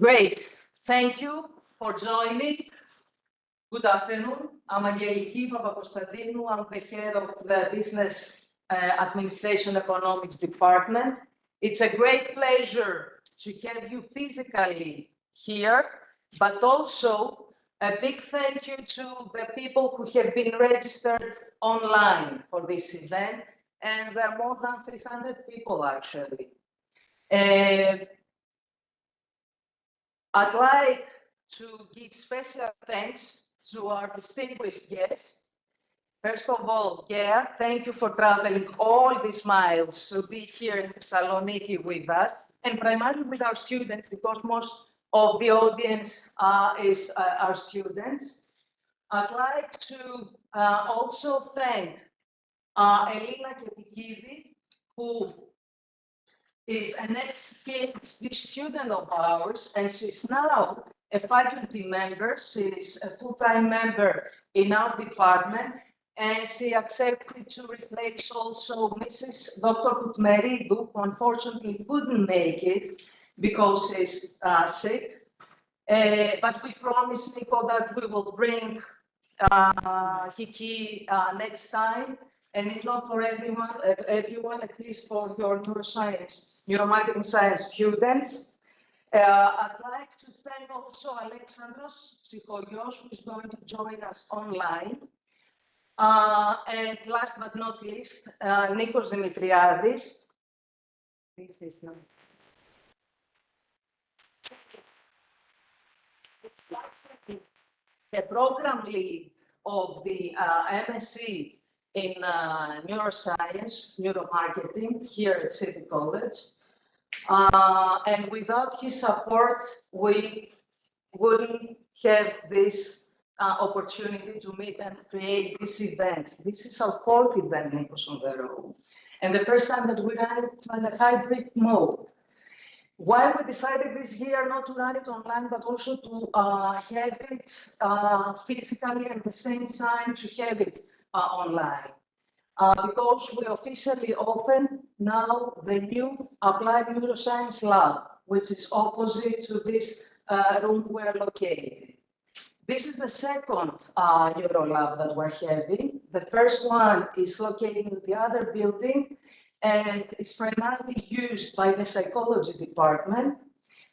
Great. Thank you for joining. Good afternoon. I'm Angeliki Papakonstantinou. I'm the head of the Business Administration Economics Department. It's a great pleasure to have you physically here, but also a big thank you to the people who have been registered online for this event, and there are more than 300 people actually. I'd like to give special thanks to our distinguished guests. First of all, Gea, thank you for traveling all these miles to be here in Thessaloniki with us, and primarily with our students, because most of the audience is our students. I'd like to also thank Elena Ketikidi, who is an ex-PhD student of ours, and she's now a faculty member. She's a full-time member in our department, and she accepted to replace also Mrs. Dr. Kutmeridou, who unfortunately couldn't make it because she's sick. But we promise, Nico, that we will bring Kiki next time, and if not for everyone, at least for your neuromarketing science students. I'd like to thank also Alexandros Psycholios, who is going to join us online. And last but not least, Nikos Dimitriadis. This is not. The program lead of the MSc in Neuroscience, Neuromarketing here at City College. And without his support, we wouldn't have this opportunity to meet and create this event. This is our fourth event, Nikos, on the road. And the first time that we ran it in a hybrid mode. Why we decided this year not to run it online, but also to have it physically and at the same time to have it online. Because we officially open now the new Applied Neuroscience Lab, which is opposite to this room we're located. This is the second Neuro Lab that we're having. The first one is located in the other building, and it's primarily used by the psychology department.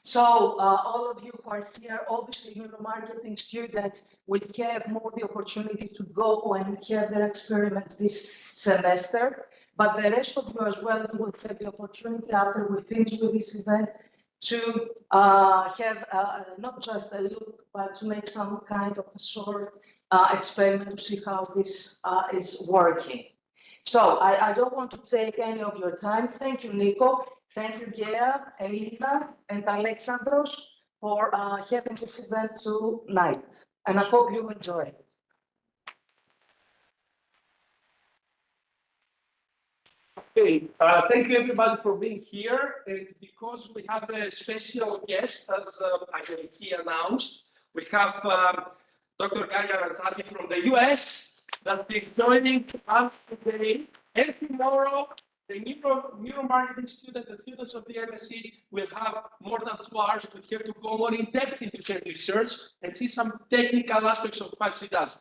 So all of you who are here, obviously neuromarketing students, will have more the opportunity to go and have their experiments this semester. But the rest of you as well will have the opportunity after we finish with this event to have not just a look, but to make some kind of a short experiment to see how this is working. So I don't want to take any of your time. Thank you, Nico. Thank you, Gea, Elena, and Alexandros for having this event tonight. And I hope you enjoy it. Okay, thank you everybody for being here. And because we have a special guest, as Angeliki announced, we have Dr. Gaia Ranzati from the US that is joining us today and tomorrow. The neuromarketing students and students of the MSc will have more than 2 hours to hear to go more in depth into her research and see some technical aspects of what she does.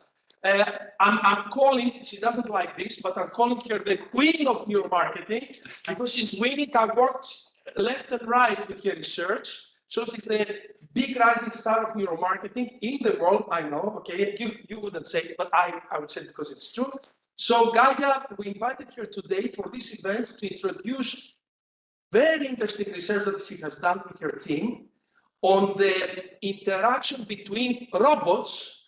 I'm calling, she doesn't like this, but I'm calling her the queen of neuromarketing because she's winning awards left and right with her research. So she's the big rising star of neuromarketing in the world. I know, okay, you wouldn't say it, but I would say it because it's true. So Gaia, we invited her today for this event to introduce very interesting research that she has done with her team on the interaction between robots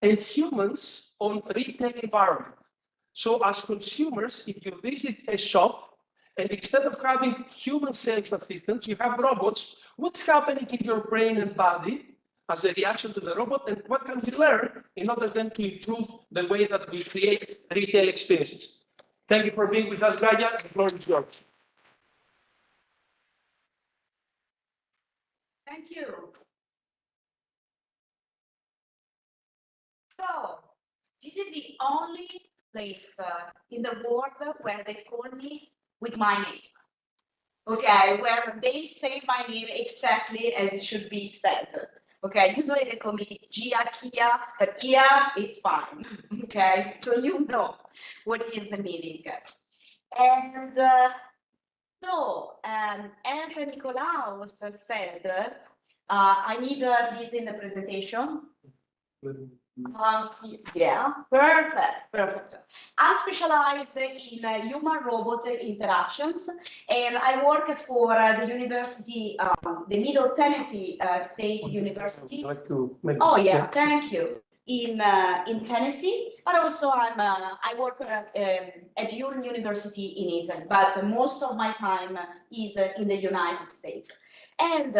and humans on retail environment. So as consumers, if you visit a shop and instead of having human sales assistants, you have robots, what's happening in your brain and body as a reaction to the robot, and what can we learn in order then to improve the way that we create retail experiences? Thank you for being with us, Gaia. The floor is yours. Thank you. So, this is the only place in the world where they call me with my name. okay, where they say my name exactly as it should be said. Okay, usually they call me Gia, Kia, but here it's fine. Okay, so you know what is the meaning. And as Nicolaus said, I need this in the presentation. Yeah, perfect. I'm specialized in human-robot interactions, and I work for the university, the Middle Tennessee State University. I'd like to make Thank you. In Tennessee, but also I work at your university in Italy, but most of my time is in the United States. And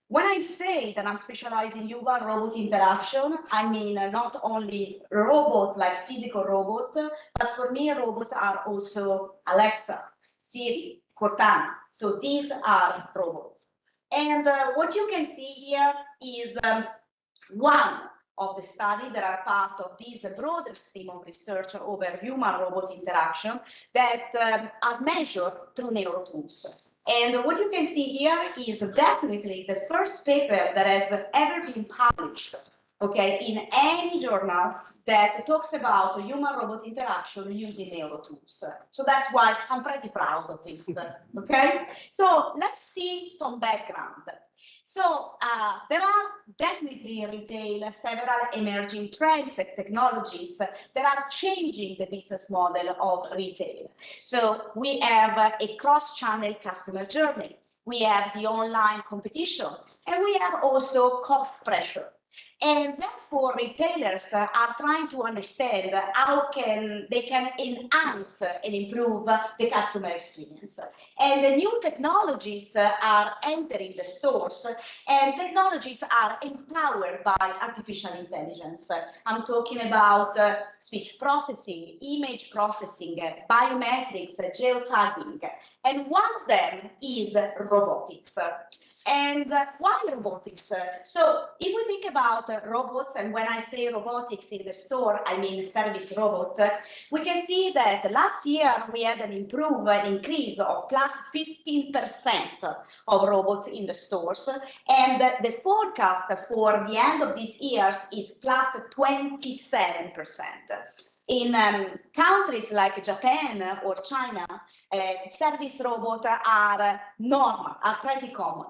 when I say that I'm specialized in human-robot interaction, I mean not only robot, like physical robot, but for me, robots are also Alexa, Siri, Cortana. So these are robots. And what you can see here is one of the studies that are part of this broader stream of research over human-robot interaction that are measured through neurotools. And what you can see here is definitely the first paper that has ever been published, okay, in any journal that talks about human-robot interaction using neurotools. So that's why I'm pretty proud of this, okay? So let's see some background. So there are definitely in retail several emerging trends and technologies that are changing the business model of retail. So we have a cross-channel customer journey. We have the online competition, and we have also cost pressure. And therefore, retailers are trying to understand how they can enhance and improve the customer experience. And the new technologies are entering the stores, and technologies are empowered by artificial intelligence. I'm talking about speech processing, image processing, biometrics, geotagging, and one of them is robotics. And why robotics? So if we think about robots, and when I say robotics in the store, I mean service robot, we can see that last year we had an increase of plus 15% of robots in the stores. And the forecast for the end of this year is plus 27%. In countries like Japan or China, service robots are normal, are pretty common.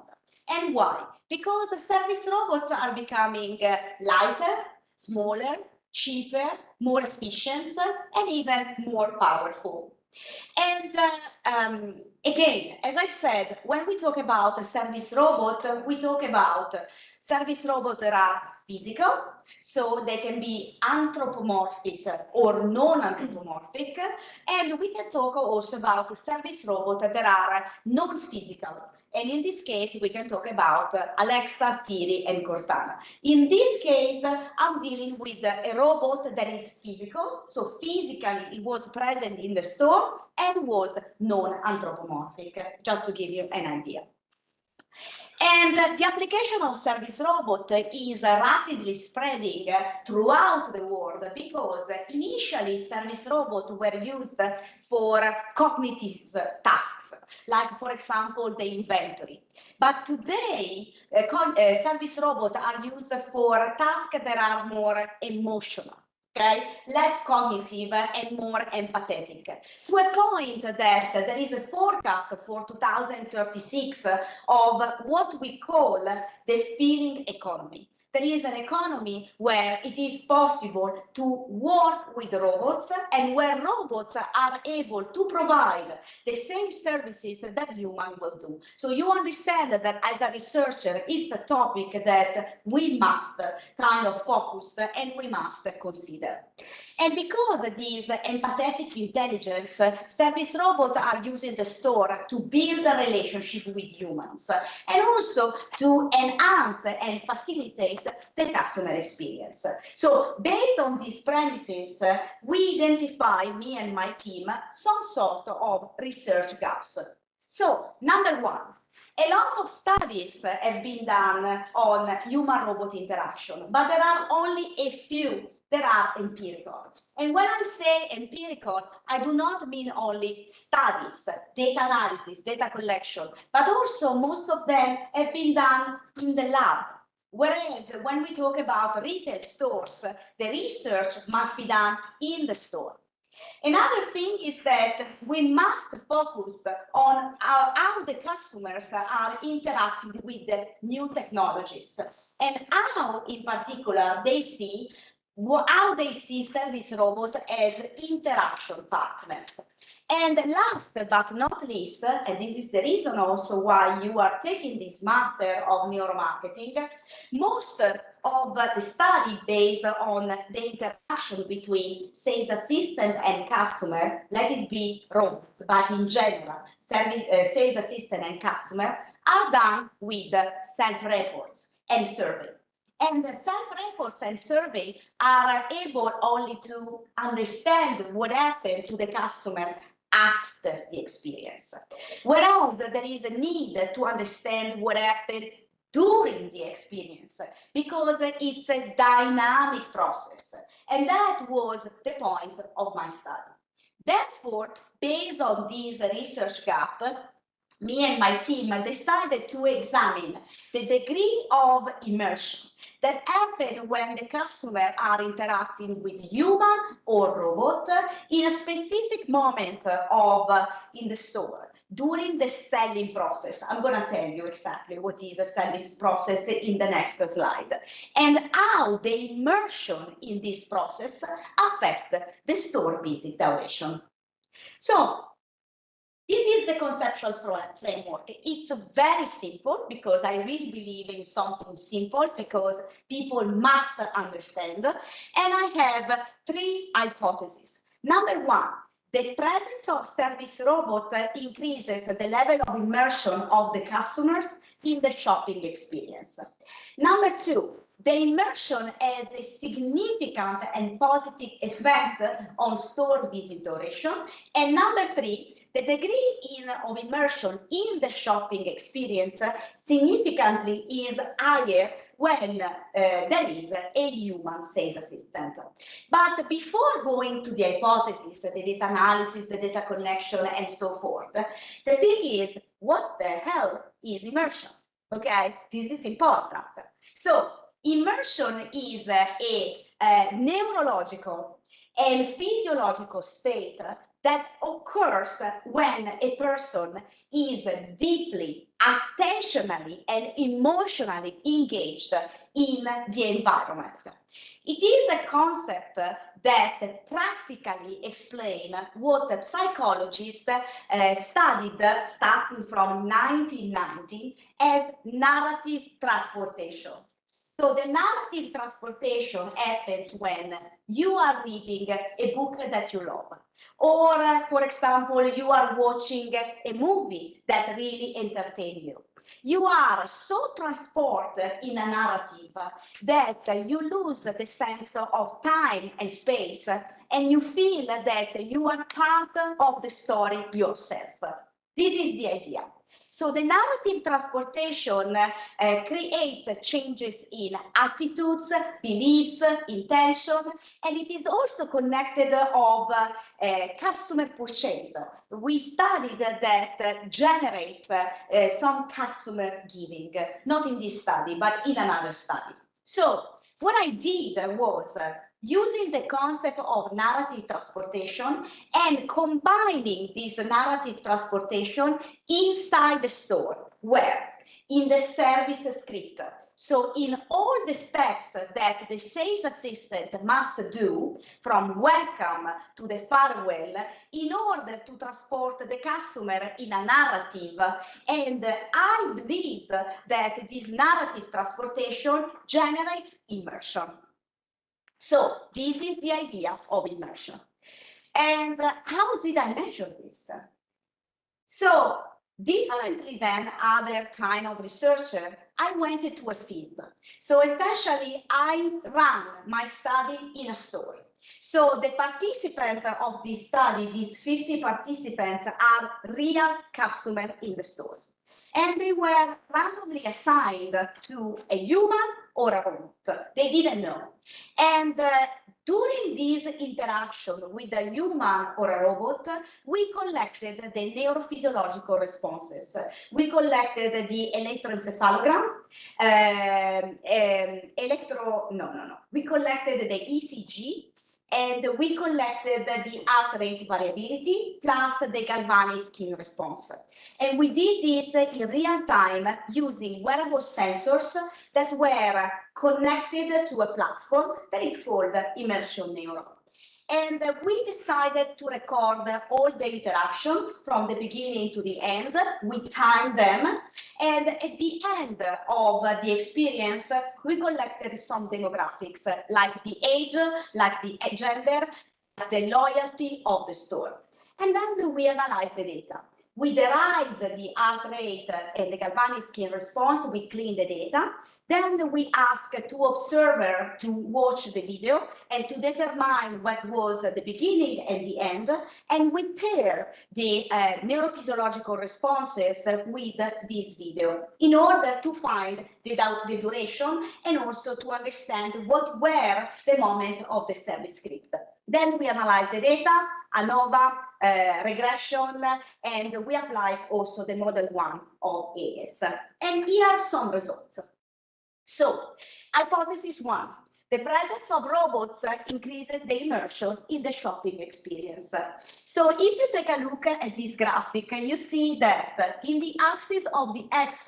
And why? Because service robots are becoming lighter, smaller, cheaper, more efficient, and even more powerful. And again, as I said, when we talk about a service robot, we talk about service robots that are physical, so they can be anthropomorphic or non-anthropomorphic, and we can talk also about service robots that are non-physical. And in this case, we can talk about Alexa, Siri, and Cortana. In this case, I'm dealing with a robot that is physical, so physically it was present in the store and was non-anthropomorphic, just to give you an idea. And the application of service robot is rapidly spreading throughout the world because initially service robots were used for cognitive tasks, like, for example, the inventory. But today, service robots are used for tasks that are more emotional. Okay, less cognitive and more empathetic, to a point that there is a forecast for 2036 of what we call the feeling economy. There is an economy where it is possible to work with robots and where robots are able to provide the same services that humans will do. So you understand that as a researcher, it's a topic that we must kind of focus and we must consider. And because of this empathetic intelligence, service robots are used in the store to build a relationship with humans and also to enhance and facilitate the customer experience. So based on these premises, we identify, me and my team, some sort of research gaps. So number one, a lot of studies have been done on human-robot interaction, but there are only a few there are empirical. And when I say empirical, I do not mean only studies, data analysis, data collection, but also most of them have been done in the lab. Whereas when we talk about retail stores, the research must be done in the store. Another thing is that we must focus on how the customers are interacting with the new technologies and how, in particular, they see how they see service robots as interaction partners. And last but not least, and this is the reason also why you are taking this master of neuromarketing, most of the study based on the interaction between sales assistant and customer, let it be robots, but in general, sales assistant and customer are done with self-reports and survey. And the self-reports and survey are able only to understand what happened to the customer after the experience. Whereas there is a need to understand what happened during the experience, because it's a dynamic process. And that was the point of my study. Therefore, based on this research gap, me and my team decided to examine the degree of immersion that happens when the customer are interacting with human or robot in a specific moment in the store during the selling process. I'm going to tell you exactly what is a selling process in the next slide, and how the immersion in this process affect the store visit duration. So this is the conceptual framework. It's very simple because I really believe in something simple because people must understand. And I have three hypotheses. Number one, the presence of service robot increases the level of immersion of the customers in the shopping experience. Number two, the immersion has a significant and positive effect on store visit duration. And number three, the degree of immersion in the shopping experience significantly is higher when there is a human sales assistant. But before going to the hypothesis, the data analysis, the data connection, and so forth, the thing is, what the hell is immersion? Okay, this is important. So immersion is a neurological and physiological state that occurs when a person is deeply, attentionally, and emotionally engaged in the environment. It is a concept that practically explains what psychologists studied starting from 1990 as narrative transportation. So the narrative transportation happens when you are reading a book that you love, or for example, you are watching a movie that really entertains you. You are so transported in a narrative that you lose the sense of time and space, and you feel that you are part of the story yourself. This is the idea. So the narrative transportation creates changes in attitudes, beliefs, intention, and it is also connected of customer purchase. We studied that generates some customer giving, not in this study, but in another study. So what I did was using the concept of narrative transportation and combining this narrative transportation inside the store, where? In the service script. So in all the steps that the sales assistant must do, from welcome to the farewell, in order to transport the customer in a narrative. And I believe that this narrative transportation generates immersion. So this is the idea of immersion. And how did I measure this? So differently than other kind of researcher, I went into a field. So essentially, I ran my study in a store. So the participants of this study, these 50 participants, are real customers in the store. and they were randomly assigned to a human or a robot. They didn't know. And during this interaction with a human or a robot, we collected the neurophysiological responses. We collected the electroencephalogram, we collected the ECG, and we collected the heart rate variability plus the galvanic skin response. And we did this in real time using wearable sensors that were connected to a platform that is called Immersion Neuro. And we decided to record all the interaction from the beginning to the end. We timed them. And at the end of the experience, we collected some demographics, like the age, like the gender, the loyalty of the store. And then we analyzed the data. We derived the heart rate and the galvanic skin response. We cleaned the data. Then we asked two observers to watch the video and to determine what was the beginning and the end, and we pair the neurophysiological responses with this video in order to find the duration and also to understand what were the moments of the service script. Then we analyze the data, ANOVA, regression, and we apply also the model 1 of AS. And here are some results. So, hypothesis 1, the presence of robots increases the immersion in the shopping experience. So if you take a look at this graphic, you see that in the axis of the X,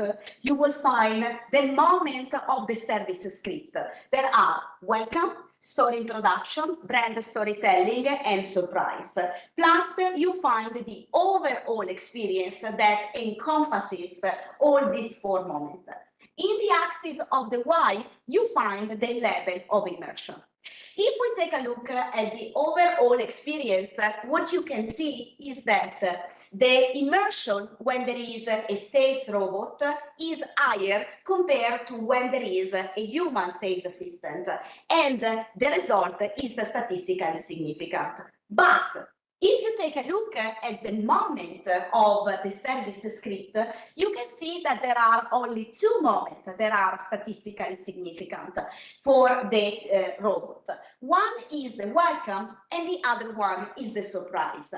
you will find the moment of the service script. There are welcome, story introduction, brand storytelling, and surprise. Plus, you find the overall experience that encompasses all these 4 moments. In the axis of the Y, you find the level of immersion. If we take a look at the overall experience, what you can see is that the immersion when there is a sales robot is higher compared to when there is a human sales assistant, and the result is statistically significant. But if you take a look at the moment of the service script, you can see that there are only 2 moments that are statistically significant for the robot. One is the welcome and the other one is the surprise.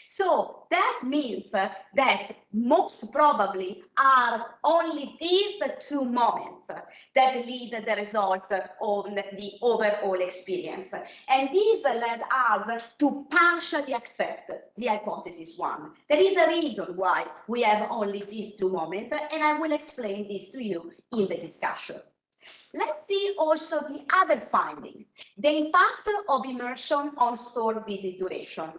So that means that most probably are only these 2 moments that lead the result on the overall experience. And this led us to partially accept the hypothesis 1. There is a reason why we have only these 2 moments, and I will explain this to you in the discussion. Let's see also the other finding, the impact of immersion on store visit duration.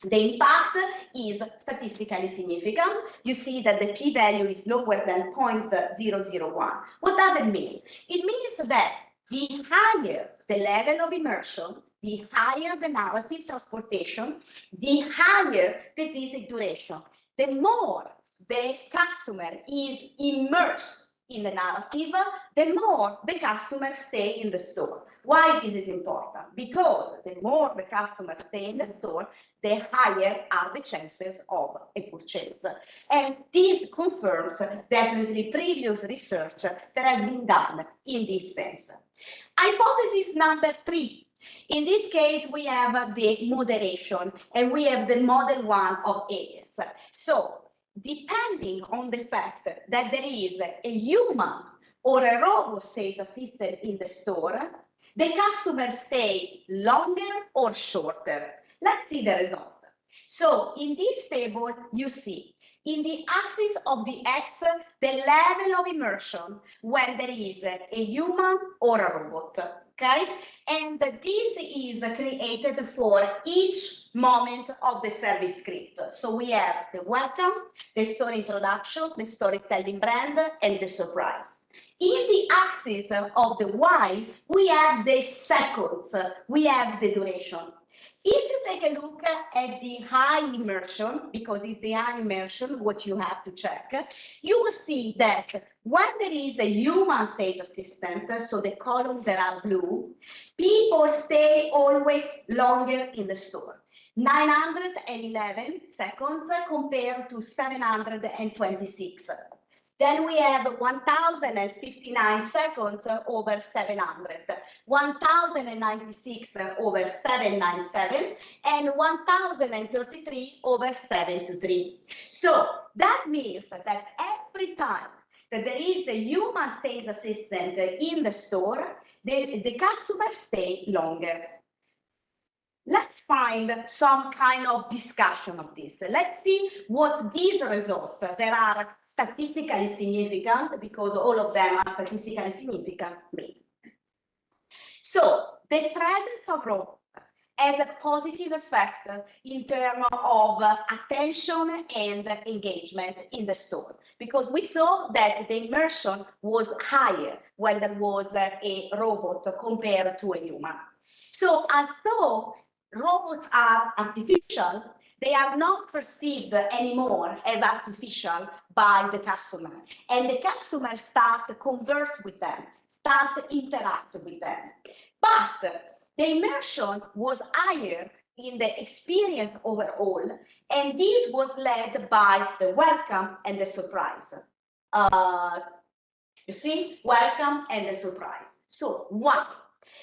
The impact is statistically significant. You see that the p-value is lower than 0.001. What does it mean? It means that the higher the level of immersion, the higher the narrative transportation, the higher the visit duration. The more the customer is immersed in the narrative, the more the customer stay in the store. Why is it important? Because the more the customer stay in the store, the higher are the chances of a purchase. And this confirms definitely previous research that has been done in this sense. Hypothesis number 3. In this case, we have the moderation and we have the model 1 of AS. So, depending on the fact that there is a human or a robot sales assistant in the store, the customer stay longer or shorter. Let's see the result. So in this table, you see in the axis of the X, the level of immersion when there is a human or a robot. Okay, and this is created for each moment of the service script. So we have the welcome, the story introduction, the storytelling brand, and the surprise. In the axis of the Y, we have the seconds, we have the duration. If you take a look at the high immersion, because it's the high immersion what you have to check, you will see that when there is a human sales assistant, so the columns that are blue, people stay always longer in the store. 911 seconds compared to 726. Then we have 1,059 seconds over 700, 1,096 over 797, and 1,033 over 723. So that means that every time that there is a human sales assistant in the store, the customers stay longer. Let's find some kind of discussion of this. Let's see what these results that are statistically significant, because all of them are statistically significant, mean. So the presence of robots has a positive effect in terms of attention and engagement in the store, because we saw that the immersion was higher when there was a robot compared to a human. So although robots are artificial, they are not perceived anymore as artificial by the customer. And the customer start to converse with them, start to interact with them. But the immersion was higher in the experience overall, and this was led by the welcome and the surprise. You see, welcome and the surprise. So why?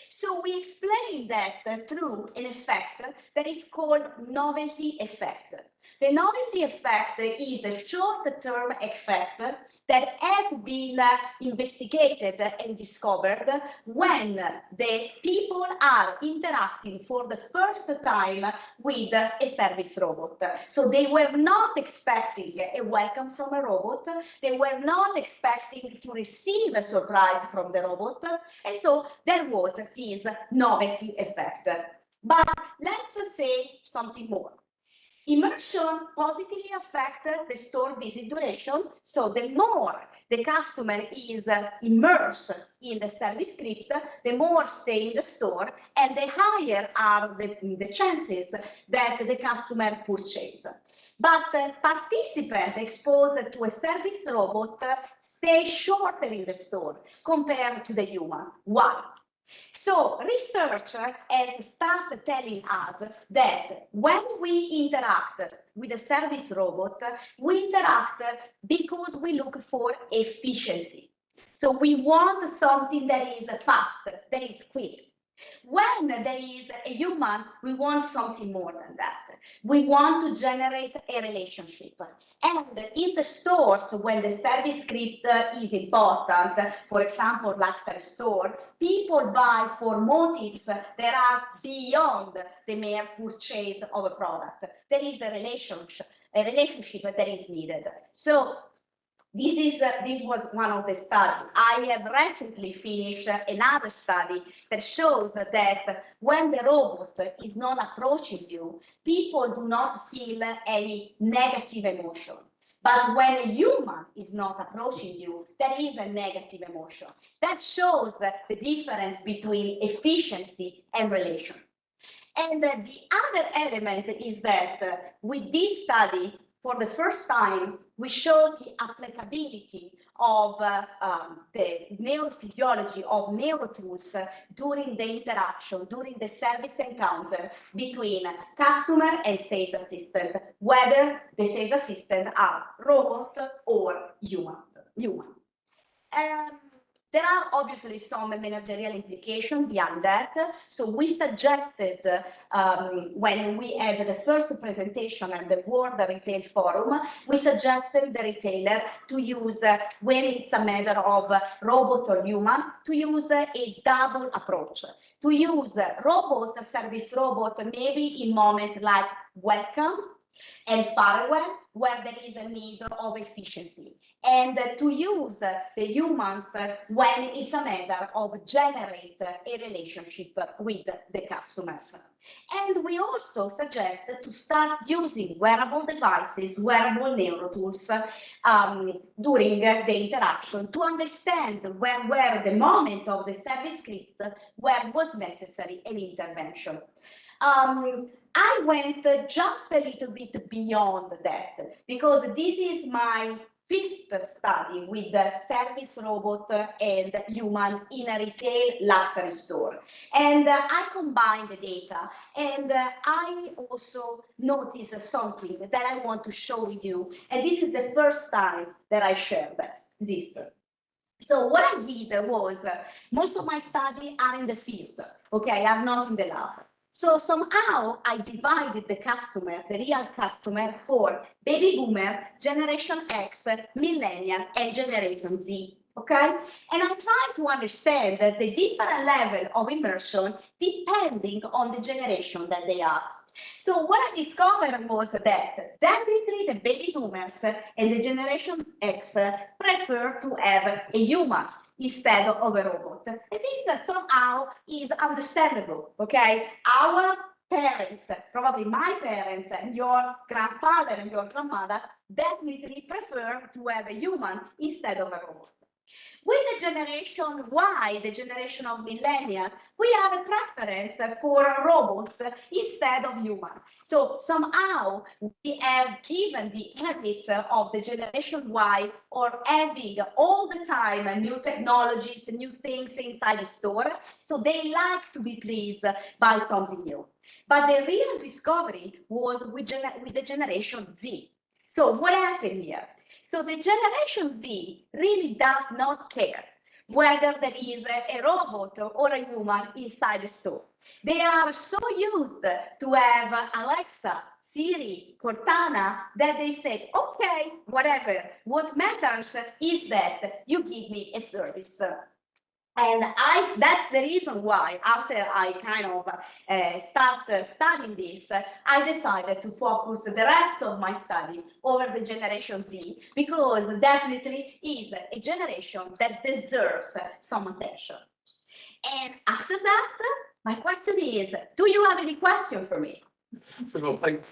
So we explain that through an effect that is called novelty effect. The novelty effect is a short-term effect that has been investigated and discovered when the people are interacting for the first time with a service robot. So they were not expecting a welcome from a robot. They were not expecting to receive a surprise from the robot. And so there was this novelty effect. But let's say something more. Immersion positively affects the store visit duration. So the more the customer is immersed in the service script, the more stay in the store, and the higher are the chances that the customer purchase. But participants exposed to a service robot stay shorter in the store compared to the human. Why? So research has started telling us that when we interact with a service robot, we interact because we look for efficiency. So we want something that is fast, that is quick. When there is a human, we want something more than that. We want to generate a relationship. And in the stores, when the service script is important, for example, lifestyle store, people buy for motives that are beyond the mere purchase of a product. There is a relationship that is needed. So this was one of the studies. I have recently finished another study that shows that when the robot is not approaching you, people do not feel any negative emotion. But when a human is not approaching you, there is a negative emotion. That shows the difference between efficiency and relation. And the other element is that with this study, for the first time, we showed the applicability of the neurophysiology of neurotools during the interaction, during the service encounter between customer and sales assistant, whether the sales assistant are robot or human. There are obviously some managerial implications beyond that. So we suggested when we had the first presentation at the World Retail Forum, we suggested the retailer to use, when it's a matter of robot or human, to use a double approach. To use robot, service robot, maybe in moments like welcome and farewell, where there is a need of efficiency, and to use the humans when it's a matter of generate a relationship with the customers. And we also suggest to start using wearable devices, wearable neurotools during the interaction to understand when were the moment of the service script where was necessary an intervention. I went just a little bit beyond that, because this is my fifth study with the service robot and human in a retail luxury store. And I combined the data, and I also noticed something that I want to show with you. And this is the first time that I share this. So what I did was, most of my studies are in the field, okay, I'm not in the lab. So somehow I divided the customer, the real customer, for baby boomer, Generation X, millennial, and Generation Z, okay? And I tried to understand the different level of immersion depending on the generation that they are. So what I discovered was that definitely the baby boomers and the Generation X prefer to have a human instead of a robot. I think that somehow is understandable, okay? Our parents, probably my parents and your grandfather and your grandmother definitely prefer to have a human instead of a robot. With the Generation Y, the generation of millennials, we have a preference for robots instead of human. So somehow we have given the habits of the Generation Y or having all the time new technologies, new things inside the store. So they like to be pleased by something new. But the real discovery was with the Generation Z. So what happened here? So the Generation Z really does not care whether there is a robot or a human inside the store. They are so used to have Alexa, Siri, Cortana, that they say, okay, whatever, what matters is that you give me a service. And that's the reason why, after I kind of started studying this, I decided to focus the rest of my study over the Generation Z, because definitely is a generation that deserves some attention. And after that, my question is, do you have any question for me? Well, thank you.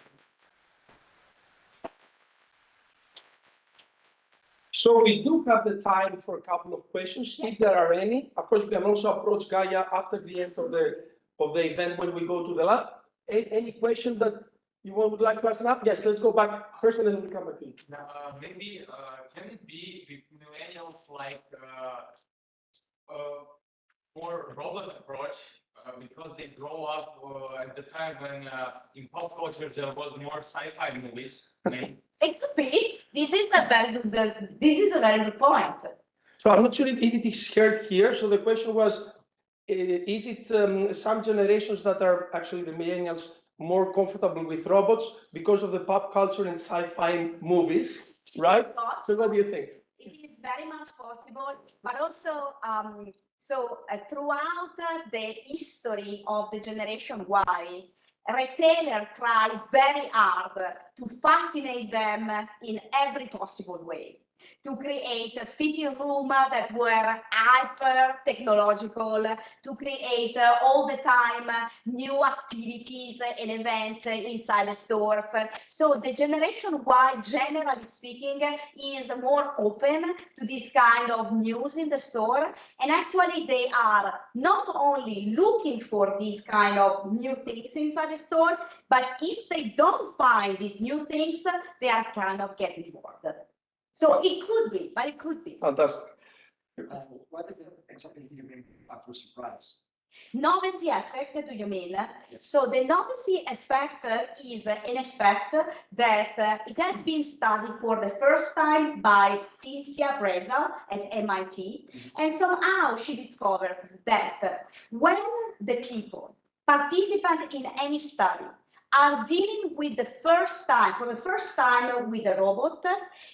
So we do have the time for a couple of questions, if there are any. Of course, we can also approach Gaia after the end of the event when we go to the lab. Any question that you would like to ask now? Yes, let's go back first and then we come back to you. Maybe can it be with millennials like more robot approach because they grow up at the time when in pop culture there was more sci-fi movies made? It could be. This is a very good point. So I'm not sure if it is heard here. So the question was, is it some generations that are actually the millennials more comfortable with robots because of the pop culture and sci-fi movies, right? So what do you think? It is very much possible, but also throughout the history of the Generation Y, retailers try very hard to fascinate them in every possible way, to create a fitting room that were hyper technological, to create all the time new activities and events inside the stores. So the Generation Y, generally speaking, is more open to this kind of news in the store. And actually they are not only looking for these kind of new things inside the store, but if they don't find these new things, they are kind of getting bored. So it could be, but it could be. Fantastic. What exactly do you mean after surprise? Novelty effect, do you mean? Yes. So the novelty effect is an effect that it has been studied for the first time by Cynthia Breza at MIT. And somehow she discovered that when the people, participants in any study, are dealing with for the first time with a robot,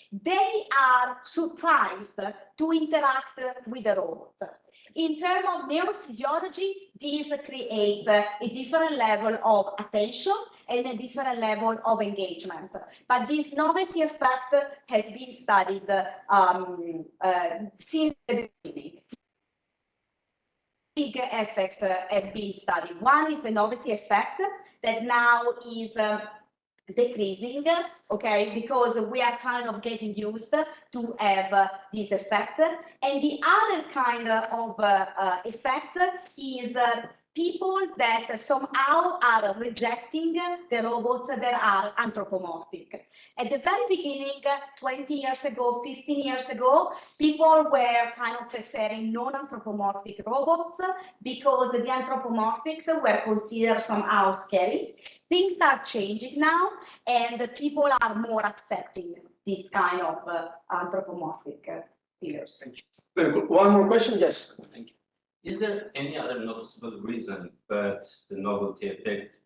they are surprised to interact with a robot. In terms of neurophysiology, this creates a different level of attention and a different level of engagement. But this novelty effect has been studied since the beginning. Big effects have been studied. One is the novelty effect that now is decreasing, okay, because we are kind of getting used to have this effect. And the other kind of effect is people that somehow are rejecting the robots that are anthropomorphic. At the very beginning, 20 years ago, 15 years ago, people were kind of preferring non-anthropomorphic robots because the anthropomorphic were considered somehow scary. Things are changing now, and people are more accepting this kind of anthropomorphic figures. Very good. One more question? Yes. Thank you. Is there any other noticeable reason but the novelty effect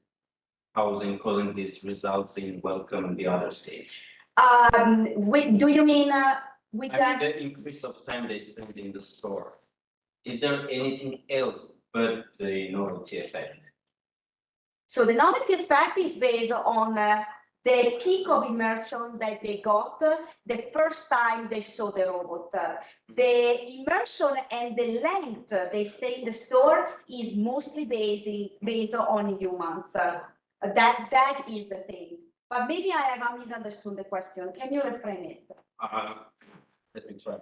causing these results in welcome and the other stage? Do you mean with I mean, the increase of time they spend in the store. Is there anything else but the novelty effect? So the novelty effect is based on the peak of immersion that they got the first time they saw the robot. The immersion and the length they stay in the store is mostly based on humans. That is the thing. But maybe I have misunderstood the question. Can you reframe it? Let me try.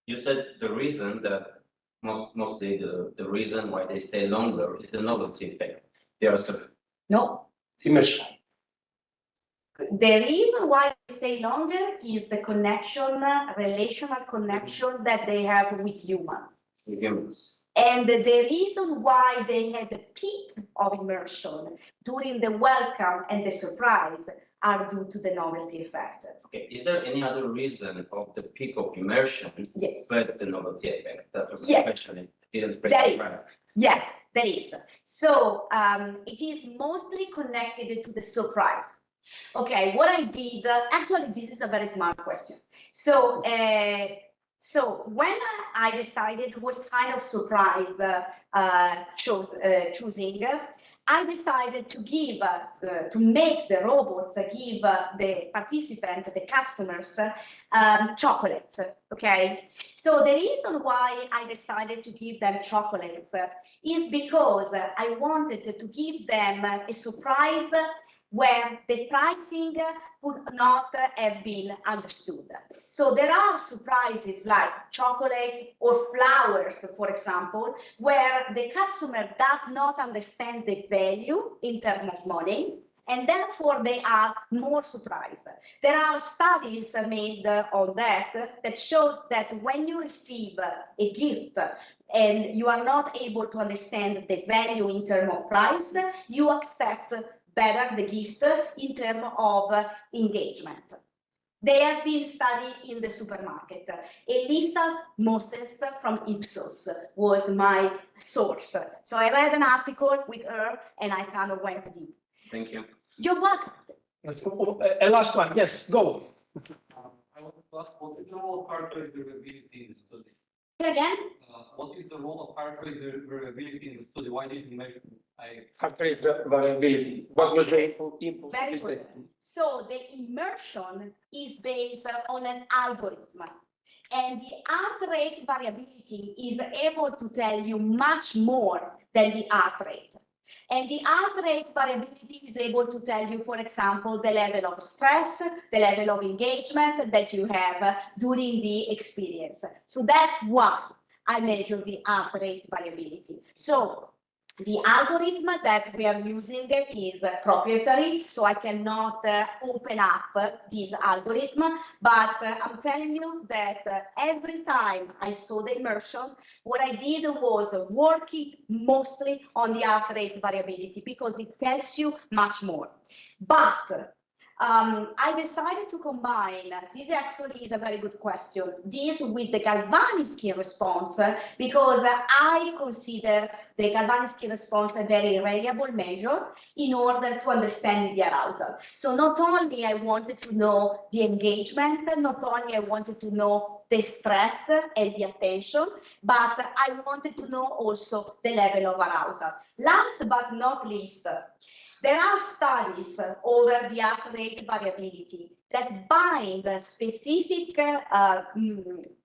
You said the reason that mostly the reason why they stay longer is the novelty effect. There are some No. Immersion. The reason why they stay longer is the connection, relational connection that they have with humans. And the reason why they had the peak of immersion during the welcome and the surprise are due to the novelty effect. Okay, is there any other reason of the peak of immersion Yes. but the novelty effect? That was Yes. the question. I didn't break There it is. right. Yes, there is. So it is mostly connected to the surprise. Okay, what I did, actually, this is a very smart question. So, when I decided what kind of surprise choosing, I decided to give, to make the robots give the participants, the customers, chocolates. Okay, so the reason why I decided to give them chocolates is because I wanted to give them a surprise where the pricing would not have been understood. So there are surprises like chocolate or flowers, for example, where the customer does not understand the value in terms of money, and therefore they are more surprised. There are studies made on that shows that when you receive a gift and you are not able to understand the value in terms of price, you accept better the gift in terms of engagement. They have been studied in the supermarket. Elisa Moses from Ipsos was my source. So I read an article with her and I kind of went deep. Thank you. You're welcome. A last one. Yes, go. I want to ask, what is the role of heart rate variability in the study? Again? What is the role of heart rate variability in the study? Why did you measure it? Heart rate variability. What was the input? Very good. So the immersion is based on an algorithm. And the heart rate variability is able to tell you much more than the heart rate. And the heart rate variability is able to tell you, for example, the level of stress, the level of engagement that you have during the experience. So that's why I measure the heart rate variability. So the algorithm that we are using is proprietary, so I cannot open up this algorithm, but I'm telling you that every time I saw the immersion, what I did was working mostly on the heart rate variability because it tells you much more. But I decided to combine, this actually is a very good question, this with the galvanic skin response because I consider the galvanic skin response a very reliable measure in order to understand the arousal. So not only I wanted to know the engagement, not only I wanted to know the stress and the attention, but I wanted to know also the level of arousal. Last but not least, there are studies over the heart rate variability that bind specific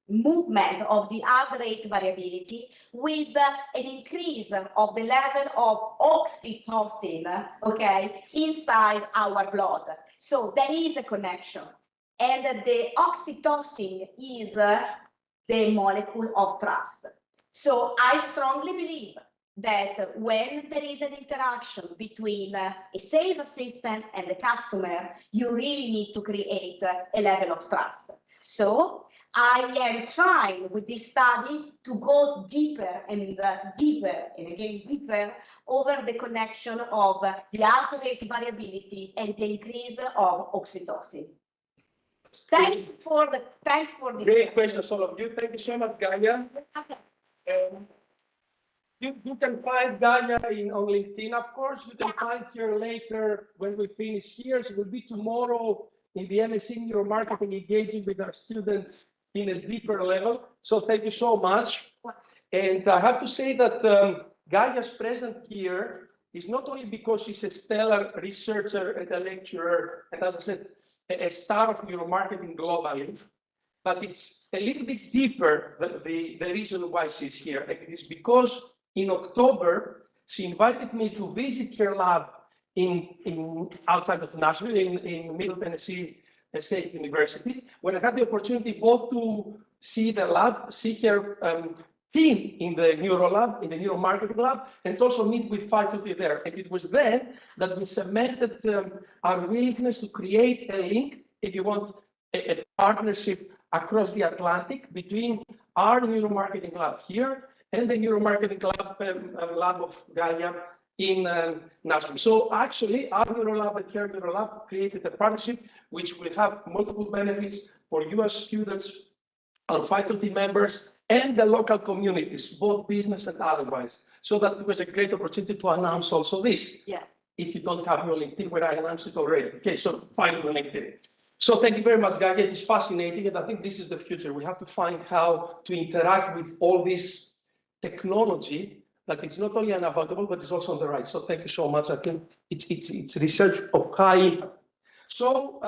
movement of the heart rate variability with an increase of the level of oxytocin, okay, inside our blood. So there is a connection. And the oxytocin is the molecule of trust. So I strongly believe that when there is an interaction between a sales assistant and the customer, you really need to create a level of trust. So I am trying with this study to go deeper and again deeper over the connection of the heart rate variability and the increase of oxytocin. Thanks for this. Great questions, all of you. Thank you so much, Gaia. Okay. You can find Gaia on LinkedIn, of course. You can find her later when we finish here. She will be tomorrow in the MSc Neuromarketing, engaging with our students in a deeper level. So thank you so much. And I have to say that Gaia's present here is not only because she's a stellar researcher and a lecturer, and as I said, a star of neuromarketing globally, but it's a little bit deeper than the reason why she's here. And it is because in October, she invited me to visit her lab in outside of Nashville, in Middle Tennessee State University, when I had the opportunity both to see the lab, see her team in the neuro lab, in the neuromarketing lab, and also meet with faculty there. And it was then that we cemented our willingness to create a link, if you want, a partnership across the Atlantic between our neuromarketing lab here and the neuromarketing lab of Gaia in Nashville. So actually, our neurolab and her neurolab created a partnership which will have multiple benefits for US students, our faculty members, and the local communities, both business and otherwise. So that it was a great opportunity to announce also this. Yeah. If you don't have your LinkedIn, where I announced it already. Okay, so find it on LinkedIn. So thank you very much, Gaia. It is fascinating, and I think this is the future. We have to find how to interact with all this technology that it's not only unavoidable, but it's also on the right. So thank you so much. I think it's research of high impact. So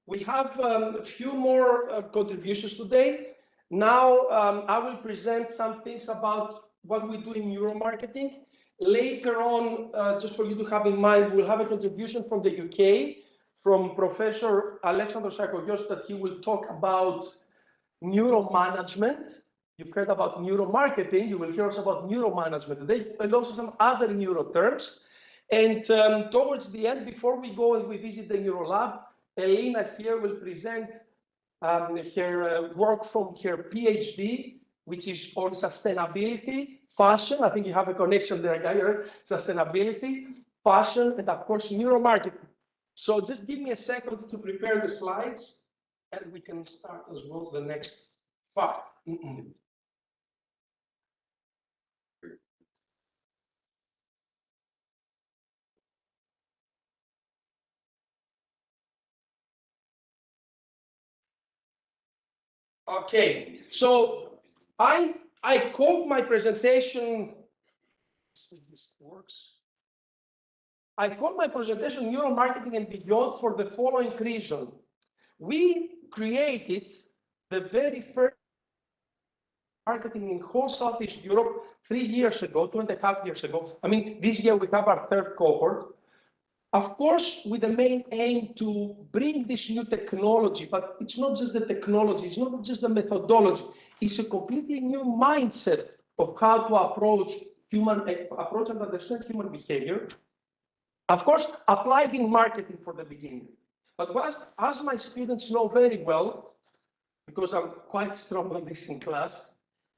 we have a few more contributions today. Now I will present some things about what we do in neuromarketing. Later on, just for you to have in mind, we'll have a contribution from the UK, from Professor Alexandros Sarkogios, that he will talk about neuromanagement. You've heard about neuromarketing, you will hear us about neuromanagement today, and also some other neuro terms. And towards the end, before we go and we visit the neuro lab, Elena here will present her work from her PhD, which is on sustainability, fashion. I think you have a connection there, Gaia. Sustainability, fashion, and of course, neuromarketing. So just give me a second to prepare the slides, and we can start as well the next part. Okay, so I called my presentation, this works. I called my presentation Neuromarketing and Beyond for the following reason. We created the very first marketing in whole Southeast Europe 3 years ago, 2.5 years ago. I mean, this year we have our third cohort. Of course, with the main aim to bring this new technology, but it's not just the technology, it's not just the methodology, it's a completely new mindset of how to approach and understand human behavior. Of course, applied in marketing for the beginning. But as my students know very well, because I'm quite strong on this in class,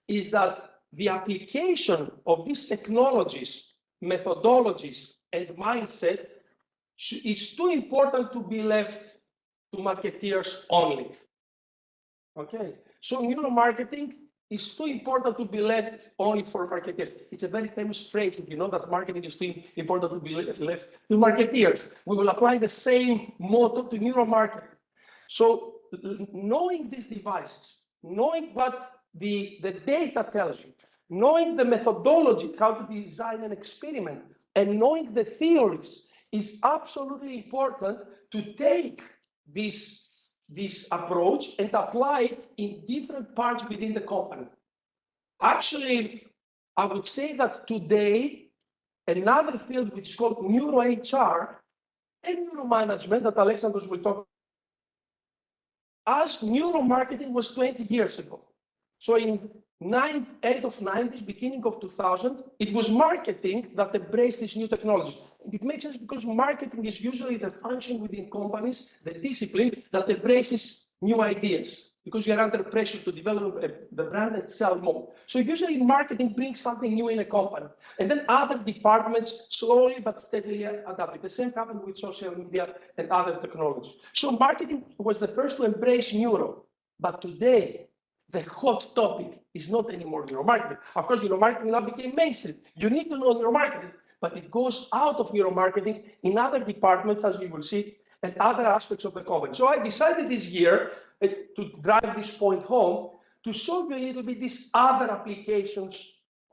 is that the application of these technologies, methodologies, and mindset is too important to be left to marketeers only. Okay, so neuromarketing is too important to be left only for marketeers. It's a very famous phrase, you know, that marketing is too important to be left to marketeers. We will apply the same motto to neuromarketing. So knowing these devices, knowing what the data tells you, knowing the methodology, how to design an experiment, and knowing the theories is absolutely important to take this approach and apply it in different parts within the company. Actually, I would say that today, another field which is called neuro HR and neuromanagement that Alexandros will talk about, as neuromarketing was 20 years ago. So in end of 90s, beginning of 2000, it was marketing that embraced this new technology. It makes sense because marketing is usually the function within companies, the discipline that embraces new ideas, because you're under pressure to develop the brand and sell more. So usually marketing brings something new in a company, and then other departments slowly but steadily adapt it. The same happened with social media and other technologies. So marketing was the first to embrace neuro, but today, the hot topic is not anymore neuromarketing. Of course, neuromarketing now became mainstream. You need to know neuromarketing, but it goes out of neuromarketing in other departments, as you will see, and other aspects of the company. So I decided this year to drive this point home, to show you a little bit these other applications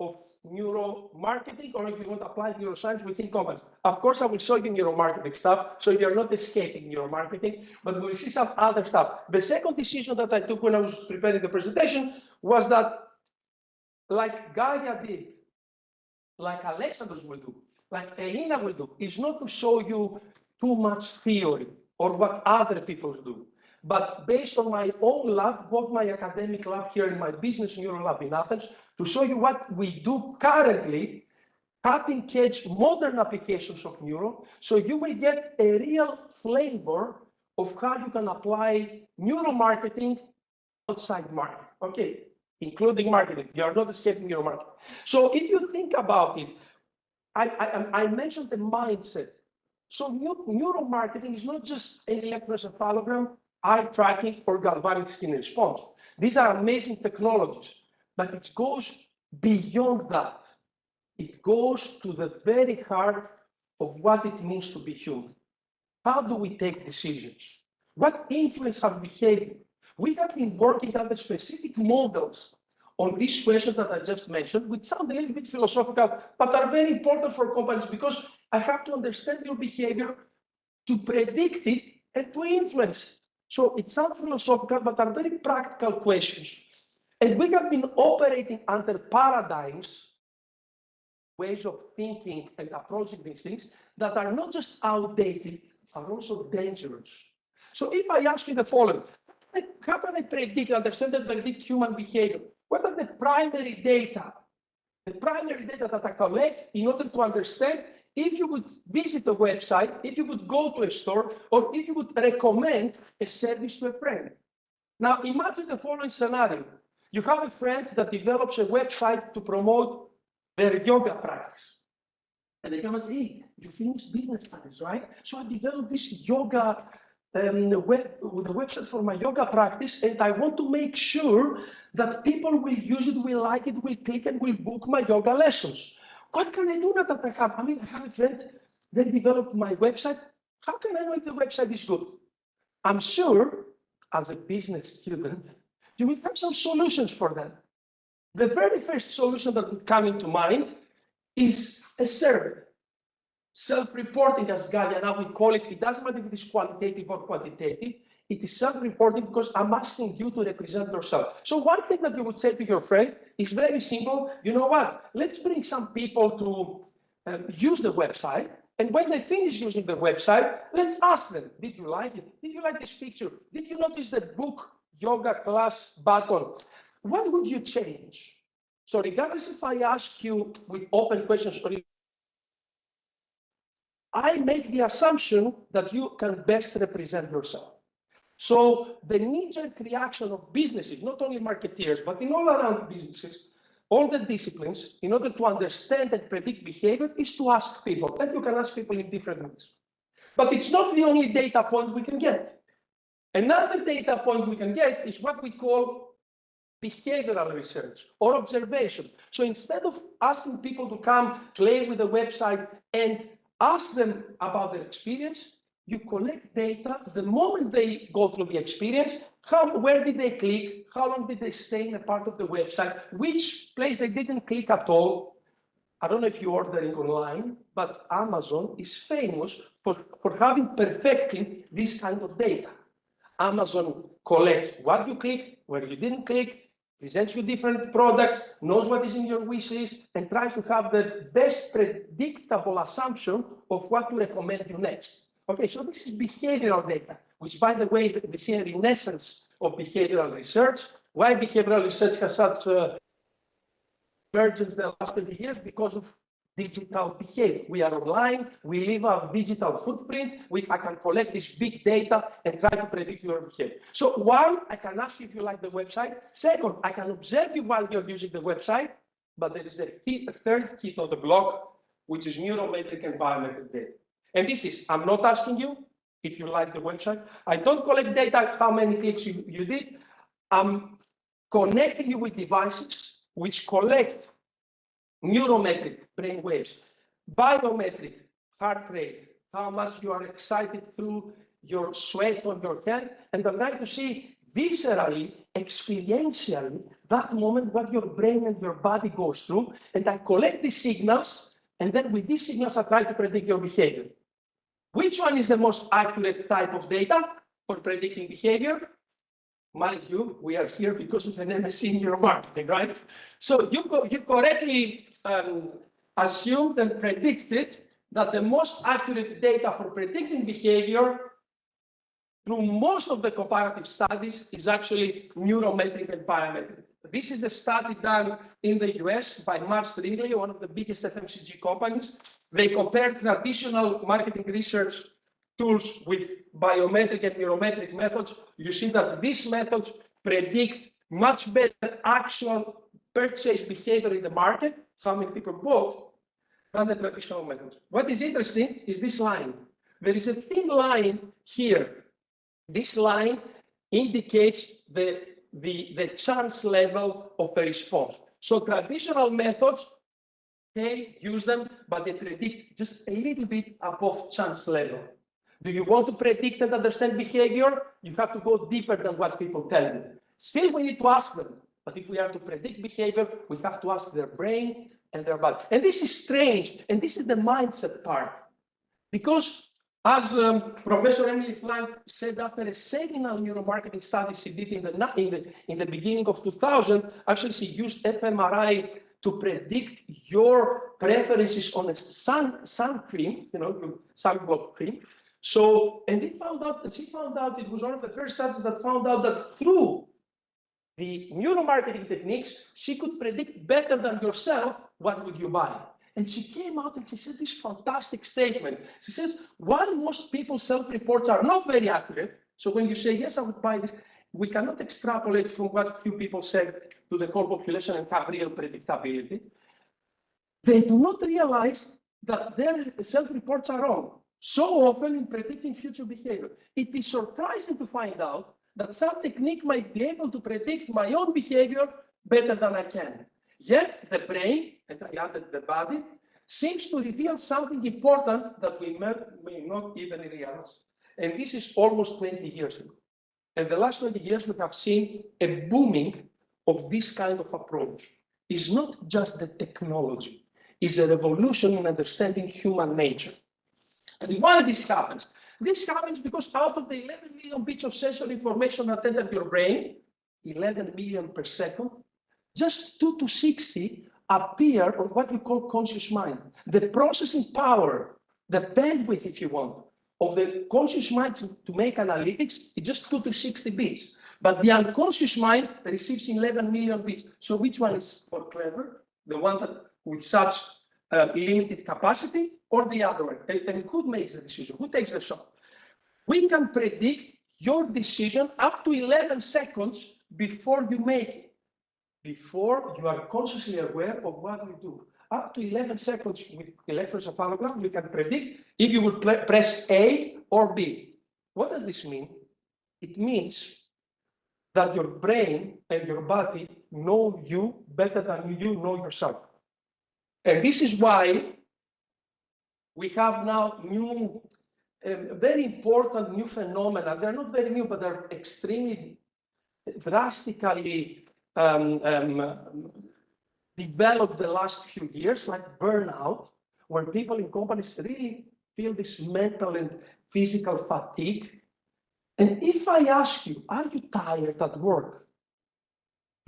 of neuromarketing, or if you want to apply neuroscience within companies. Of course, I will show you neuromarketing stuff, so you're not escaping neuromarketing, but we'll see some other stuff. The second decision that I took when I was preparing the presentation was that, like Gaia did, like Alexandros will do, like Elena will do, is not to show you too much theory or what other people do, but based on my own lab, both my academic lab here in my business neuro lab in Athens, to show you what we do currently, cutting-edge modern applications of neuro, so you will get a real flavor of how you can apply neuromarketing outside marketing, okay, including marketing. You are not escaping neuromarketing. So if you think about it, I mentioned the mindset. So neuromarketing is not just an electroencephalogram, eye tracking, or galvanic skin response. These are amazing technologies, but it goes beyond that. It goes to the very heart of what it means to be human. How do we take decisions? What influence our behavior? We have been working on the specific models on these questions that I just mentioned, which sound a little bit philosophical, but are very important for companies, because I have to understand your behavior to predict it and to influence it. So it sounds philosophical, but are very practical questions. And we have been operating under paradigms, ways of thinking and approaching these things that are not just outdated, are also dangerous. So if I ask you the following, how can I predict, understand and predict human behavior? What are the primary data? The primary data that I collect in order to understand if you would visit a website, if you would go to a store, or if you would recommend a service to a friend. Now, imagine the following scenario. You have a friend that develops a website to promote their yoga practice. And they come and say, hey, you finished business practice, right? So I developed this yoga website for my yoga practice, and I want to make sure that people will use it, will like it, will click, and will book my yoga lessons. What can I do now that I have? I mean, I have a friend that developed my website. How can I know if the website is good? I'm sure, as a business student, you will have some solutions for that. The very first solution that would come into mind is a survey. Self-reporting, as Gaia now we call it. It doesn't matter if it is qualitative or quantitative. It is self-reporting because I'm asking you to represent yourself. So one thing that you would say to your friend is very simple. You know what? Let's bring some people to use the website. And when they finish using the website, let's ask them, did you like it? Did you like this picture? Did you notice the book yoga class button? What would you change? So regardless if I ask you with open questions or I make the assumption that you can best represent yourself. So the knee-jerk reaction of businesses, not only marketeers, but in all around businesses, all the disciplines, in order to understand and predict behavior, is to ask people. And you can ask people in different ways. But it's not the only data point we can get. Another data point we can get is what we call behavioral research or observation. So instead of asking people to come play with the website and ask them about their experience, you collect data the moment they go through the experience. Where did they click? How long did they stay in a part of the website? Which place they didn't click at all? I don't know if you're ordering online, but Amazon is famous for having perfectly this kind of data. Amazon collects what you click, where you didn't click, presents you different products, knows what is in your wish list, and tries to have the best predictable assumption of what to recommend you next. Okay, so this is behavioral data, which, by the way, we see a renaissance of behavioral research Why behavioral research has such emergence in the last 20 years? Because of digital behavior. We are online, we leave our digital footprint, I can collect this big data and try to predict your behavior. So one, I can ask you if you like the website. Second, I can observe you while you're using the website, but there is a third key of the block, which is neurometric and biometric data. And this is, I'm not asking you if you like the website. I don't collect data how many clicks you did. I'm connecting you with devices which collect neurometric brain waves, biometric heart rate, how much you are excited through your sweat on your hand, and I'm trying to see viscerally, experientially, that moment what your brain and your body goes through, and I collect these signals, and then with these signals I try to predict your behavior. Which one is the most accurate type of data for predicting behavior? Mind you, we are here because of an MSc in neuromarketing, right? So you correctly assumed and predicted that the most accurate data for predicting behavior through most of the comparative studies is actually neurometric and biometric. This is a study done in the US by Mark Ringley, one of the biggest FMCG companies. They compared traditional marketing research tools with biometric and neurometric methods. You see that these methods predict much better actual purchase behavior in the market, how many people bought, than the traditional methods. What is interesting is this line. There is a thin line here. This line indicates the chance level of a response. So traditional methods, okay, use them, but they predict just a little bit above chance level. Do you want to predict and understand behavior? You have to go deeper than what people tell you. Still, we need to ask them. But if we are to predict behavior, we have to ask their brain and their body. And this is strange, and this is the mindset part. Because as Professor Emily Flank said after a seminal neuromarketing study she did in the beginning of 2000, actually she used fMRI to predict your preferences on a sun cream, sunblock cream. So, and she found out it was one of the first studies that found out that through the neuromarketing techniques, she could predict better than yourself what would you buy. And she came out and she said this fantastic statement. She says, while most people's self-reports are not very accurate, so when you say, yes, I would buy this, we cannot extrapolate from what few people said to the whole population and have real predictability. They do not realize that their self-reports are wrong. So often in predicting future behavior, it is surprising to find out that some technique might be able to predict my own behavior better than I can. Yet the brain, and I added the body, seems to reveal something important that we may not even realize. And this is almost 20 years ago. And the last 20 years, we have seen a booming of this kind of approach. It's not just the technology, it's a revolution in understanding human nature. And why this happens? This happens because out of the 11 million bits of sensory information that enter your brain, 11 million per second, just 2 to 60 appear on what we call conscious mind. The processing power, the bandwidth, if you want, of the conscious mind to make analytics is just 2 to 60 bits. But the unconscious mind receives 11 million bits. So which one is more clever? The one that with such limited capacity, or the other one? And who makes the decision? Who takes the shot? We can predict your decision up to 11 seconds before you make it, before you are consciously aware of what you do. Up to 11 seconds with electroencephalogram, we can predict if you would press A or B. What does this mean? It means that your brain and your body know you better than you know yourself. And this is why we have now new, very important new phenomena. They're not very new, but they're extremely drastically developed the last few years, like burnout, where people in companies really feel this mental and physical fatigue. And if I ask you, are you tired at work?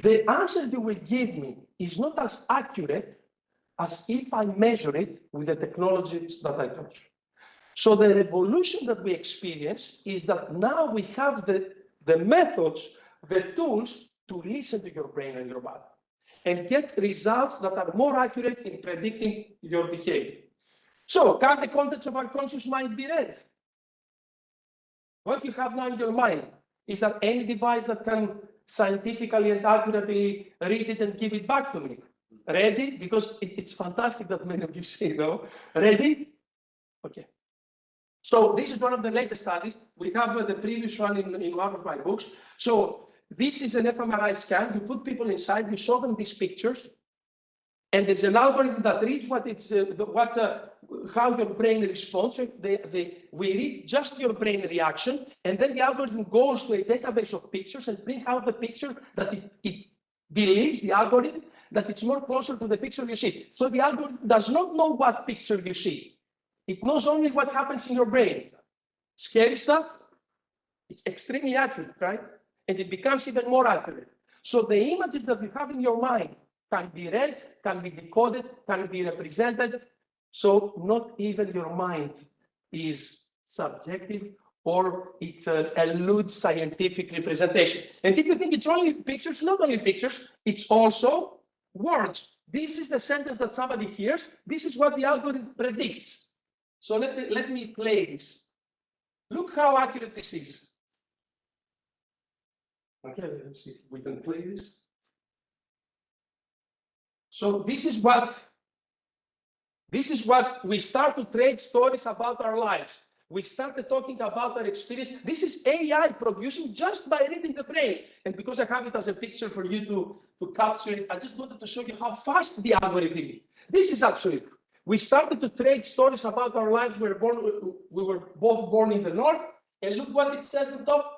The answer you will give me is not as accurate as if I measure it with the technologies that I touch. So the revolution that we experience is that now we have the methods, the tools to listen to your brain and your body and get results that are more accurate in predicting your behavior. So, can the contents of our conscious mind be read? What you have now in your mind, is there any device that can scientifically and accurately read it and give it back to me? Ready? Because it's fantastic that many of you say no. Ready? Okay. So this is one of the latest studies. We have the previous one in one of my books. So this is an fMRI scan. You put people inside, you show them these pictures, and there's an algorithm that reads how your brain responds. So we read just your brain reaction, and then the algorithm goes to a database of pictures and brings out the picture that it believes, the algorithm, that it's more closer to the picture you see. So the algorithm does not know what picture you see. It knows only what happens in your brain. Scary stuff? It's extremely accurate, right? And it becomes even more accurate. So the images that you have in your mind can be read, can be decoded, can be represented. So not even your mind is subjective, or it eludes scientific representation. And if you think it's only pictures, not only pictures, it's also words. This is the sentence that somebody hears. This is what the algorithm predicts. So let me play this. Look how accurate this is. Okay, let's see if we can play this. So this is what we start to trade stories about our lives. We started talking about our experience. This is AI producing just by reading the brain. And because I have it as a picture for you to capture it, I just wanted to show you how fast the algorithm is. This is actually, we started to trade stories about our lives. We were both born in the north, and look what it says on the top.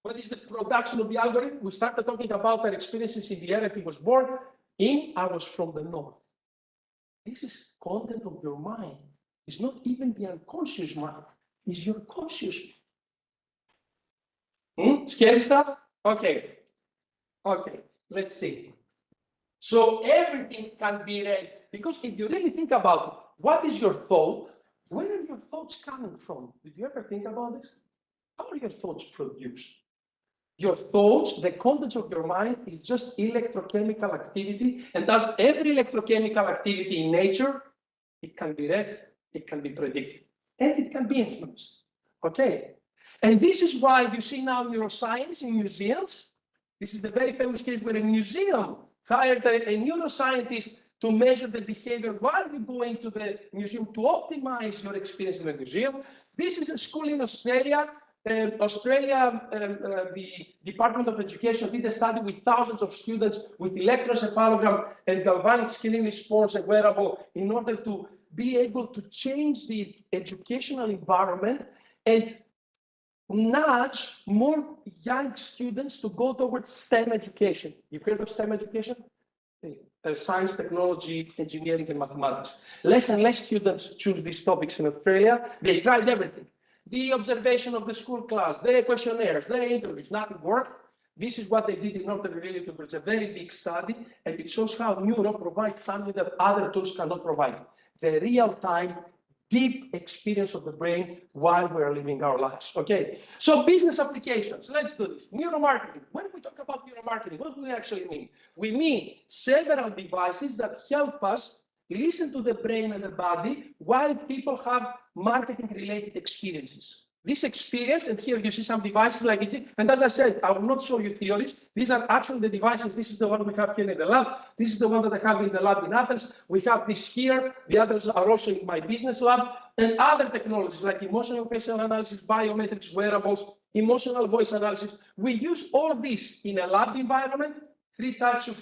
What is the production of the algorithm? We started talking about our experiences in the area he was born in. I was from the north. This is content of your mind. It's not even the unconscious mind. It's your conscious. Scary stuff? Okay. Okay, let's see. So everything can be read, because if you really think about it, what is your thought? Where are your thoughts coming from? Did you ever think about this? How are your thoughts produced? Your thoughts, the contents of your mind, is just electrochemical activity, and as every electrochemical activity in nature, it can be read, it can be predicted, and it can be influenced. Okay? And this is why you see now neuroscience in museums. This is the very famous case where a museum hired a neuroscientist to measure the behavior while you go into the museum to optimize your experience in the museum. This is a school in Australia. The Department of Education did a study with thousands of students with electroencephalogram and galvanic scaling response and wearable in order to be able to change the educational environment and nudge more young students to go towards STEM education. You've heard of STEM education? Science, technology, engineering, and mathematics. Less and less students choose these topics in Australia. They tried everything. The observation of the school class, the questionnaires, the interviews, nothing worked. This is what they did in order really to produce a very big study, and it shows how neuro provides something that other tools cannot provide. The real-time, deep experience of the brain while we're living our lives. Okay, so business applications, let's do this. Neuromarketing. When we talk about neuromarketing, what do we actually mean? We mean several devices that help us listen to the brain and the body while people have marketing-related experiences. This experience, and here you see some devices like it, and as I said, I will not show you theories. These are actually the devices. This is the one we have here in the lab. This is the one that I have in the lab in Athens. We have this here. The others are also in my business lab, and other technologies like emotional facial analysis, biometrics, wearables, emotional voice analysis. We use all of this in a lab environment. 3 types of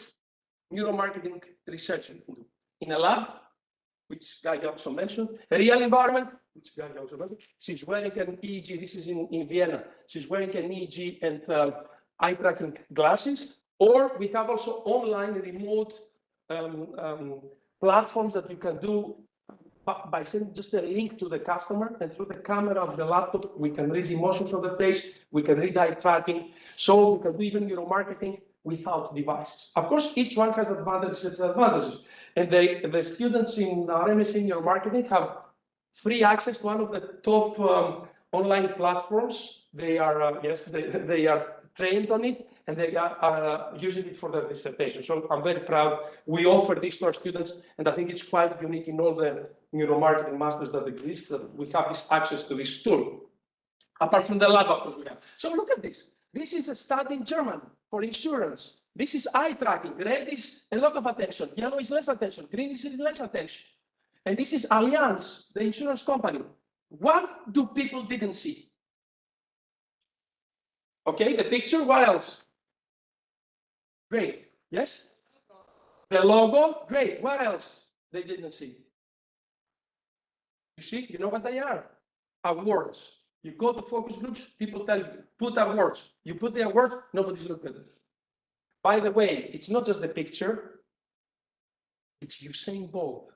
neuromarketing research we can do. In a lab, which Guy also mentioned, a real environment, which Guy also mentioned. She's wearing an EEG, this is in Vienna. She's wearing an EEG and eye tracking glasses. Or we have also online remote platforms that you can do by sending just a link to the customer, and through the camera of the laptop, we can read emotions on the face, we can read eye tracking. So we can do even neuromarketing without devices. Of course, each one has advantages and disadvantages. And the students in our MSc Neuromarketing have free access to one of the top online platforms. They are, they are trained on it, and they are using it for their dissertation. So I'm very proud. We offer this to our students, and I think it's quite unique in all the neuromarketing masters that exist, that we have this access to this tool. Apart from the lab, of course, we have. So look at this. This is a study in German for insurance. This is eye tracking. Red is a lot of attention. Yellow is less attention. Green is less attention. And this is Allianz, the insurance company. What do people didn't see? Okay, the picture, what else? Great, yes? The logo, great, what else they didn't see? You see, you know what they are? Awards. You go to focus groups, people tell you, put awards. You put the awards, nobody's looking at it. By the way, it's not just the picture, it's Usain Bolt.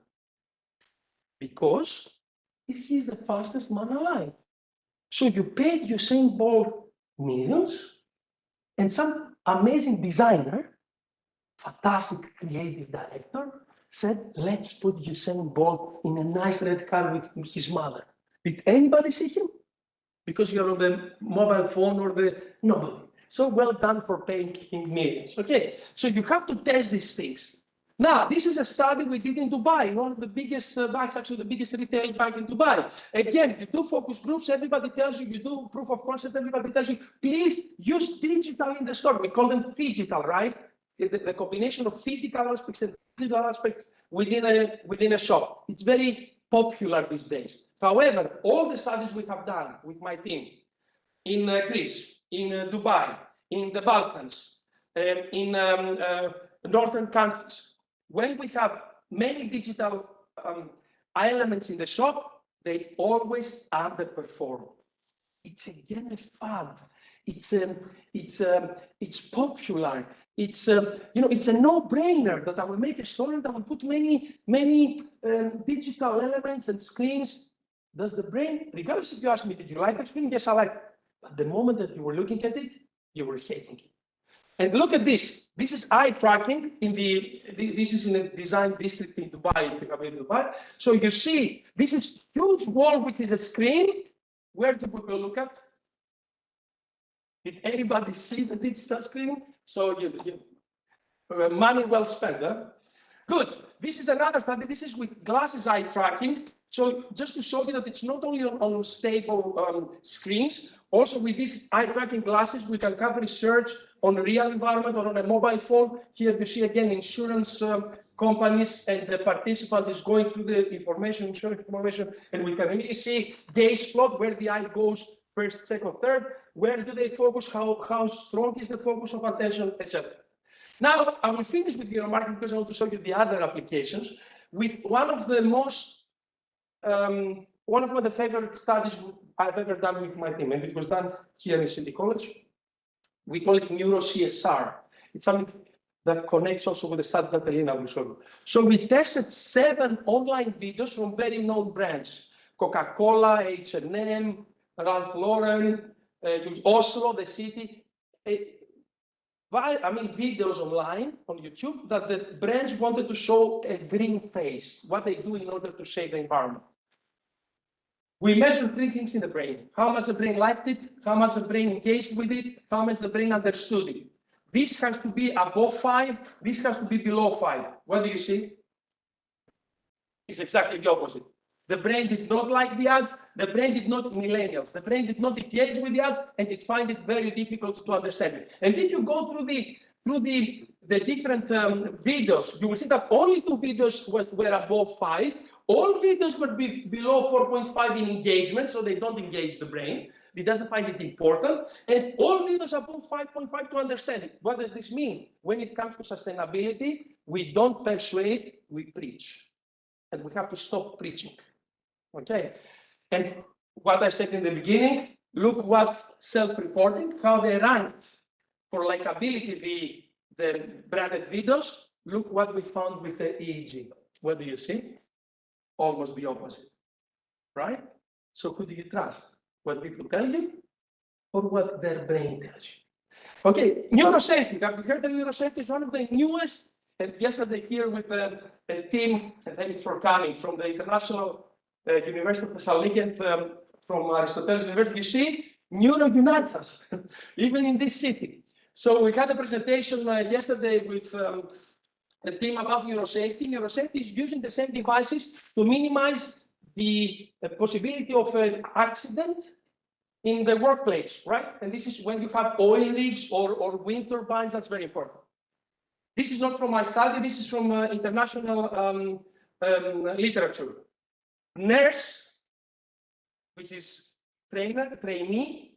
Because he's the fastest man alive. So you paid Usain Bolt millions, and some amazing designer, fantastic creative director, said, let's put Usain Bolt in a nice red car with his mother. Did anybody see him? Because you're on the mobile phone or the, nobody. So well done for paying him millions. Okay, so you have to test these things. Now, this is a study we did in Dubai, one of the biggest banks, actually the biggest retail bank in Dubai. Again, you do focus groups, everybody tells you, you do proof of concept, everybody tells you, please use digital in the store. We call them phygital, right? The combination of physical aspects and digital aspects within a shop. It's very popular these days. However, all the studies we have done with my team in Greece, in Dubai, in the Balkans, in northern countries, when we have many digital elements in the shop, they always underperform. It's again a fad. It's popular. It's it's a no-brainer that I will make a store and I will put many digital elements and screens. Does the brain, regardless if you ask me, did you like the screen? Yes, I like it. But the moment that you were looking at it, you were hating it. And look at this. This is eye tracking this is in a design district in Dubai, if you have been in Dubai. So you see, this is huge wall which is a screen. Where do people look at? Did anybody see the digital screen? So money well spent, huh? Good. This is another study. This is with glasses eye tracking. So just to show you that it's not only on stable screens, also with these eye tracking glasses, we can have research on a real environment or on a mobile phone. Here you see again insurance companies, and the participant is going through the insurance information, and we can really see gaze plot, where the eye goes first, second, third, where do they focus, how strong is the focus of attention, etc. Now, I will finish with neuromarketing because I want to show you the other applications with one of the favorite studies I've ever done with my team, and it was done here in City College. We call it NeuroCSR. It's something that connects also with the study that Elena will show you. So we tested 7 online videos from very known brands: Coca-Cola, H&M, Ralph Lauren, Oslo, the city. Videos online on YouTube that the brands wanted to show a green face, what they do in order to save the environment. We measured 3 things in the brain: how much the brain liked it, how much the brain engaged with it, how much the brain understood it. This has to be above 5, this has to be below 5. What do you see? It's exactly the opposite. The brain did not like the ads, the brain did not, millennials, the brain did not engage with the ads, and it find it very difficult to understand it. And if you go through the different videos, you will see that only 2 videos were above 5. All videos were below 4.5 in engagement, so they don't engage the brain. It doesn't find it important. And all videos above 5.5 to understand it. What does this mean? When it comes to sustainability, we don't persuade, we preach. And we have to stop preaching. Okay? And what I said in the beginning, look what self-reporting, how they ranked for likability the branded videos. Look what we found with the EEG. What do you see? Almost the opposite, right? So who do you trust? What people tell you or what their brain tells you? Okay, neuroscience. Have you heard of neuroscience? It's one of the newest. And yesterday here with a team, and thank you for coming, from the International University of Thessaloniki and from Aristoteles University. You see, neuro unites us, even in this city. So we had a presentation yesterday with the team about neurosafety. Neurosafety is using the same devices to minimize the possibility of an accident in the workplace, right? And this is when you have oil rigs or wind turbines, that's very important. This is not from my study, this is from international literature. Nurse, which is trainer, trainee,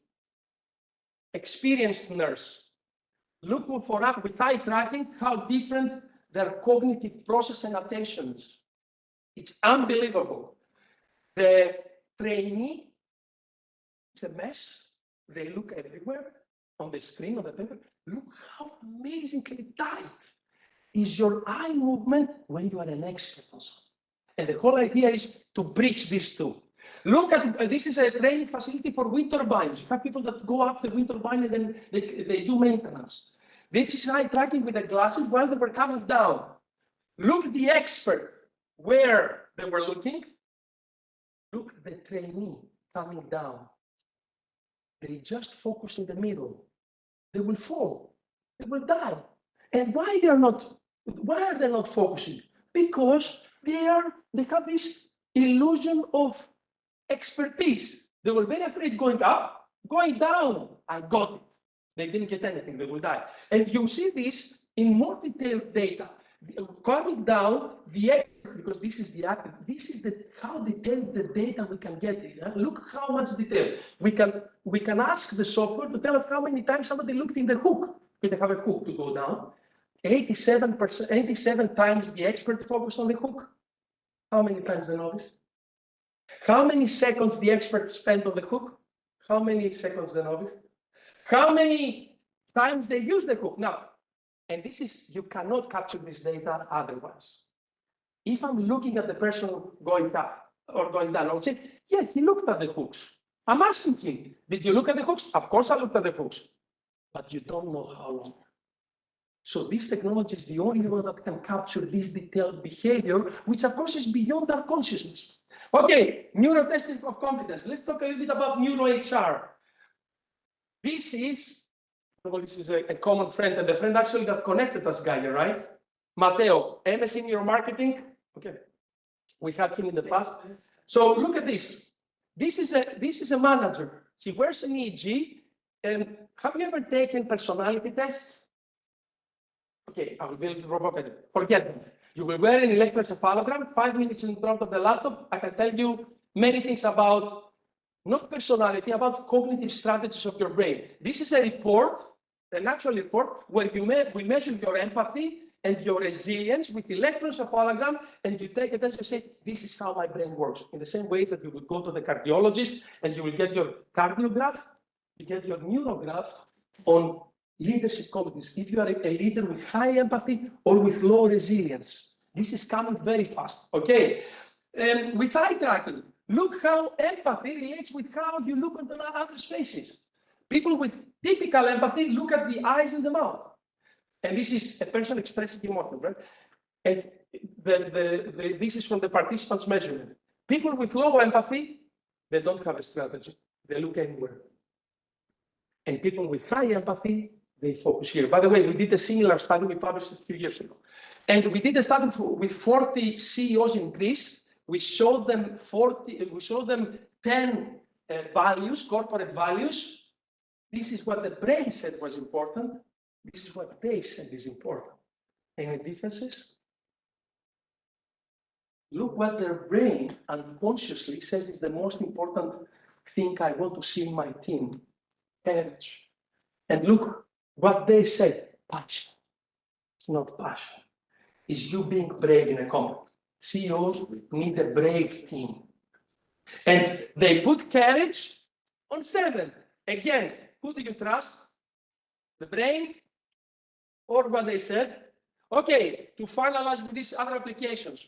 experienced nurse. Look for up with eye tracking how different their cognitive process and attention is. It's unbelievable. The trainee, it's a mess. They look everywhere on the screen, on the paper. Look how amazingly tight is your eye movement when you are an expert on something. And the whole idea is to bridge these two. Look at, this is a training facility for wind turbines. You have people that go up the wind turbine and then they do maintenance. This is eye tracking with the glasses while they were coming down. Look at the expert where they were looking. Look at the trainee coming down. They just focus in the middle. They will fall. They will die. And why are they not focusing? Because they have this illusion of expertise. They were very afraid going up, going down. I got it. They didn't get anything. They will die. And you see this in more detailed data. Coming down, because this is how detailed the data we can get. Look how much detail. We can ask the software to tell us how many times somebody looked in the hook. Because they have a hook to go down. 87 times the expert focused on the hook. How many times the novice? How many seconds the expert spent on the hook? How many seconds the novice? How many times they use the hook? Now, and this is, you cannot capture this data otherwise. If I'm looking at the person going up or going down, I would say, yes, he looked at the hooks. I'm asking him, did you look at the hooks? Of course I looked at the hooks, but you don't know how long. So this technology is the only one that can capture this detailed behavior, which of course is beyond our consciousness. Okay, neuro testing of competence. Let's talk a little bit about neuro HR. This is a common friend, and the friend actually that connected us, Gaia, right? Matteo, MSc Neuromarketing. Okay, we had him in the past. So look at this. This is a manager. He wears an EEG. And have you ever taken personality tests? Okay, I will be provocative. Forget them. You will wear an electroencephalogram, 5 minutes in front of the laptop. I can tell you many things about, not personality, about cognitive strategies of your brain. This is a report, an actual report, where we measure your empathy and your resilience with electroencephalogram, and you take a test and say, this is how my brain works. In the same way that you would go to the cardiologist and you will get your cardiograph, you get your neurograph on leadership competence. If you are a leader with high empathy or with low resilience, this is coming very fast. Okay, with eye tracking, look how empathy relates with how you look at other faces. People with typical empathy look at the eyes and the mouth, and this is a person expressing emotion, right? And this is from the participants' measurement. People with low empathy, they don't have a strategy. They look anywhere. And people with high empathy, they focus here. By the way, we did a similar study we published a few years ago. And we did a study with 40 CEOs in Greece. We showed them 10 values, corporate values. This is what the brain said was important. This is what they said is important. Any differences? Look what their brain unconsciously says is the most important thing I want to see in my team. Energy. And look what they said, passion. It's not passion. It's you being brave in a company. CEOs need a brave team. And they put courage on 7. Again, who do you trust? The brain or what they said? Okay, to finalize with these other applications.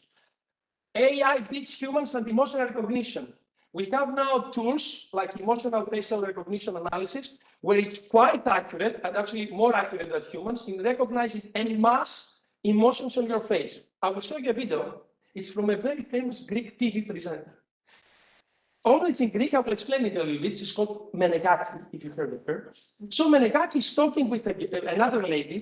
AI beats humans and emotional recognition. We have now tools like emotional facial recognition analysis, where it's quite accurate, and actually more accurate than humans, in recognizing en masse emotions on your face. I will show you a video. It's from a very famous Greek TV presenter. although it's in Greek, I will explain it a little bit. It's called Menegaki, if you heard of her. So Menegaki is talking with another lady.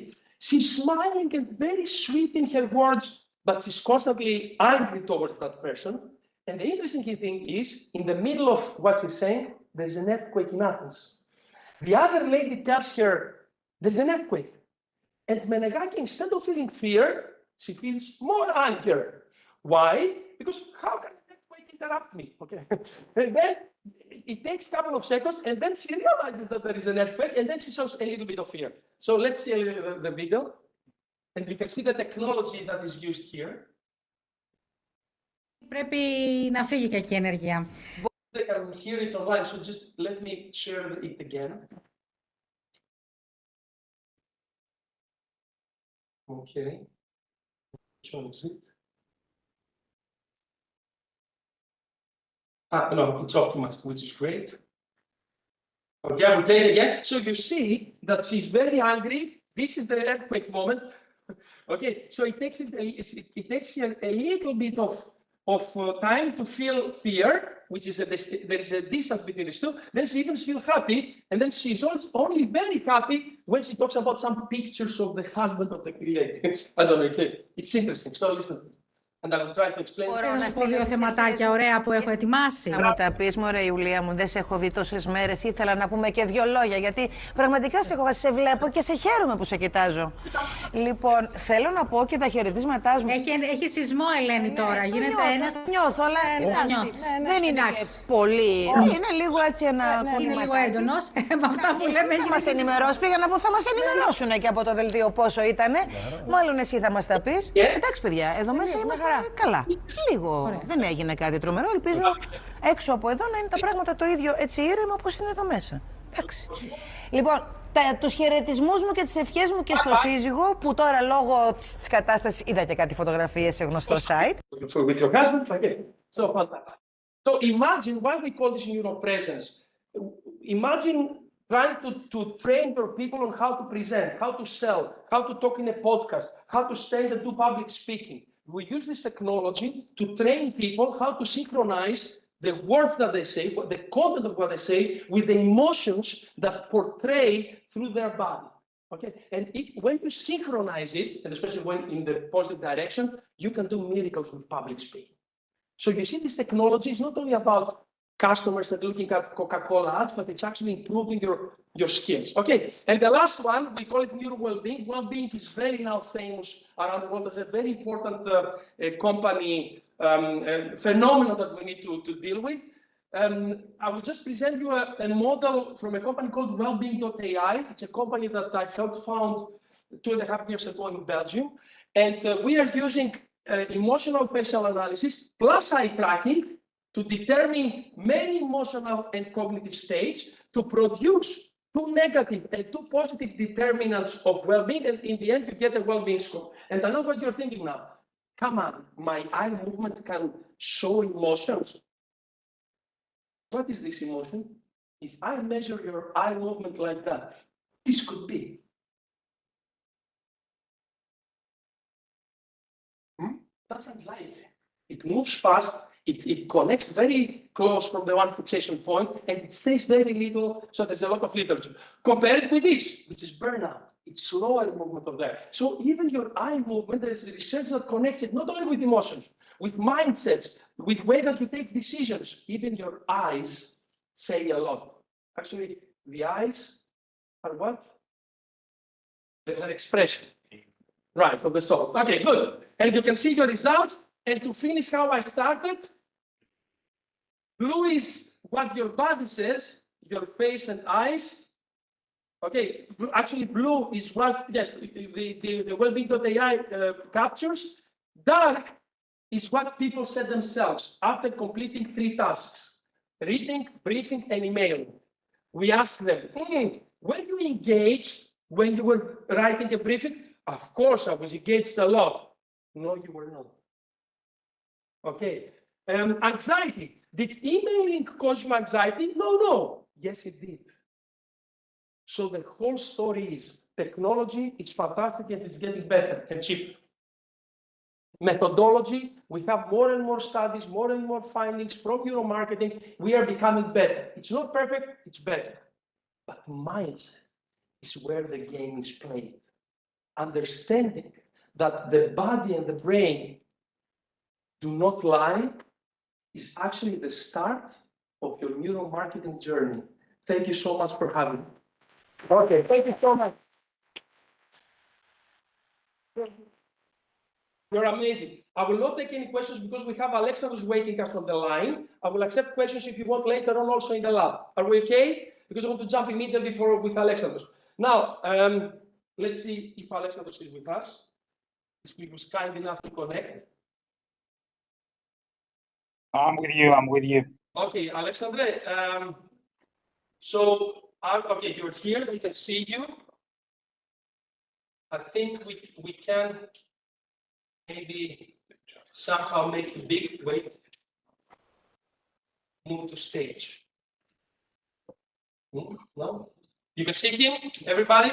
She's smiling and very sweet in her words, but she's constantly angry towards that person. And the interesting thing is, in the middle of what she's saying, there's an earthquake in Athens. The other lady tells her, there's an earthquake. And Menegaki, instead of feeling fear, she feels more anger. Why? Because how can an earthquake interrupt me? Okay. And then it takes a couple of seconds, and then she realizes that there is an earthquake, and then she shows a little bit of fear. So let's see the video. And you can see the technology that is used here. Πρέπει να φύγει κακή ενέργεια. They can hear it online, so just let me share it again. Okay. Which one is it? No, it's optimized, which is great. Okay, I will play it again. So you see that she's very angry. This is the earthquake moment. Okay, so it takes here a little bit of time to feel fear, which is there is a distance between these two. Then she even feels happy, and then she's only very happy when she talks about some pictures of the husband of the lady. I don't know, it's interesting. So listen. And I will try to explain. Να σου πω δύο θεματάκια ωραία που έχω ετοιμάσει. Να μου τα πεις, μωρέ Ιουλία μου, δεν σε έχω δει τόσες μέρες. Ήθελα να πούμε και δύο λόγια, γιατί πραγματικά σε βλέπω και σε χαίρομαι που σε κοιτάζω. Λοιπόν, θέλω να πω και τα χαιρετίσματά μου. Έχει σεισμό, Ελένη, τώρα. Γίνεται ένας. Νιώθω, αλλά δεν είναι πολύ. Είναι λίγο έτσι ένα πολύ. Είναι λίγο έντονος. Με αυτά που λέμε. Θα μας ενημερώσει, πήγα να πω, θα μας ενημερώσουν και από το δελτίο πόσο ήτανε. Μάλλον εσύ θα μας τα πεις. Εντάξει, παιδιά, εδώ μέσα είμαστε. Καλά. Λίγο. Δεν έγινε κάτι τρομερό. Ελπίζω έξω από εδώ να είναι τα πράγματα το ίδιο έτσι ήρεμα όπως είναι εδώ μέσα. Εντάξει. Λοιπόν, τους χαιρετισμούς μου και τις ευχές μου και στο σύζυγο, που τώρα λόγω της κατάστασης είδα και κάτι φωτογραφίες σε γνωστό site. With your husband, okay. So fantastic. So imagine why we call this neuropresence. Imagine trying to train your people on how to present, how to sell, how to talk in a podcast, how to stand and do public speaking. We use this technology to train people how to synchronize the words that they say, the content of what they say, with the emotions that portray through their body. Okay, and when you synchronize it, and especially when in the positive direction, you can do miracles with public speaking. So you see, this technology is not only about customers that are looking at Coca-Cola ads, but it's actually improving your skills. Okay, and the last one, we call it neuro well-being. Well-being is very now famous around the world as a very important company phenomenon that we need to deal with. I will just present you a model from a company called Wellbeing.ai. It's a company that I helped found 2.5 years ago in Belgium. And we are using emotional facial analysis plus eye tracking to determine many emotional and cognitive states to produce 2 negative and 2 positive determinants of well-being, and in the end you get a well-being score. And I know what you're thinking now. Come on, my eye movement can show emotions. What is this emotion? If I measure your eye movement like that, this could be. That's anxiety. It moves fast. It connects very close from the one fixation point, and it stays very little, so there's a lot of literature. Compare it with this, which is burnout. It's slower movement of that. So even your eye movement, there's research that connects it not only with emotions, with mindsets, with way that you take decisions. Even your eyes say a lot. Actually, the eyes are what? There's an expression. Right, of the soul. Okay, good. And you can see your results. And to finish how I started, blue is what your body says, your face and eyes. Okay, actually blue is what, yes, the Wellbeing.ai captures. Dark is what people said themselves after completing 3 tasks: reading, briefing, and emailing. We asked them, were you engaged when you were writing a briefing? Of course, I was engaged a lot. No, you were not. Okay, anxiety. Did emailing cause you anxiety? No. Yes, it did. So the whole story is technology is fantastic and it's getting better and cheaper. methodology. We have more and more studies, more and more findings from neuromarketing. We are becoming better. It's not perfect, it's better. But mindset is where the game is played. Understanding that the body and the brain do not lie is actually the start of your neuromarketing journey. Thank you so much for having me. Okay, thank you so much. You're amazing. I will not take any questions because we have Alexandros waiting us on the line. I will accept questions if you want later on also in the lab. Are we okay? Because I want to jump immediately with Alexandros. Now, let's see if Alexandros is with us. He was kind enough to connect. I'm with you. I'm with you. Okay, Alexandre. Okay, you're here. We can see you. I think we can maybe somehow make you big. Wait. Move to stage. No? You can see him, everybody?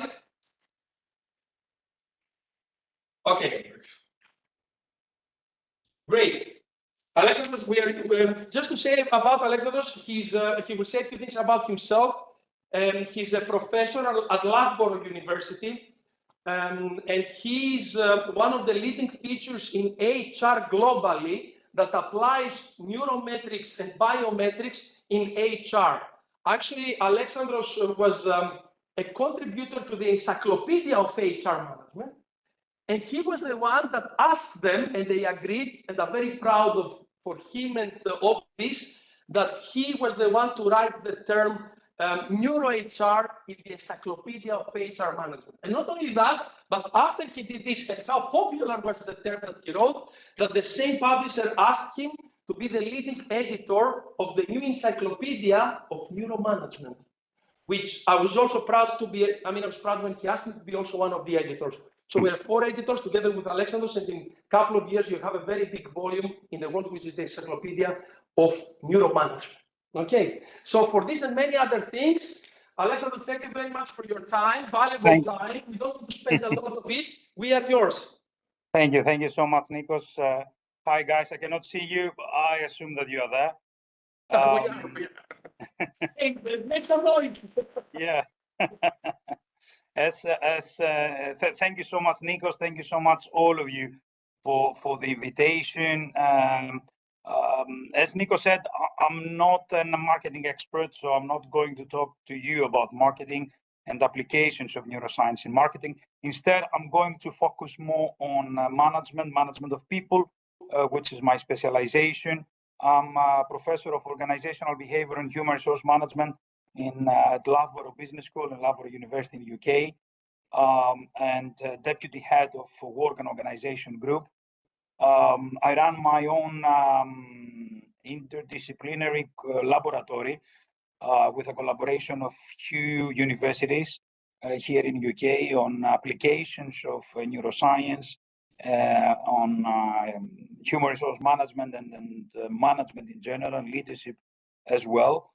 Okay. Great. Alexandros, we're just to say about Alexandros, he will say a few things about himself. He's a professor at Loughborough University, and he's one of the leading features in HR globally that applies neurometrics and biometrics in HR. Actually, Alexandros was a contributor to the Encyclopedia of HR Management, and he was the one that asked them, and they agreed, and I'm very proud for him and of this, that he was the one to write the term neuro-HR in the Encyclopedia of HR Management. And not only that, but after he did this, and how popular was the term that he wrote, that the same publisher asked him to be the leading editor of the new Encyclopedia of Neuromanagement, which I was also proud to be. I was proud when he asked me to be also one of the editors. So we are 4 editors together with Alexandros, and in a couple of years, you have a very big volume in the world, which is the Encyclopedia of Neuromanagement. Okay, so for this and many other things, Alexandros, thank you very much for your time, valuable time. We don't want to spend a lot of it. We are yours. Thank you. Thank you so much, Nikos. Hi, guys. I cannot see you, but I assume that you are there. We are. Hey, make some noise. Yeah. Thank you so much, Nikos. Thank you so much, all of you, for the invitation. As Nikos said, I'm not a marketing expert, so I'm not going to talk to you about marketing and applications of neuroscience in marketing. Instead, I'm going to focus more on management of people, which is my specialization. I'm a professor of organizational behavior and human resource management at Loughborough Business School and Loughborough University in the UK, and deputy head of work and organization group. I run my own interdisciplinary laboratory with a collaboration of few universities here in UK on applications of neuroscience, on human resource management and management in general, and leadership as well.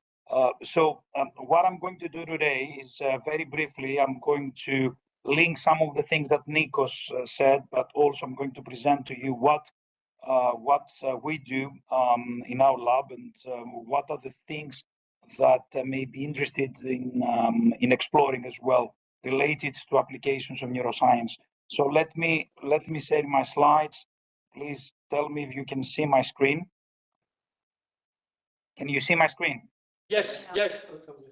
So what I'm going to do today is very briefly, I'm going to link some of the things that Nikos said, but also I'm going to present to you what we do in our lab, and what are the things that may be interested in exploring as well, related to applications of neuroscience. So let me share my slides. Please tell me if you can see my screen. Can you see my screen? Yes, yes.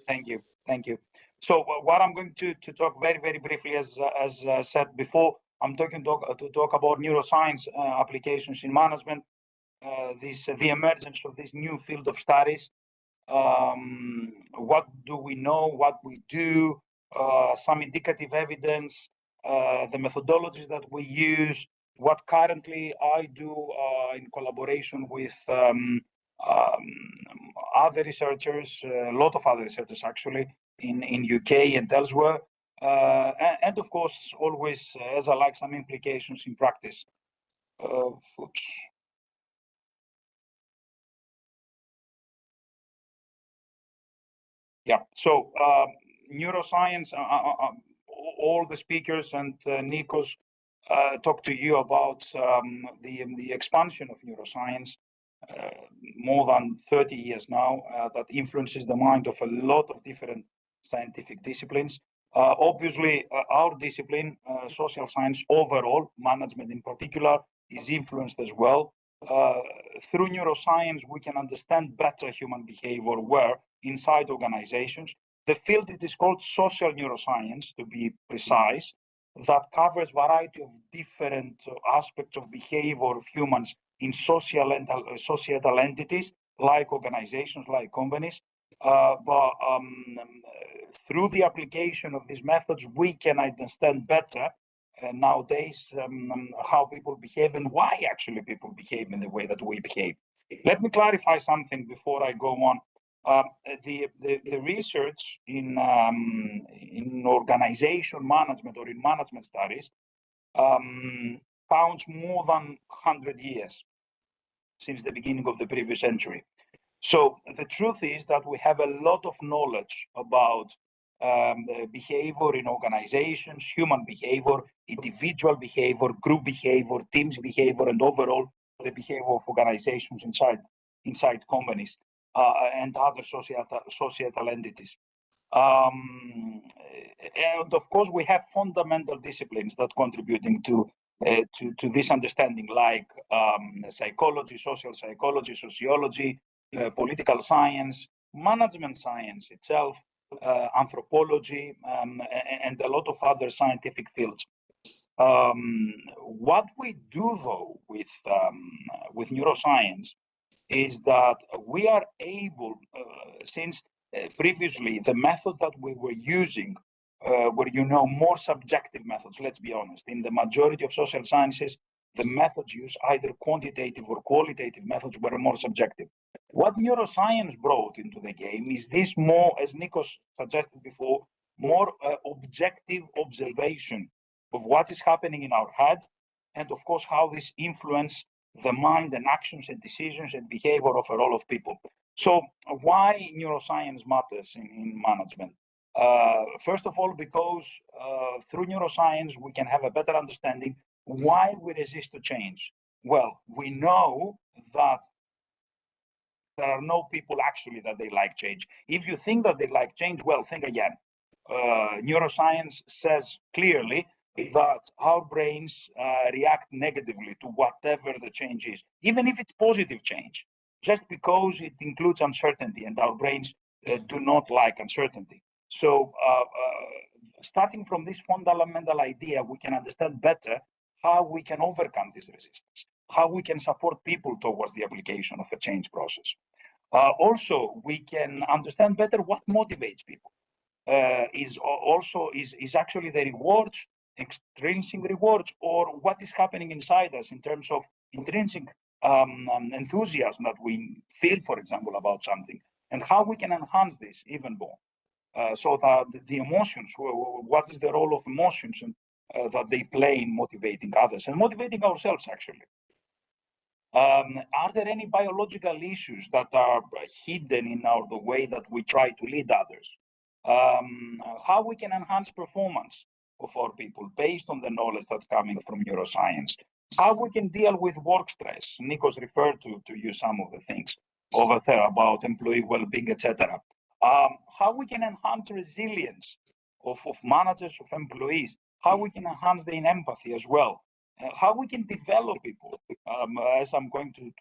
Thank you, thank you. So what I'm going to talk very, very briefly, as said before, I'm talking to talk about neuroscience applications in management, the emergence of this new field of studies. What do we know, what we do, some indicative evidence, the methodologies that we use, what currently I do in collaboration with other researchers, a lot of other researchers actually, in UK and elsewhere. And of course, always, as I like, some implications in practice. Yeah, so neuroscience, all the speakers and Nikos talk to you about the expansion of neuroscience more than 30 years now that influences the mind of a lot of different scientific disciplines. Obviously, our discipline, social science overall, management in particular, is influenced as well. Through neuroscience, we can understand better human behavior where inside organizations. The field it is called social neuroscience, to be precise, that covers variety of different aspects of behavior of humans in societal entities like organizations, like companies. But through the application of these methods, we can understand better nowadays how people behave and why actually people behave in the way that we behave. Let me clarify something before I go on. The research in organization management or in management studies counts more than 100 years since the beginning of the previous century. So the truth is that we have a lot of knowledge about behavior in organizations, human behavior, individual behavior, group behavior, teams behavior, and overall the behavior of organizations inside companies and other societal entities. And of course, we have fundamental disciplines that contributing to this understanding, like psychology, social psychology, sociology, political science, management science itself, anthropology, and a lot of other scientific fields. What we do, though, with neuroscience is that we are able, since previously the method that we were using were, more subjective methods, let's be honest. In the majority of social sciences, the methods used, either quantitative or qualitative methods, were more subjective. What neuroscience brought into the game is this more, as Nikos suggested before, more objective observation of what is happening in our heads, and of course, how this influences the mind and actions and decisions and behavior of a lot of people. So why neuroscience matters in management? First of all, because through neuroscience, we can have a better understanding why we resist to change. Well, we know that there are no people actually that they like change. If you think that they like change, well, think again. Neuroscience says clearly that our brains react negatively to whatever the change is, even if it's positive change, just because it includes uncertainty, and our brains do not like uncertainty. So starting from this fundamental idea, we can understand better how we can overcome this resistance, how we can support people towards the application of a change process. Also, we can understand better what motivates people. Is actually the rewards, extrinsic rewards, or what is happening inside us in terms of intrinsic enthusiasm that we feel, for example, about something, and how we can enhance this even more. So that the emotions, what is the role of emotions and that they play in motivating others and motivating ourselves, actually. Are there any biological issues that are hidden in the way that we try to lead others? How we can enhance performance of our people based on the knowledge that's coming from neuroscience? How we can deal with work stress? Nikos referred to you some of the things over there about employee well-being, etc. How we can enhance resilience of managers, of employees? How we can enhance their empathy as well? How we can develop people, as I'm going to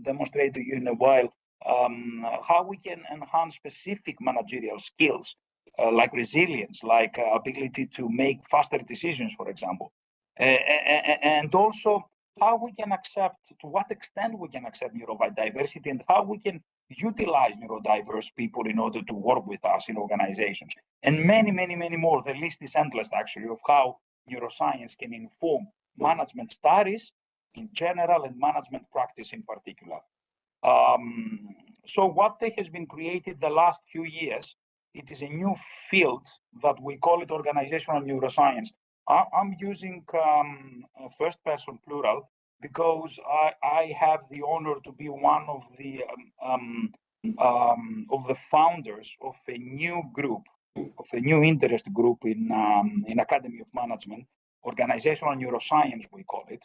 demonstrate to you in a while, how we can enhance specific managerial skills, like resilience, like ability to make faster decisions, for example. And also how we can accept, to what extent we can accept neurodiversity, and how we can utilize neurodiverse people in order to work with us in organizations. And many, many, many more. The list is endless, actually, of how neuroscience can inform management studies in general and management practice in particular. So what has been created the last few years, it is a new field that we call it organizational neuroscience. I'm using first person plural because I have the honor to be one of the founders of a new group, of a new interest group in Academy of Management, organizational neuroscience, we call it.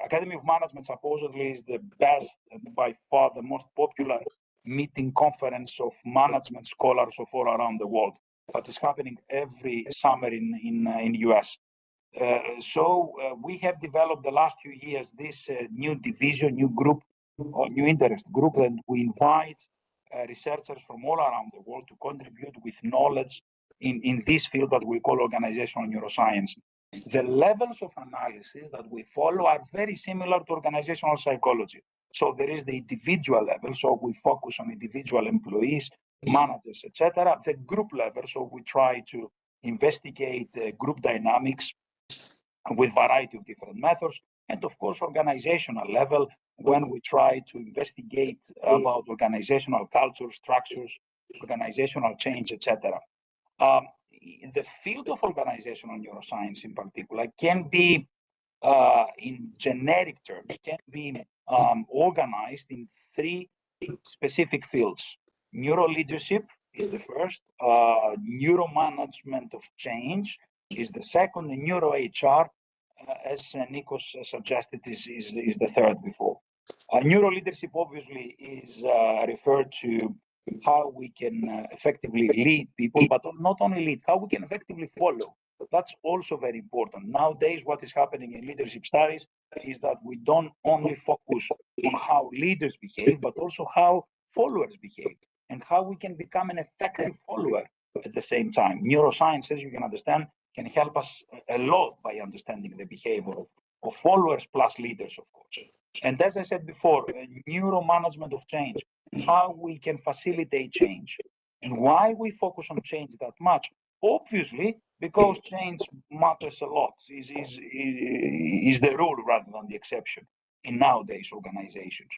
Academy of Management supposedly is the best and by far the most popular meeting conference of management scholars of all around the world, but it's happening every summer in US. We have developed the last few years this new division, new group, or new interest group, and we invite researchers from all around the world to contribute with knowledge in this field that we call organizational neuroscience. The levels of analysis that we follow are very similar to organizational psychology. So there is the individual level, so we focus on individual employees, managers, etc. The group level, so we try to investigate group dynamics with variety of different methods, and of course organizational level, when we try to investigate about organizational culture, structures, organizational change, etc. The field of organizational neuroscience in particular can be, in generic terms, can be organized in three specific fields. Neuroleadership is the first, neuromanagement of change is the second, and neuro-HR, as Nikos suggested, is the third before. Neuroleadership obviously is referred to how we can effectively lead people, but not only lead, how we can effectively follow. That's also very important. Nowadays, what is happening in leadership studies is that we don't only focus on how leaders behave, but also how followers behave and how we can become an effective follower at the same time. Neuroscience, as you can understand, can help us a lot by understanding the behavior of followers plus leaders, of course. And as I said before, neuromanagement of change, how we can facilitate change. And why we focus on change that much? Obviously, because change matters a lot, is the rule rather than the exception in nowadays organizations,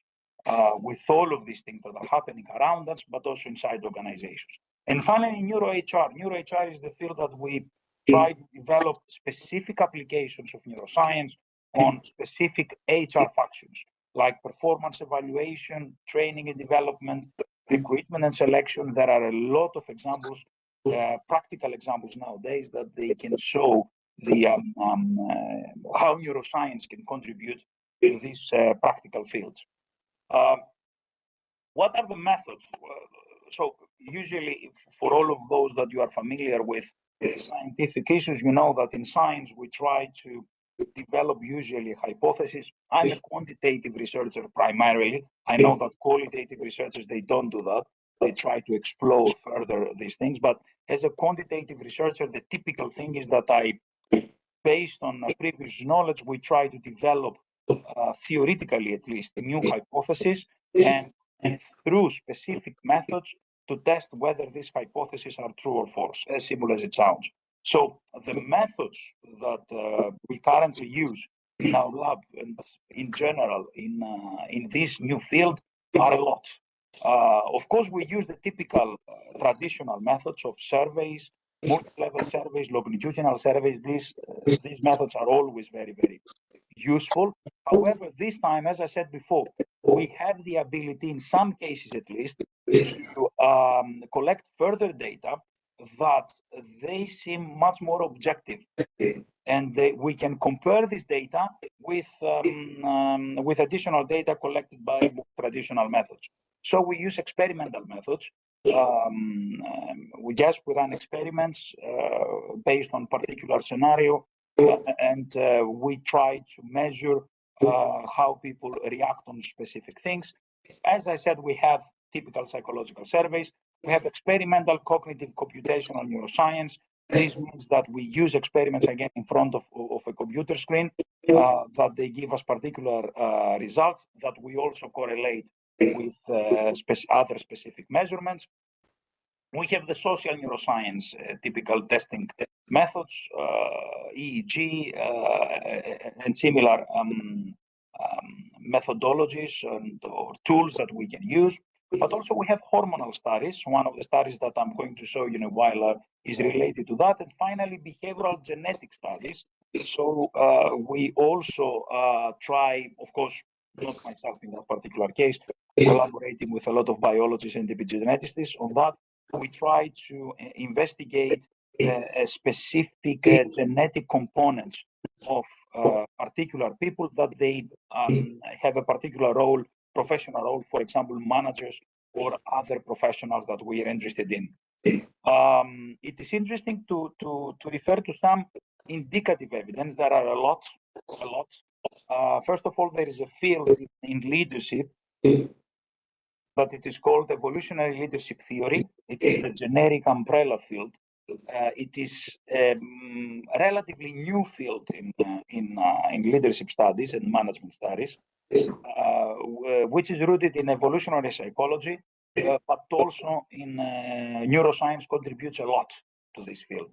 with all of these things that are happening around us, but also inside organizations. And finally, neuro-HR. Neuro-HR is the field that we try to develop specific applications of neuroscience on specific HR functions, like performance evaluation, training and development, recruitment and selection. There are a lot of examples, practical examples nowadays that they can show the how neuroscience can contribute to these practical fields. What are the methods? So usually for all of those that you are familiar with scientific issues, you know that in science we try to develop usually hypotheses. I'm a quantitative researcher primarily. I know that qualitative researchers, they don't do that. They try to explore further these things. But as a quantitative researcher, the typical thing is that based on previous knowledge, we try to develop, theoretically at least, new hypotheses and through specific methods to test whether these hypotheses are true or false, as simple as it sounds. So the methods that we currently use in our lab and in general in this new field are a lot. Of course, we use the typical traditional methods of surveys, multi-level surveys, longitudinal surveys. These methods are always very, very useful. However, this time, as I said before, we have the ability, in some cases at least, to collect further data that they seem much more objective, and we can compare this data with additional data collected by traditional methods. So we use experimental methods. We run experiments based on particular scenario, and we try to measure how people react on specific things. As I said, we have typical psychological surveys. We have experimental cognitive computational neuroscience. This means that we use experiments again in front of a computer screen, that they give us particular results that we also correlate with other specific measurements. We have the social neuroscience typical testing methods, EEG, and similar methodologies or tools that we can use. But also we have hormonal studies. One of the studies that I'm going to show you in a while is related to that. And finally, behavioral genetic studies. So we also try, of course, not myself in that particular case, collaborating with a lot of biologists and epigeneticists on that. We try to investigate specific genetic components of particular people that they have a particular role, professional role, for example, managers or other professionals that we are interested in. It is interesting to refer to some indicative evidence. There are a lot. First of all, there is a field in leadership that it is called evolutionary leadership theory. It is the generic umbrella field. It is a relatively new field in leadership studies and management studies, which is rooted in evolutionary psychology, but also in neuroscience contributes a lot to this field.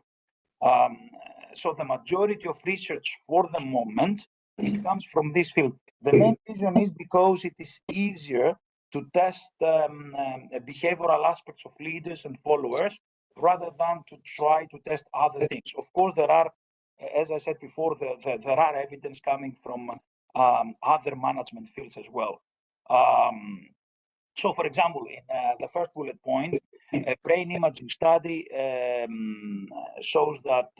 So the majority of research for the moment, it comes from this field. The main reason is because it is easier to test behavioral aspects of leaders and followers rather than to try to test other things. Of course, there are, as I said before, there are evidence coming from other management fields as well. So, for example, in the first bullet point, a brain imaging study shows that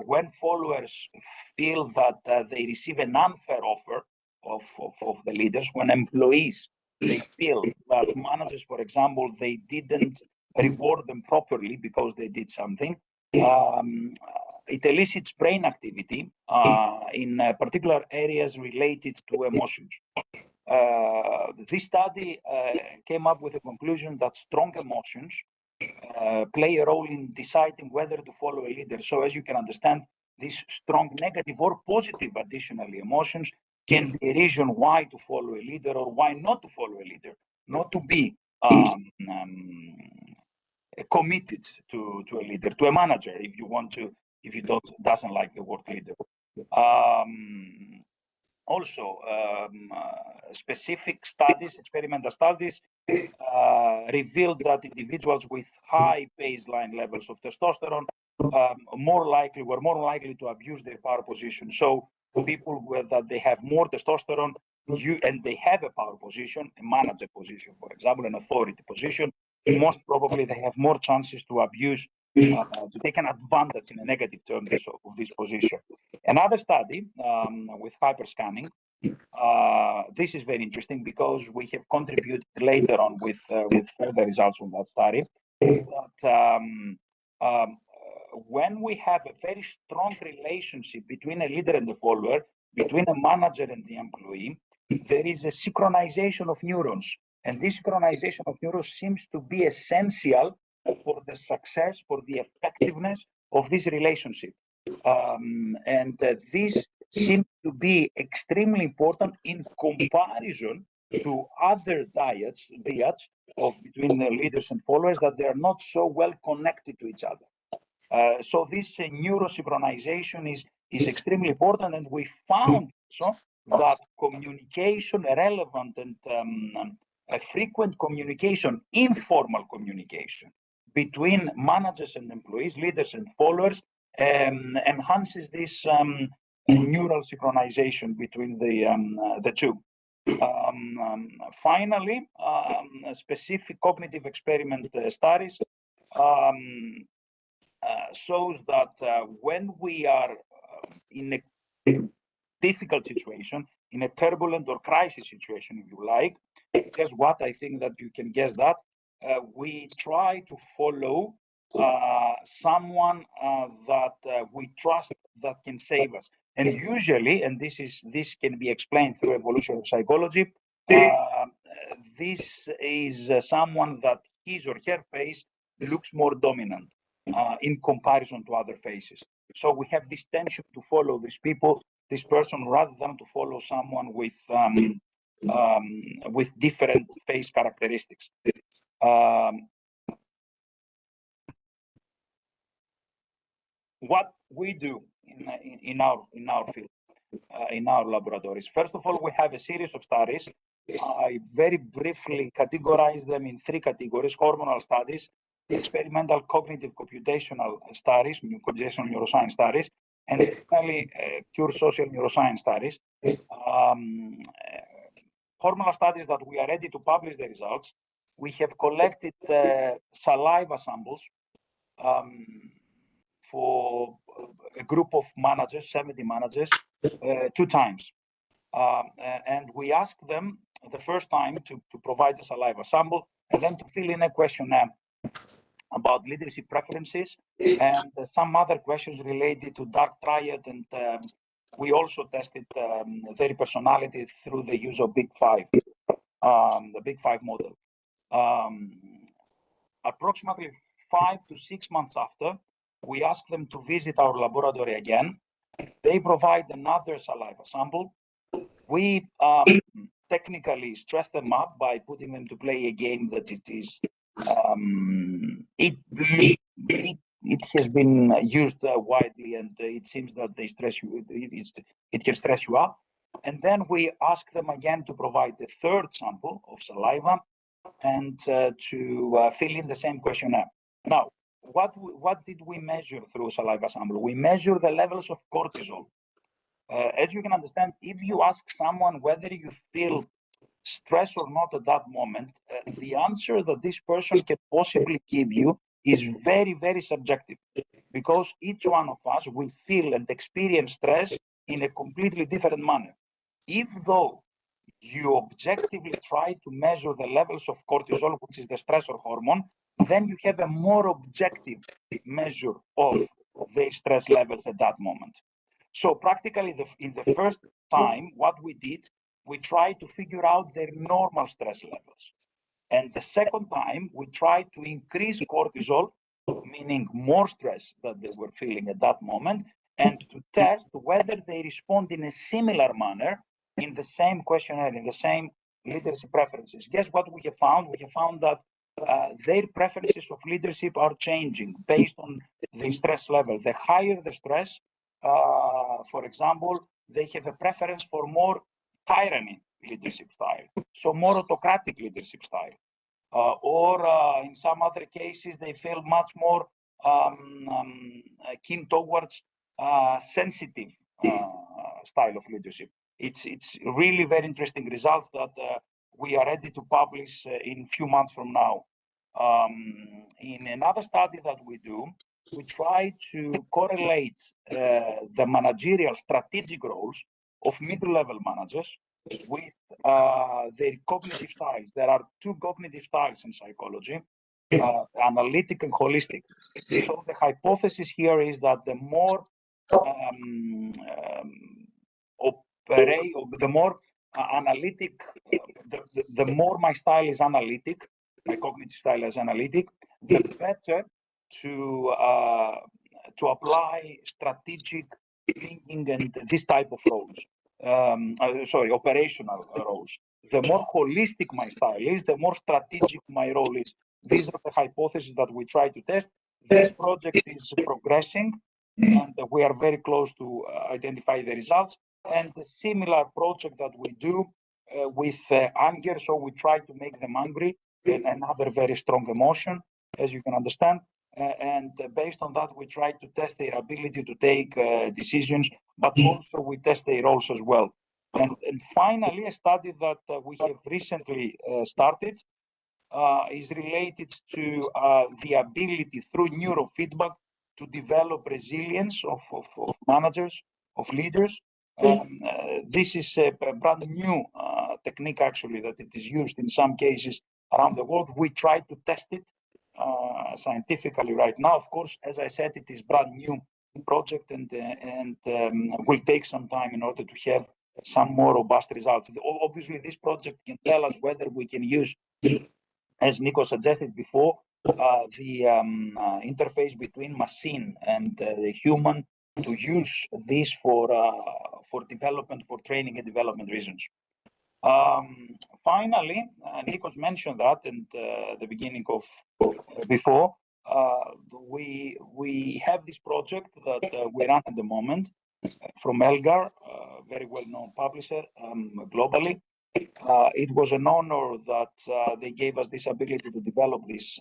when followers feel that they receive an unfair offer of the leaders, when employees, they feel that managers, for example, they didn't reward them properly because they did something, it elicits brain activity in particular areas related to emotions. This study came up with a conclusion that strong emotions play a role in deciding whether to follow a leader. So as you can understand, these strong negative or positive additionally emotions can be a reason why to follow a leader or why not to follow a leader, not to be committed to a leader, to a manager, if you want to, if you doesn't like the word leader. Also, specific studies, experimental studies, revealed that individuals with high baseline levels of testosterone were more likely to abuse their power position. So people that they have more testosterone and they have a power position, a manager position, for example, an authority position, most probably they have more chances to abuse, to take an advantage in a negative term of this position. Another study with hyperscanning, this is very interesting because we have contributed later on with further results from that study. But when we have a very strong relationship between a leader and the follower, between a manager and the employee, there is a synchronization of neurons. And this synchronization of neurons seems to be essential for the success, for the effectiveness of this relationship. This seems to be extremely important in comparison to other dyads between the leaders and followers, that they are not so well connected to each other. So this neurosynchronization is extremely important, and we found also that communication, relevant and frequent communication, informal communication between managers and employees, leaders and followers, enhances this neural synchronization between the two. Finally, specific cognitive experiment studies shows that when we are in a difficult situation, in a turbulent or crisis situation, if you like, guess what? I think that you can guess that we try to follow someone that we trust that can save us. And usually, and this can be explained through evolutionary psychology, this is someone that his or her face looks more dominant in comparison to other faces. So we have this tension to follow these people, this person, rather than to follow someone with different face characteristics. What we do in our field, in our laboratories, first of all, we have a series of studies. I very briefly categorize them in three categories: hormonal studies, experimental cognitive computational studies, computational neuroscience studies, and finally pure social neuroscience studies. Hormonal studies that we are ready to publish the results. We have collected saliva samples for a group of managers, 70 managers, 2 times. And we asked them the first time to provide a saliva sample and then to fill in a questionnaire about leadership preferences and some other questions related to dark triad. And we also tested their personality through the use of Big Five, the Big Five model. Approximately 5 to 6 months after, we asked them to visit our laboratory again. They provide another saliva sample. We technically stress them up by putting them to play a game that it is it has been used widely, and it seems that they stress you. It can stress you up. And then we ask them again to provide a third sample of saliva and to fill in the same questionnaire. Now, what did we measure through saliva sample? We measure the levels of cortisol. As you can understand, if you ask someone whether you feel stress or not at that moment, the answer that this person can possibly give you is very, very subjective, because each one of us will feel and experience stress in a completely different manner. If though you objectively try to measure the levels of cortisol, which is the stressor hormone, then you have a more objective measure of the stress levels at that moment. So practically, in the first time, what we did, we tried to figure out their normal stress levels. And the second time, we tried to increase cortisol, meaning more stress that they were feeling at that moment, and to test whether they respond in a similar manner in the same questionnaire, in the same leadership preferences. Guess what we have found? We have found that their preferences of leadership are changing based on the stress level. The higher the stress, for example, they have a preference for more tyranny leadership style, so more autocratic leadership style. Or in some other cases, they feel much more keen towards sensitive style of leadership. It's really very interesting results that we are ready to publish in a few months from now. In another study that we do, we try to correlate the managerial strategic roles of middle-level managers with their cognitive styles. There are 2 cognitive styles in psychology, analytic and holistic. So the hypothesis here is that the more analytic, the more my style is analytic, my cognitive style is analytic, the better to apply strategic thinking and this type of roles. Operational roles. The more holistic my style is, the more strategic my role is. These are the hypotheses that we try to test. This project is progressing, and we are very close to identify the results. And a similar project that we do with anger, so we try to make them angry, and another very strong emotion, as you can understand. And based on that, we try to test their ability to take decisions, but also we test their roles as well. And finally, a study that we have recently started is related to the ability through neurofeedback to develop resilience of managers, of leaders. This is a brand new technique, actually, that it is used in some cases around the world. We try to test it scientifically right now. Of course, as I said, it is brand new project and will take some time in order to have some more robust results. Obviously, this project can tell us whether we can use, as Nico suggested before, the interface between machine and the human, to use this for development, for training and development reasons. Finally, Nikos mentioned that in the beginning of before, we have this project that we run at the moment from Elgar, very well-known publisher globally. It was an honor that they gave us this ability to develop this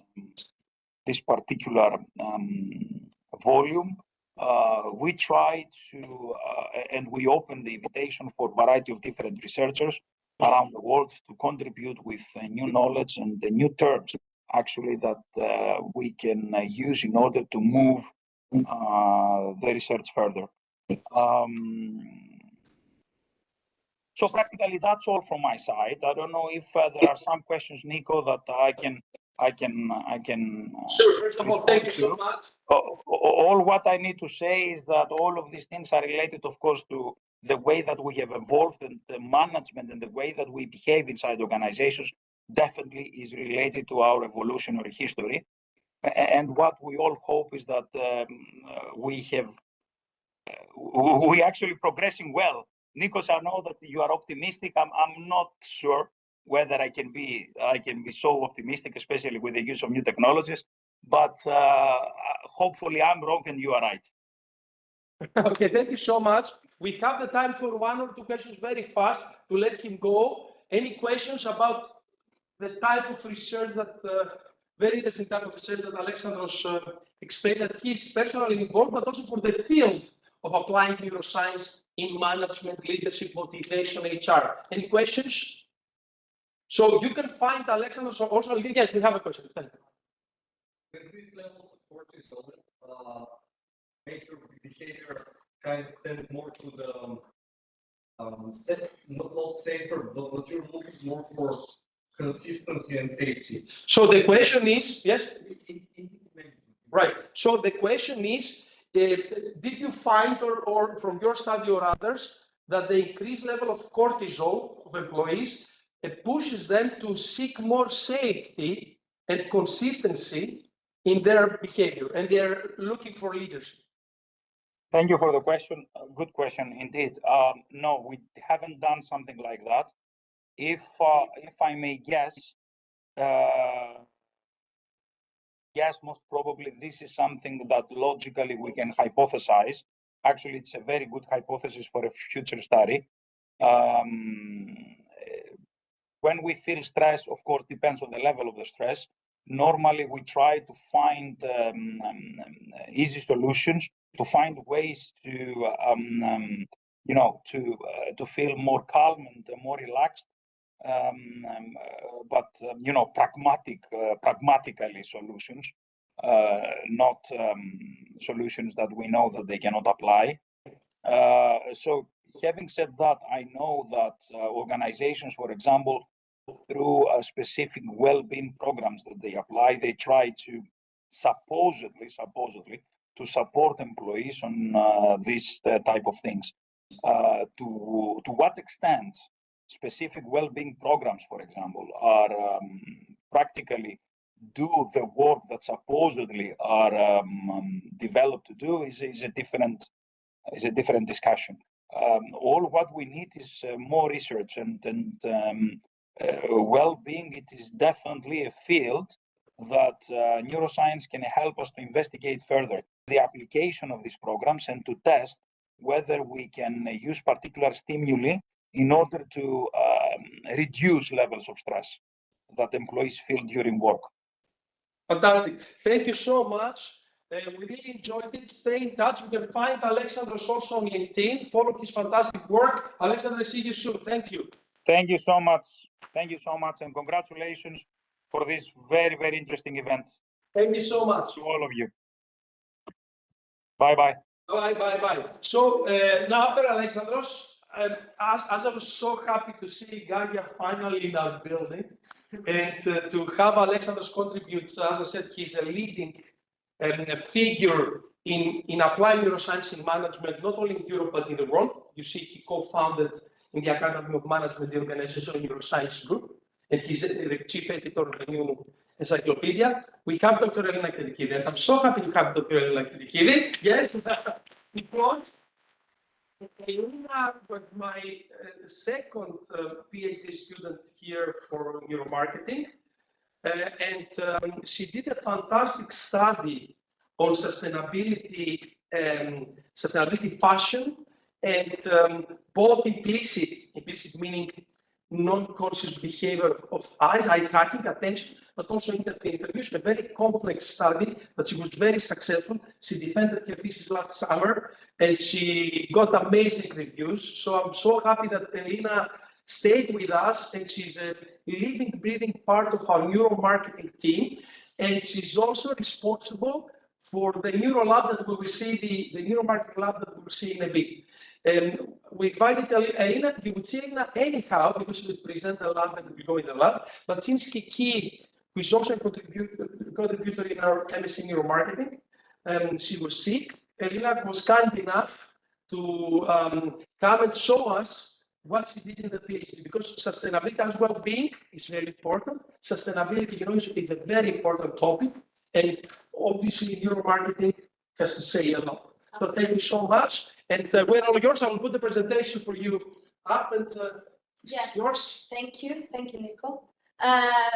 particular volume. We tried to, and we opened the invitation for a variety of different researchers around the world to contribute with new knowledge and the new terms, actually, that we can use in order to move the research further. So practically that's all from my side. I don't know if there are some questions, Nico, that I can Sure. First of all, thank you so much. All what I need to say is that all of these things are related, of course, to the way that we have evolved and the management and the way that we behave inside organizations definitely is related to our evolutionary history. And what we all hope is that we actually progressing well. Nikos, I know that you are optimistic. I'm not sure whether I can be so optimistic, especially with the use of new technologies. But hopefully, I'm wrong and you are right. Okay, thank you so much. We have the time for one or two questions very fast to let him go. Any questions about the type of research that, very interesting type of research that Alexandros explained that he's personally involved, but also for the field of applying neuroscience in management, leadership, motivation, HR. Any questions? So you can find Alexandros also. Yes, we have a question. Thank you. Increased levels of cortisol make your behavior kind of tend more to the not safer, but you're looking more for consistency and safety. So the question is, yes? Right. So the question is, did you find or from your study or others that the increased level of cortisol of employees pushes them to seek more safety and consistency in their behavior, and they're looking for leadership? Thank you for the question. Good question indeed. No, we haven't done something like that. If I may guess, most probably this is something that logically we can hypothesize. Actually, it's a very good hypothesis for a future study. When we feel stress, of course, depends on the level of the stress. Normally, we try to find easy solutions, to find ways to, to feel more calm and more relaxed. But pragmatically solutions, not solutions that we know that they cannot apply. So having said that, I know that organizations, for example, through specific well-being programs that they apply, they try to supposedly to support employees on this type of things. To what extent specific well-being programs, for example, are practically do the work that supposedly are developed to do is a different discussion. All what we need is more research and well-being. It is definitely a field that neuroscience can help us to investigate further the application of these programs and to test whether we can use particular stimuli in order to reduce levels of stress that employees feel during work. Fantastic. Thank you so much. We really enjoyed it. Stay in touch. You can find Alexandros also on LinkedIn. Follow his fantastic work. Alexandros, see you soon. Thank you. Thank you so much. Thank you so much, and congratulations for this very, very interesting event. Thank you so much. To all of you. Bye-bye. Bye. So now after Alexandros, as I was so happy to see Gaia finally in our building, and to have Alexandros contribute, as I said, he's a leading figure in applied neuroscience in management, not only in Europe, but in the world. You see, he co-founded in the Academy of Management the Organizational Neuroscience Group, and he's the chief editor of the new encyclopedia. We have Dr. Elena Kedikidi, and I'm so happy to have Dr. Elena Kedikidi. Yes, because Elena was my second PhD student here for neuromarketing, and she did a fantastic study on sustainability, fashion, and both implicit meaning non-conscious behavior of eye tracking, attention, but also interviews. A very complex study, but she was very successful. She defended her thesis last summer, and she got amazing reviews. So I'm so happy that Elena stayed with us, and she's a living, breathing part of our neuromarketing team, and she's also responsible for the neuro lab that we will see, the neuromarketing lab that we will see in a bit. We invited Elena. You would see Elena anyhow because she would present the lab and we go in the lab. But since Kiki, who is also a contributor in our MSc Neuromarketing, she was sick, Elena was kind enough to come and show us what she did in the PhD, because sustainability as well-being is very important. Sustainability, is a very important topic, and obviously neuromarketing has to say a lot. So thank you so much. And when all yours, I will put the presentation for you up, and yes, yours. Thank you, Nico.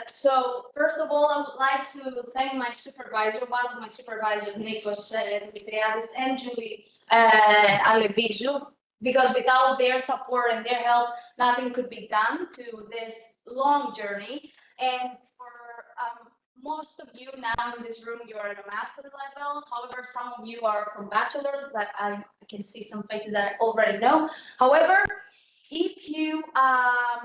So first of all, I would like to thank my supervisor, one of my supervisors, Nikos Dimitriadis and Julie Alevizou, because without their support and their help, nothing could be done to this long journey. And for most of you now in this room, you are at a master level. However, some of you are from bachelors that I can see some faces that I already know. However, if you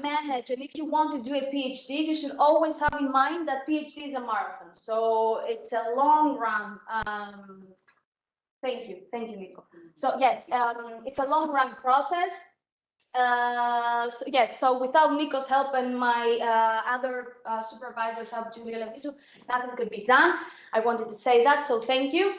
manage and if you want to do a PhD, you should always have in mind that PhD is a marathon. So it's a long run. Thank you, Nico. So yes, it's a long run process. So without Nico's help and my other supervisors' help, Julia Levisu, nothing could be done. I wanted to say that, so thank you.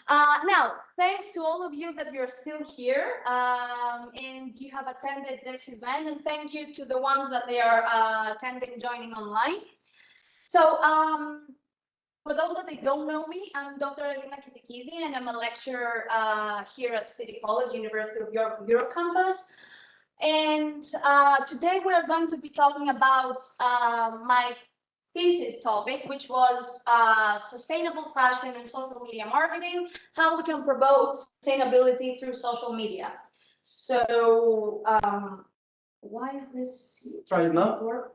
Now, thanks to all of you that you're still here and you have attended this event, and thank you to the ones that they are attending, joining online. So, for those that they don't know me, I'm Dr. Elena Kitikidi, and I'm a lecturer here at City College, University of York Eurocampus. And today we are going to be talking about my thesis topic, which was sustainable fashion and social media marketing, how we can promote sustainability through social media. So why is this? Try it now. Work?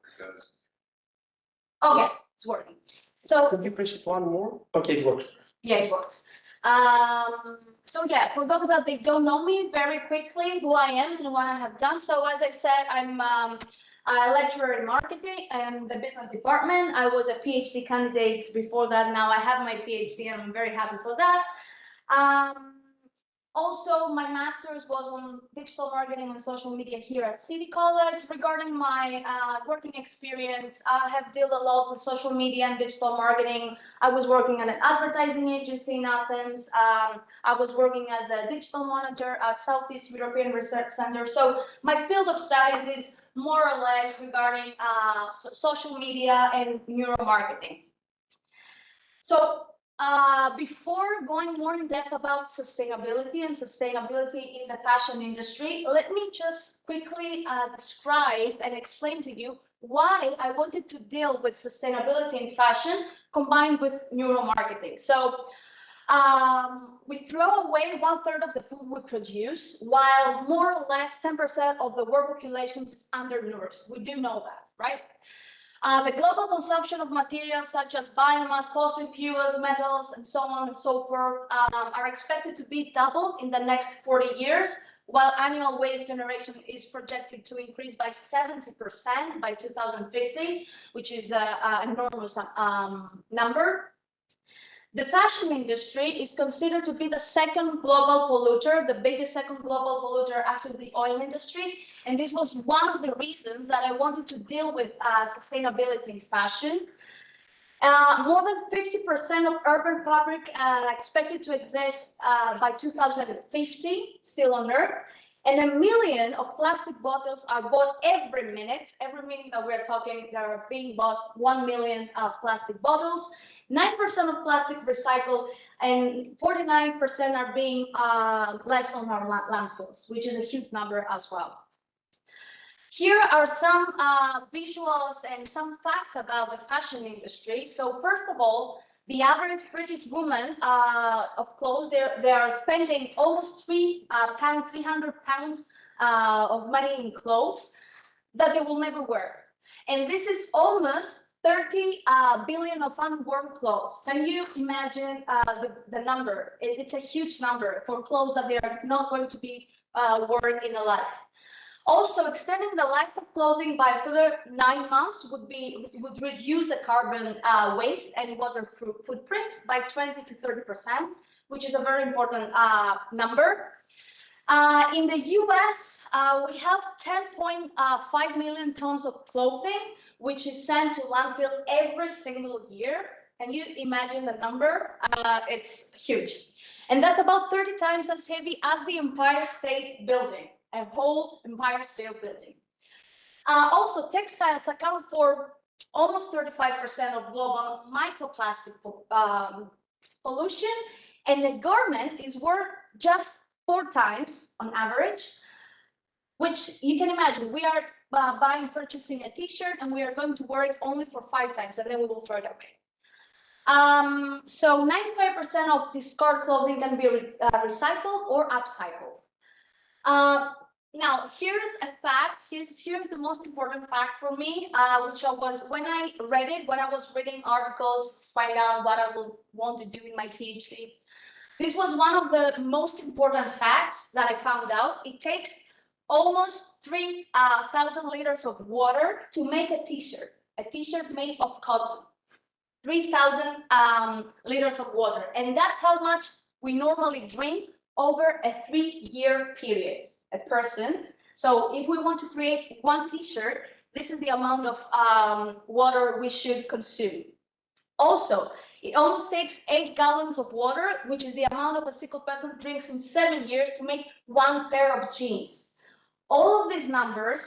Okay, it's working. So can you press it one more? Okay, it works. Yeah, it works. So yeah, for those that they don't know me, very quickly who I am and what I have done. So as I said, I'm a lecturer in marketing and the business department. I was a PhD candidate before that. Now I have my PhD and I'm very happy for that. Also, my master's was on digital marketing and social media here at City College. Regarding my working experience, I have dealt a lot with social media and digital marketing. I was working at an advertising agency in Athens. I was working as a digital monitor at Southeast European Research Center. So my field of studies is more or less regarding social media and neuromarketing. So before going more in depth about sustainability in the fashion industry, let me just quickly describe and explain to you why I wanted to deal with sustainability in fashion combined with neuromarketing. So we throw away 1/3 of the food we produce, while more or less 10% of the world population is undernourished. We do know that, right? The global consumption of materials such as biomass, fossil fuels, metals, and so on and so forth are expected to be doubled in the next 40 years, while annual waste generation is projected to increase by 70% by 2050, which is an enormous number. The fashion industry is considered to be the second global polluter, the biggest second global polluter after the oil industry. And this was one of the reasons that I wanted to deal with sustainability in fashion. More than 50% of urban fabric expected to exist by 2050, still on Earth. And 1 million of plastic bottles are bought every minute. Every minute that we're talking, there are being bought 1 million plastic bottles. 9% of plastic recycled, and 49% are being left on our landfills, which is a huge number as well. Here are some visuals and some facts about the fashion industry. So first of all, the average British woman of clothes, they are spending almost 300 pounds of money in clothes that they will never wear. And this is almost 30 billion of unworn clothes. Can you imagine the number? It's a huge number for clothes that they are not going to be worn in a life. Also, extending the life of clothing by further 9 months would reduce the carbon waste and water footprints by 20 to 30%, which is a very important number. In the US, we have 10.5 million tons of clothing, which is sent to landfill every single year. Can you imagine the number? It's huge. And that's about 30 times as heavy as the Empire State Building, a whole Empire State Building. Also, textiles account for almost 35% of global microplastic pollution, and the garment is worth just 4 times on average, which you can imagine. We are purchasing a t-shirt and we are going to wear it only for 5 times and then we will throw it away. So 95% of discard clothing can be recycled or upcycled. Now, here's a fact. Here's the most important fact for me, which when I was reading articles to find out what I would want to do in my PhD. This was one of the most important facts that I found out. It takes almost 3,000 liters of water to make a t-shirt made of cotton. 3,000 liters of water. And that's how much we normally drink over a 3-year period, a person. So if we want to create 1 t-shirt, this is the amount of water we should consume. Also, it almost takes 8 gallons of water, which is the amount of a single person drinks in 7 years to make 1 pair of jeans. All of these numbers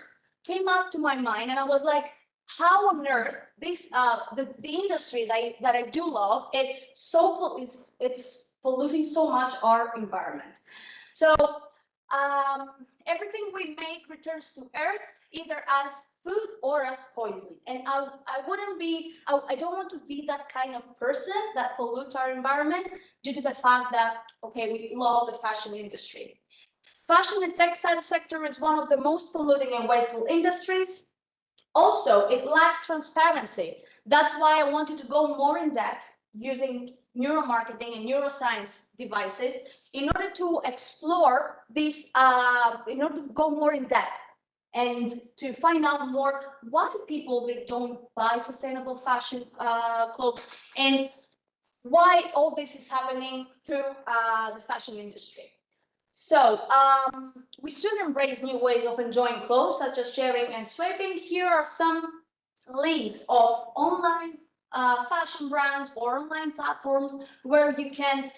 came up to my mind, and I was like, how on earth this the industry that I do love, it's polluting so much our environment. So everything we make returns to Earth either as food or as poison. And I don't want to be that kind of person that pollutes our environment due to the fact that, okay, we love the fashion industry. Fashion and textile sector is one of the most polluting and wasteful industries. Also, it lacks transparency. That's why I wanted to go more in depth using neuromarketing and neuroscience devices in order to explore these, in order to go more in depth and to find out more why people they don't buy sustainable fashion clothes and why all this is happening through the fashion industry. So we should embrace new ways of enjoying clothes, such as sharing and swapping. Here are some links of online fashion brands or online platforms where you can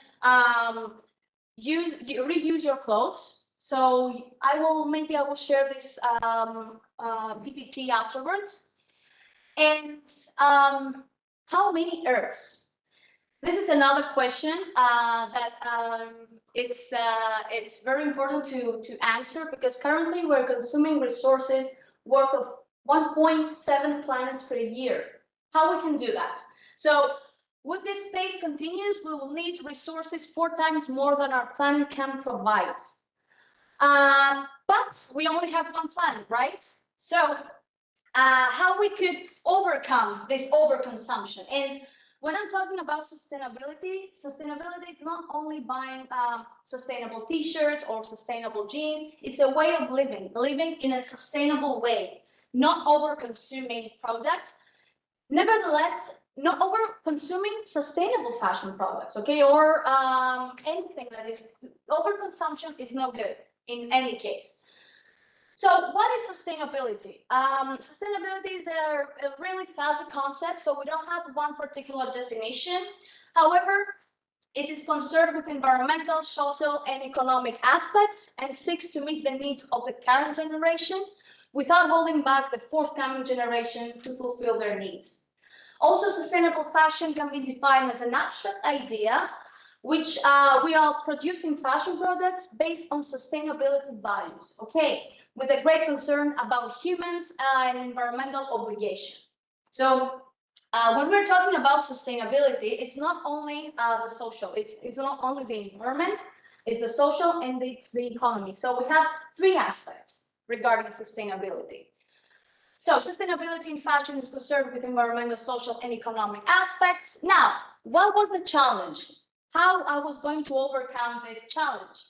reuse your clothes. So I will share this PPT afterwards. And how many Earths? This is another question that it's very important to answer, because currently we're consuming resources worth of 1.7 planets per year. How we can do that? So with this pace continues, we will need resources 4 times more than our planet can provide. But we only have 1 planet, right? So how we could overcome this overconsumption. And when I'm talking about sustainability is not only buying sustainable t-shirts or sustainable jeans. It's a way of living in a sustainable way, not over-consuming products. Nevertheless, not over-consuming sustainable fashion products, okay? Or anything that is overconsumption is no good in any case. So what is sustainability? Sustainability is a really fuzzy concept, so we don't have one particular definition. However, it is concerned with environmental, social, and economic aspects and seeks to meet the needs of the current generation without holding back the forthcoming generation to fulfill their needs. Also, sustainable fashion can be defined as an abstract idea which we are producing fashion products based on sustainability values, okay, with a great concern about humans and environmental obligation. So when we're talking about sustainability, it's not only the social, it's not only the environment, it's the social and it's the economy. So we have 3 aspects regarding sustainability. So sustainability in fashion is concerned with environmental, social, and economic aspects. Now, what was the challenge? How I was going to overcome this challenge?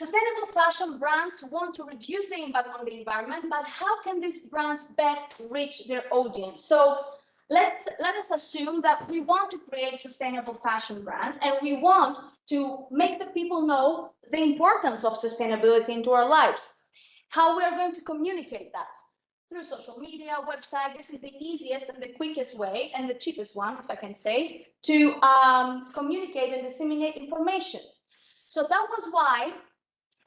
Sustainable fashion brands want to reduce the impact on the environment, but how can these brands best reach their audience? So let us assume that we want to create sustainable fashion brands and we want to make the people know the importance of sustainability into our lives. How we are going to communicate that? Through social media, website. This is the easiest and the quickest way and the cheapest one, if I can say, to communicate and disseminate information. So that was why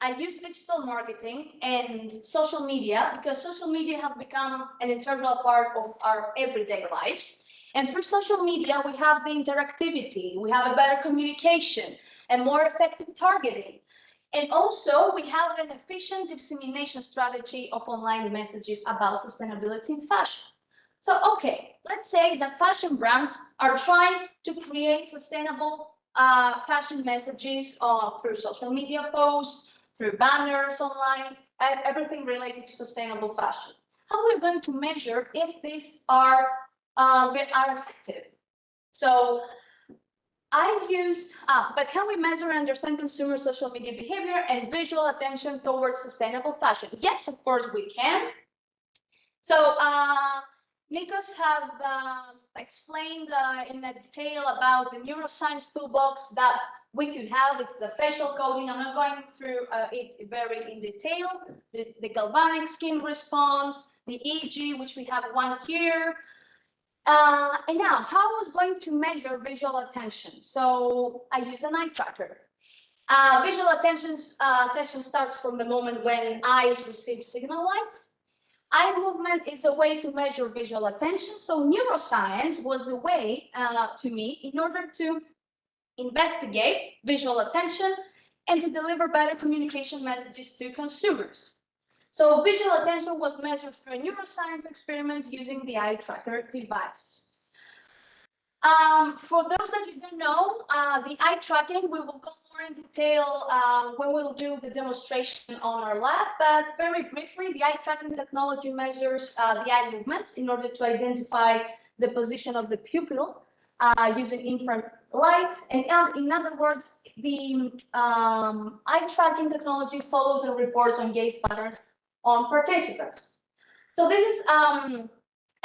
I use digital marketing and social media, because social media have become an integral part of our everyday lives. And through social media, we have the interactivity, we have a better communication and more effective targeting. And also, we have an efficient dissemination strategy of online messages about sustainability in fashion. So, okay, let's say that fashion brands are trying to create sustainable fashion messages through social media posts, through banners online, everything related to sustainable fashion. How are we going to measure if these are effective? So I've used, but can we measure and understand consumer social media behavior and visual attention towards sustainable fashion? Yes, of course we can. So Nikos have explained in detail about the neuroscience toolbox that we could have. It's the facial coding. I'm not going through it very in detail. The galvanic skin response, the EEG, which we have one here. And now, how I was going to measure visual attention? So I use an eye tracker. Visual attention starts from the moment when eyes receive signal lights. Eye movement is a way to measure visual attention. So neuroscience was the way to me in order to investigate visual attention and to deliver better communication messages to consumers. So visual attention was measured through neuroscience experiments using the eye tracker device. For those that you don't know, the eye tracking, we will go more in detail when we'll do the demonstration on our lab, but very briefly, the eye tracking technology measures the eye movements in order to identify the position of the pupil using infrared light. And in other words, the eye tracking technology follows and reports on gaze patterns on participants. So this is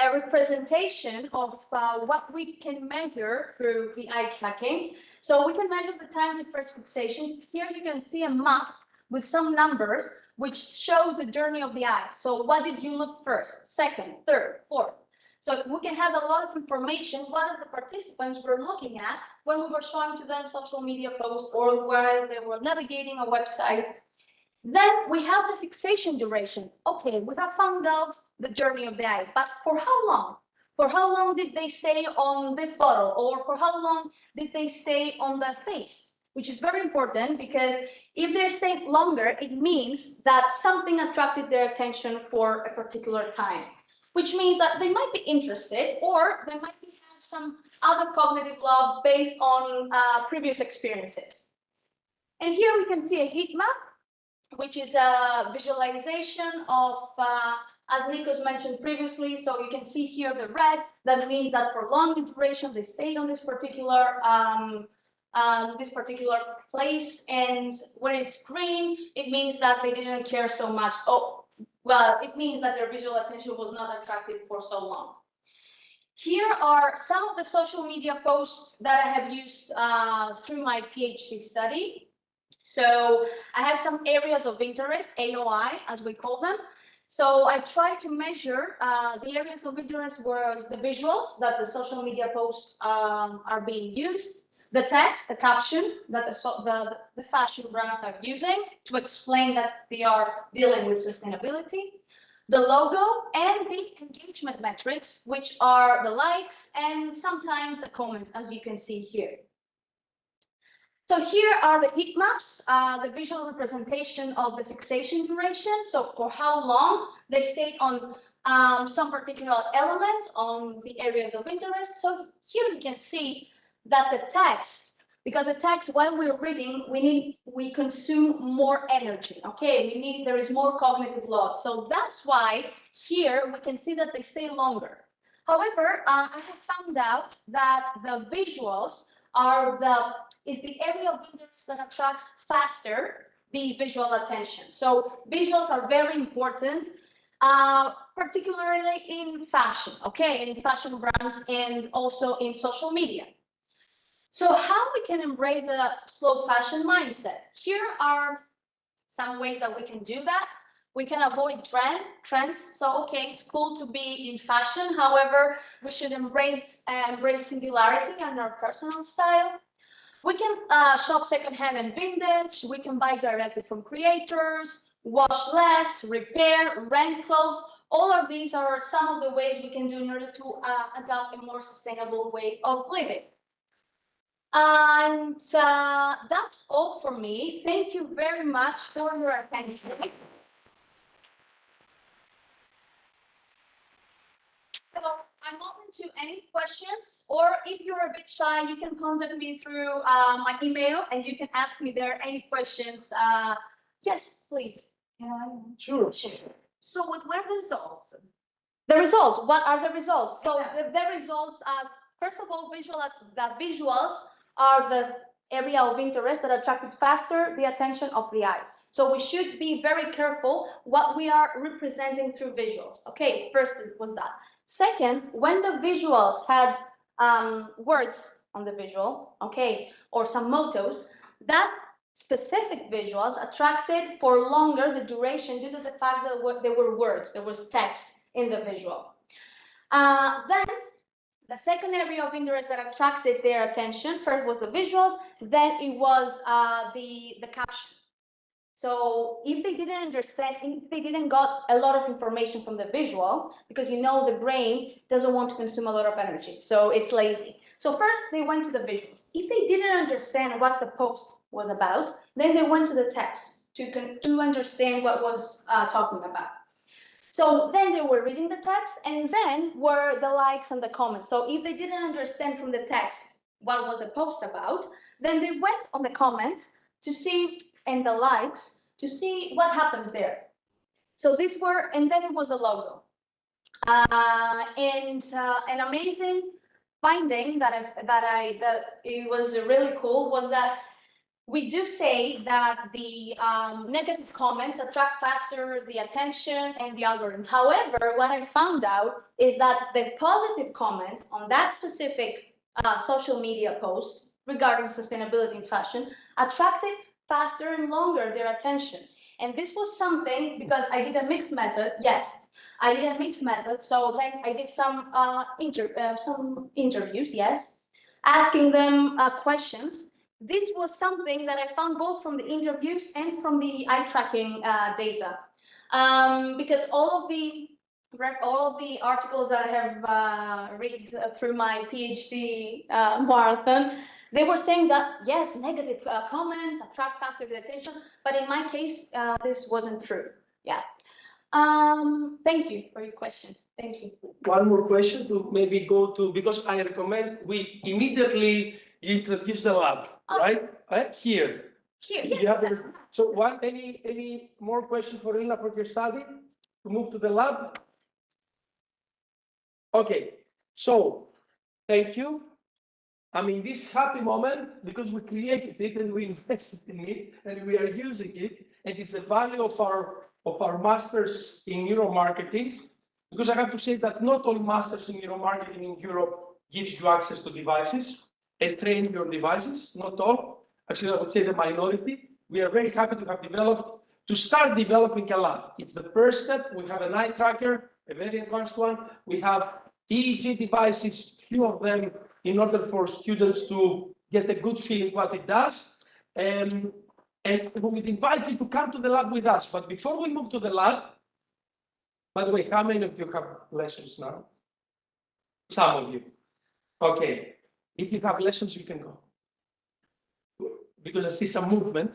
a representation of what we can measure through the eye tracking. So we can measure the time to first fixation. Here you can see a map with some numbers which shows the journey of the eye. So what did you look first, second, third, fourth? So we can have a lot of information what the participants were looking at when we were showing to them social media posts or where they were navigating a website. Then we have the fixation duration. Okay, we have found out the journey of the eye, but for how long? For how long did they stay on this bottle, or for how long did they stay on the face? Which is very important, because if they stay longer, it means that something attracted their attention for a particular time, which means that they might be interested, or they might have some other cognitive law based on previous experiences. And here we can see a heat map, which is a visualization of, as Nikos mentioned previously, so you can see here the red, that means that for long duration, they stayed on this particular place, and when it's green, it means that they didn't care so much. Oh, well, it means that their visual attention was not attractive for so long. Here are some of the social media posts that I have used through my PhD study. So I had some areas of interest, AOI, as we call them. So I tried to measure the areas of interest was the visuals that the social media posts are being used, the text, the caption that the fashion brands are using to explain that they are dealing with sustainability, the logo, and the engagement metrics, which are the likes and sometimes the comments, as you can see here. So here are the heat maps, the visual representation of the fixation duration. So for how long they stayed on some particular elements on the areas of interest. So here you can see that the text, because the text while we're reading, we consume more energy. Okay, there is more cognitive load. So that's why here we can see that they stay longer. However, I have found out that the visuals are the area of interest that attracts faster the visual attention. So visuals are very important, particularly in fashion, okay, and in fashion brands and also in social media. So how we can embrace the slow fashion mindset? Here are some ways that we can do that. We can avoid trends. So, okay, it's cool to be in fashion. However, we should embrace singularity and our personal style. We can shop secondhand and vintage. We can buy directly from creators, wash less, repair, rent clothes. All of these are some of the ways we can do in order to adopt a more sustainable way of living. And that's all for me. Thank you very much for your attention. So I'm open to any questions, or if you're a bit shy, you can contact me through my email and you can ask me there any questions. Yes, please. Sure. So what were the results? The results, what are the results? So the results are, first of all, the visuals are the area of interest that attracted faster the attention of the eyes. So we should be very careful what we are representing through visuals. Okay, first was that. Second, when the visuals had words on the visual, okay, or some mottos, that specific visuals attracted for longer the duration due to the fact that there were words, there was text in the visual. Then the second area of interest that attracted their attention, first was the visuals, then it was the caption. So if they didn't understand, if they didn't got a lot of information from the visual, because you know the brain doesn't want to consume a lot of energy, so it's lazy. So first they went to the visuals. If they didn't understand what the post was about, then they went to the text to understand what was talking about. So then they were reading the text, and then were the likes and the comments. So if they didn't understand from the text what was the post about, then they went on the comments to see, and the likes, to see what happens there. So these were, and then it was the logo. And an amazing finding that it was really cool was that we do say that the negative comments attract faster the attention and the algorithm. However, what I found out is that the positive comments on that specific social media post regarding sustainability in fashion attracted faster and longer their attention. And this was something because I did a mixed method. Yes, I did a mixed method. So then I did some interviews, yes, asking them questions. This was something that I found both from the interviews and from the eye tracking data, because all of the articles that I have read through my PhD marathon, they were saying that yes, negative comments attract faster the attention, but in my case, this wasn't true. Yeah. Thank you for your question. Thank you. One more question to maybe go to, because I recommend we immediately introduce the lab, right? Here. Here, You yes. have so any more questions for Lina for your study to move to the lab? Okay, so thank you. I mean, this happy moment because we created it and we invested in it and we are using it, and it's the value of our masters in neuromarketing. Because I have to say that not all masters in neuromarketing in Europe gives you access to devices and train your devices. Not all. Actually, I would say the minority. We are very happy to start developing a lab. It's the first step. We have an eye tracker, a very advanced one. We have EEG devices, few of them, in order for students to get a good feeling what it does. And we would invite you to come to the lab with us. But before we move to the lab, by the way, how many of you have lessons now? Some of you. Okay. If you have lessons, you can go. Because I see some movement.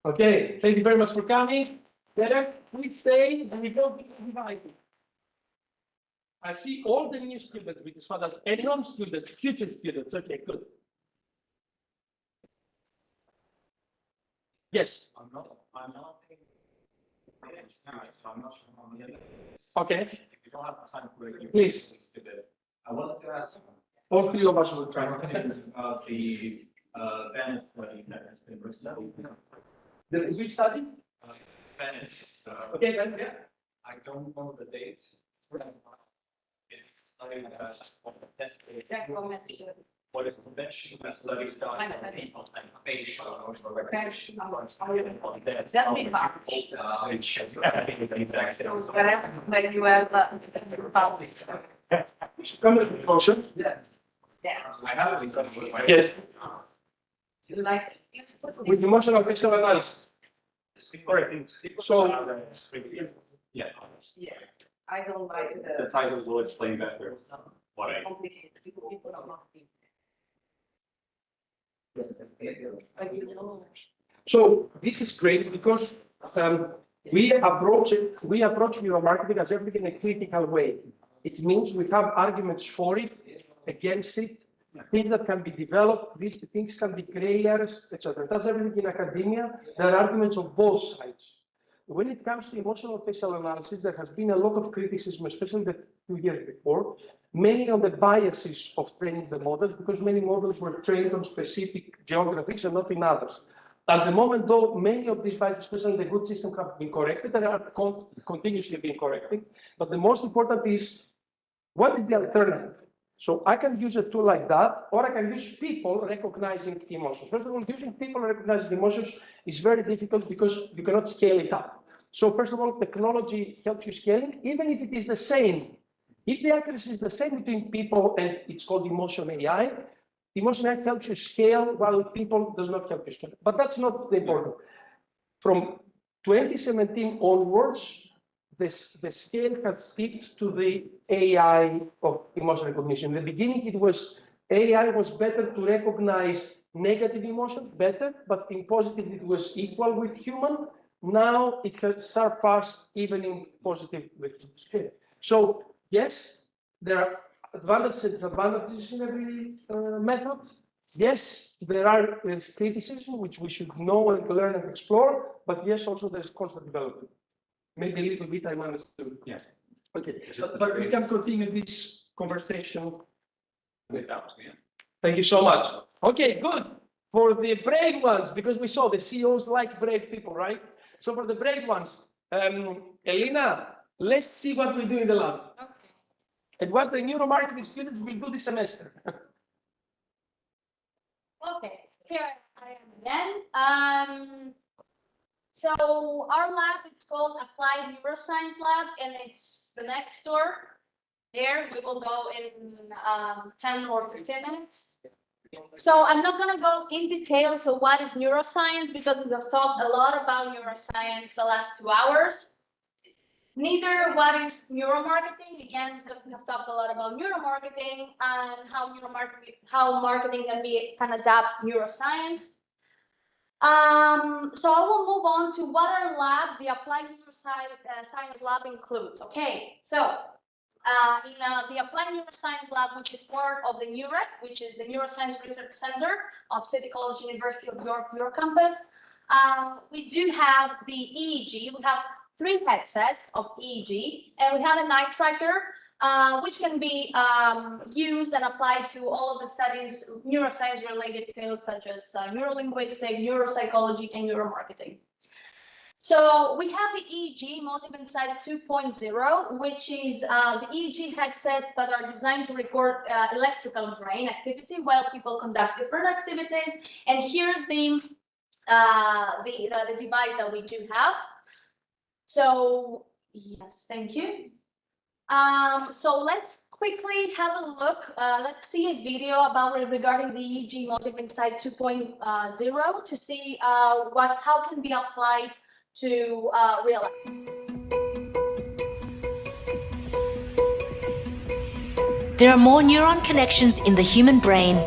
Okay. Thank you very much for coming. Derek, please stay and we don't be divided. I see all the new students, which is fantastic, and non-students, future students. Okay, good. Yes. I'm not so I'm not sure how many. Okay. If you don't have time for it, Please. I wanted to ask All three of us will try. about the Venice study that has been recently. Which study? Managed. Okay, then, yeah. I don't know the date. It's studying what is conventional that studies done on people like facial emotional recognition. That means when you have Come to the conclusion. yeah. I haven't done it. Yes, Like with emotional facial analysis. Correct. So, Yeah. yeah, I don't like The titles will explain better what I. complicated. People don't want to. But you know. so this is great because we approach neuromarketing as everything in a critical way. It means we have arguments for it, against it, things that can be developed, these things can be gray areas, etc. That's everything in academia. There are arguments on both sides. When it comes to emotional facial analysis, there has been a lot of criticism, especially the 2 years before, mainly on the biases of training the models, because many models were trained on specific geographies and not in others. At the moment, though, many of these biases, especially the good system, have been corrected and are continuously being corrected. But the most important is, what is the alternative? So I can use a tool like that, or I can use people recognizing emotions. First of all, using people recognizing emotions is very difficult because you cannot scale it up. So first of all, technology helps you scaling, even if it is the same. If the accuracy is the same between people and it's called emotion AI, emotion AI helps you scale while people does not help you scale. But that's not the important. From 2017 onwards, the scale has tipped to the AI of emotion recognition. In the beginning, it was AI was better to recognize negative emotions, better, but in positive, it was equal with human. Now it has surpassed even in positive with scale. So yes, there are advantages and disadvantages in every method. Yes, there's criticism, which we should know and learn and explore, but yes, also there's constant development. Maybe a little bit I managed to. Yes. Okay, but we can continue this conversation Without, yeah. Thank you so much. Okay, good. For the brave ones, because we saw the CEOs like brave people, right? So for the brave ones, Elena, let's see what we do in the lab. Okay. And what the neuromarketing students will do this semester. Okay, here I am again. So our lab, it's called Applied Neuroscience Lab, and it's the next door. There, we will go in 10 or 15 minutes. So I'm not going to go in detail. So what is neuroscience? Because we have talked a lot about neuroscience the last 2 hours. Neither what is neuromarketing, again, because we have talked a lot about neuromarketing and how marketing can adapt neuroscience. So I will move on to what our lab, the Applied Neuroscience Lab, includes. Okay, so in the Applied Neuroscience Lab, which is part of the NEUREC, which is the Neuroscience Research Center of City College University of York, your campus, we do have the EEG. We have 3 headsets of EEG, and we have a night tracker, which can be used and applied to all of the studies, neuroscience-related fields such as neurolinguistics, neuropsychology, and neuromarketing. So we have the EEG Multi-Insight 2.0, which is the EEG headsets that are designed to record electrical brain activity while people conduct different activities. And here's the device that we do have. So yes, thank you. So let's quickly have a look. Let's see a video regarding the EEG Multi-Insight 2.0 to see how can be applied to real life. There are more neuron connections in the human brain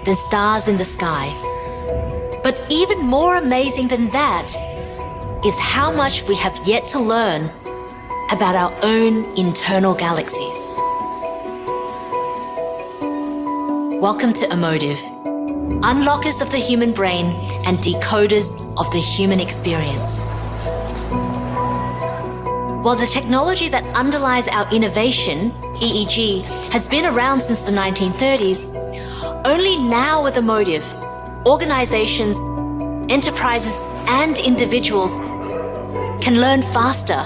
than stars in the sky. But even more amazing than that is how much we have yet to learn about our own internal galaxies. Welcome to Emotive, unlockers of the human brain and decoders of the human experience. While the technology that underlies our innovation, EEG, has been around since the 1930s, only now with Emotive, organizations enterprises and individuals can learn faster,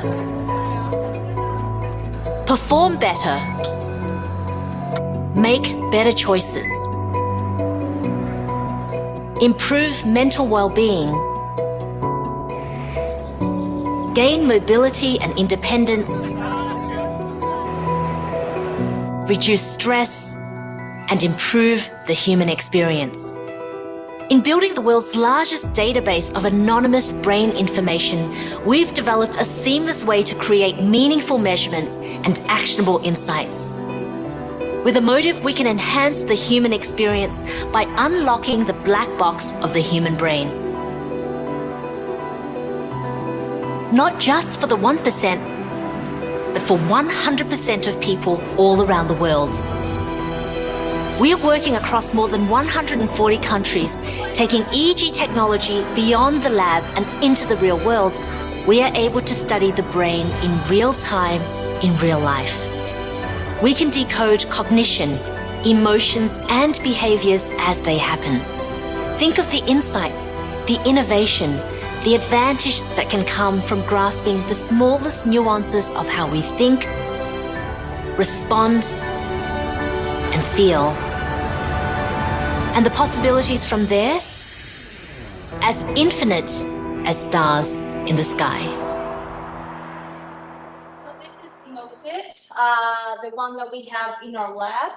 perform better, make better choices, improve mental well-being, gain mobility and independence, reduce stress, and improve the human experience. In building the world's largest database of anonymous brain information, we've developed a seamless way to create meaningful measurements and actionable insights. With Emotive, we can enhance the human experience by unlocking the black box of the human brain. Not just for the 1%, but for 100% of people all around the world. We are working across more than 140 countries, taking EEG technology beyond the lab and into the real world. We are able to study the brain in real time, in real life. We can decode cognition, emotions, and behaviors as they happen. Think of the insights, the innovation, the advantage that can come from grasping the smallest nuances of how we think, respond, and feel. And the possibilities from there, as infinite as stars in the sky. So this is Emotive, the one that we have in our lab.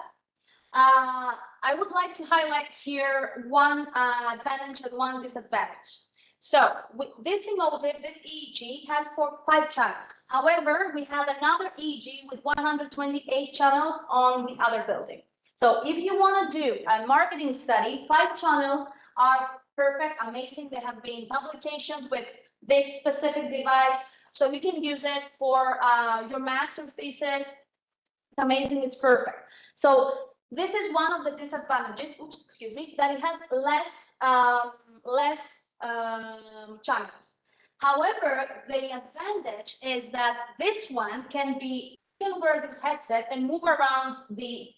I would like to highlight here one advantage and one disadvantage. So with this Emotive, this EEG has 5 channels. However, we have another EEG with 128 channels on the other building. So if you want to do a marketing study, 5 channels are perfect, amazing. There have been publications with this specific device. So you can use it for your master thesis. Amazing, it's perfect. So this is one of the disadvantages, that it has less channels. However, the advantage is that this one can wear this headset and move around the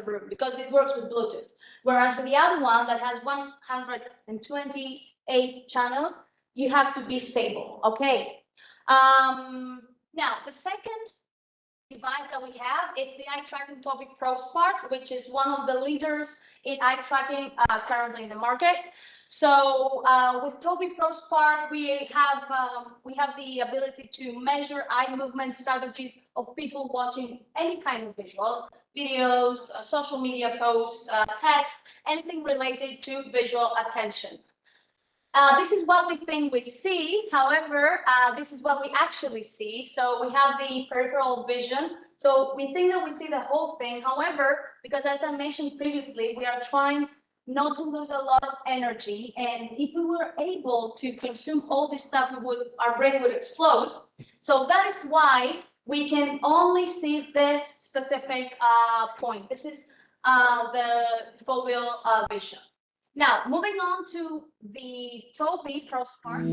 room because it works with Bluetooth. Whereas with the other one that has 128 channels, you have to be stable. Okay. Now the second device that we have is the eye tracking Tobii Pro Spark, which is one of the leaders in eye tracking currently in the market. So with Tobii Pro Spark, we have the ability to measure eye movement strategies of people watching any kind of visuals, videos, social media posts, text, anything related to visual attention. This is what we think we see. However, this is what we actually see. So we have the peripheral vision. So we think that we see the whole thing. However, because as I mentioned previously, we are trying not to lose a lot of energy. And if we were able to consume all this stuff, our brain would explode. So that is why we can only see this specific point. This is the foveal vision. Now, moving on to the Tobii Pro Spark.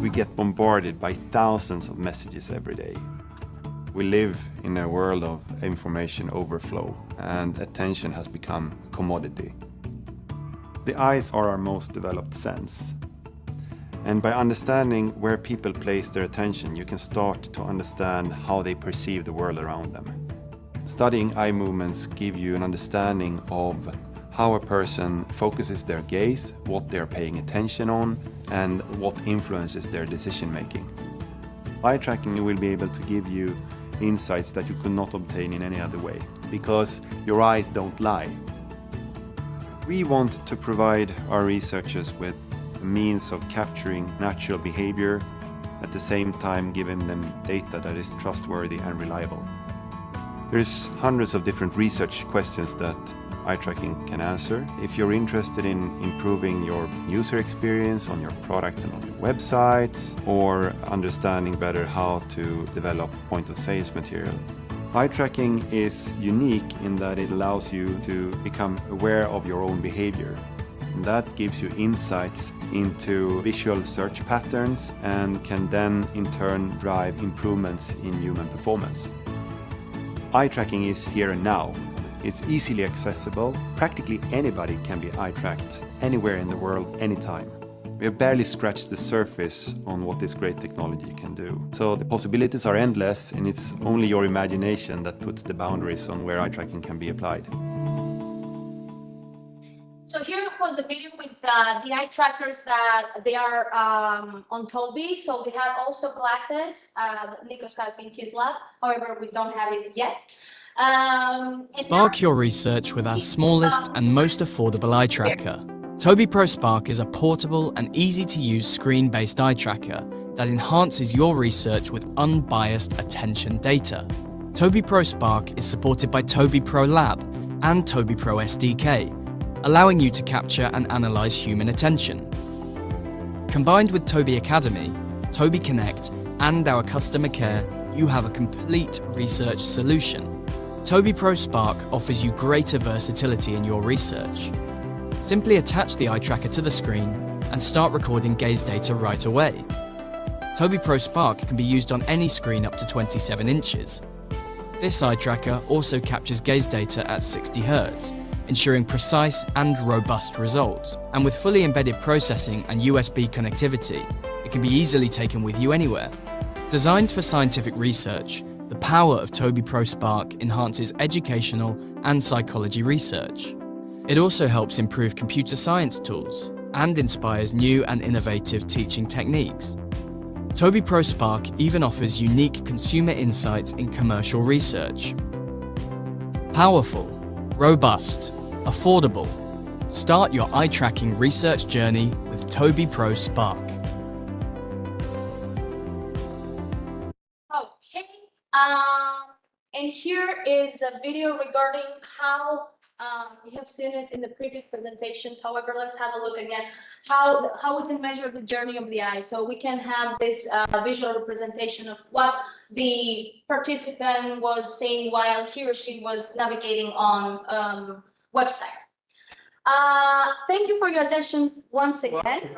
We get bombarded by thousands of messages every day. We live in a world of information overflow, and attention has become a commodity. The eyes are our most developed sense. And by understanding where people place their attention, you can start to understand how they perceive the world around them. Studying eye movements give you an understanding of how a person focuses their gaze, what they're paying attention on, and what influences their decision making. Eye tracking will be able to give you insights that you could not obtain in any other way, because your eyes don't lie. We want to provide our researchers with a means of capturing natural behavior, at the same time giving them data that is trustworthy and reliable. There's hundreds of different research questions that eye tracking can answer. If you're interested in improving your user experience on your product and on your websites, or understanding better how to develop point-of-sales material, eye tracking is unique in that it allows you to become aware of your own behavior. And that gives you insights into visual search patterns and can then in turn drive improvements in human performance. Eye tracking is here and now. It's easily accessible. Practically anybody can be eye-tracked anywhere in the world, anytime. We have barely scratched the surface on what this great technology can do. So the possibilities are endless, and it's only your imagination that puts the boundaries on where eye tracking can be applied. So here was a video with the eye trackers that they are on Tobii. So they have also glasses that Nikos has in his lab. However, we don't have it yet. Spark your research with our smallest and most affordable eye tracker. Tobii Pro Spark is a portable and easy-to-use screen-based eye tracker that enhances your research with unbiased attention data. Tobii Pro Spark is supported by Tobii Pro Lab and Tobii Pro SDK, allowing you to capture and analyze human attention. Combined with Tobii Academy, Tobii Connect, and our customer care, you have a complete research solution. Tobii Pro Spark offers you greater versatility in your research. Simply attach the eye tracker to the screen and start recording gaze data right away. Tobii Pro Spark can be used on any screen up to 27 inches. This eye tracker also captures gaze data at 60 Hz, ensuring precise and robust results. And with fully embedded processing and USB connectivity, it can be easily taken with you anywhere. Designed for scientific research, the power of Tobii Pro Spark enhances educational and psychology research. It also helps improve computer science tools and inspires new and innovative teaching techniques. Tobii Pro Spark even offers unique consumer insights in commercial research. Powerful, robust, affordable. Start your eye tracking research journey with Tobii Pro Spark. Okay, and here is a video regarding how you have seen it in the previous presentations. However, let's have a look again how we can measure the journey of the eye. So we can have this visual representation of what the participant was saying while he or she was navigating on website. Thank you for your attention once again.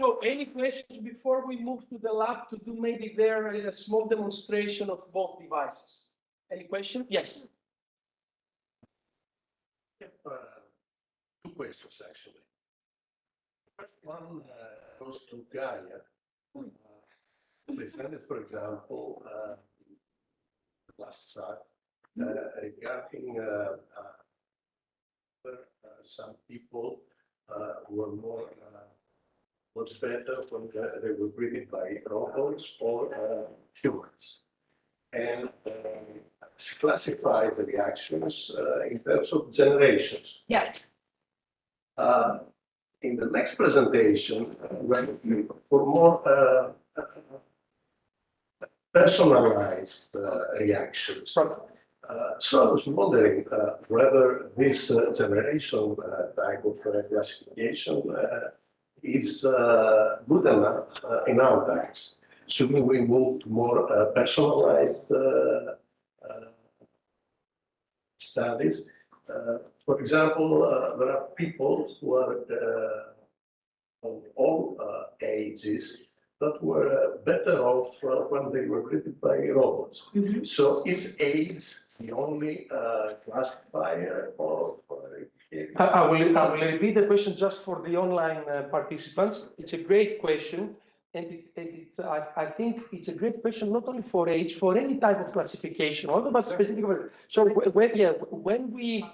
So any questions before we move to the lab to do maybe there a small demonstration of both devices? Any question? Yes. Two questions actually. First one goes to Gaia. Presented, for example, last chart regarding some people were more much better when they were greeted by robots or humans. And classify the reactions in terms of generations. Yeah. In the next presentation, when for more personalized reactions. So I was wondering whether this generation type of classification is good enough in our times. Should we move to more personalized studies? For example, there are people who are of all ages that were better off when they were greeted by robots. Mm-hmm. So is age the only classifier of behavior? I will repeat the question just for the online participants. It's a great question. And I think it's a great question not only for age, for any type of classification, although but specific. So when we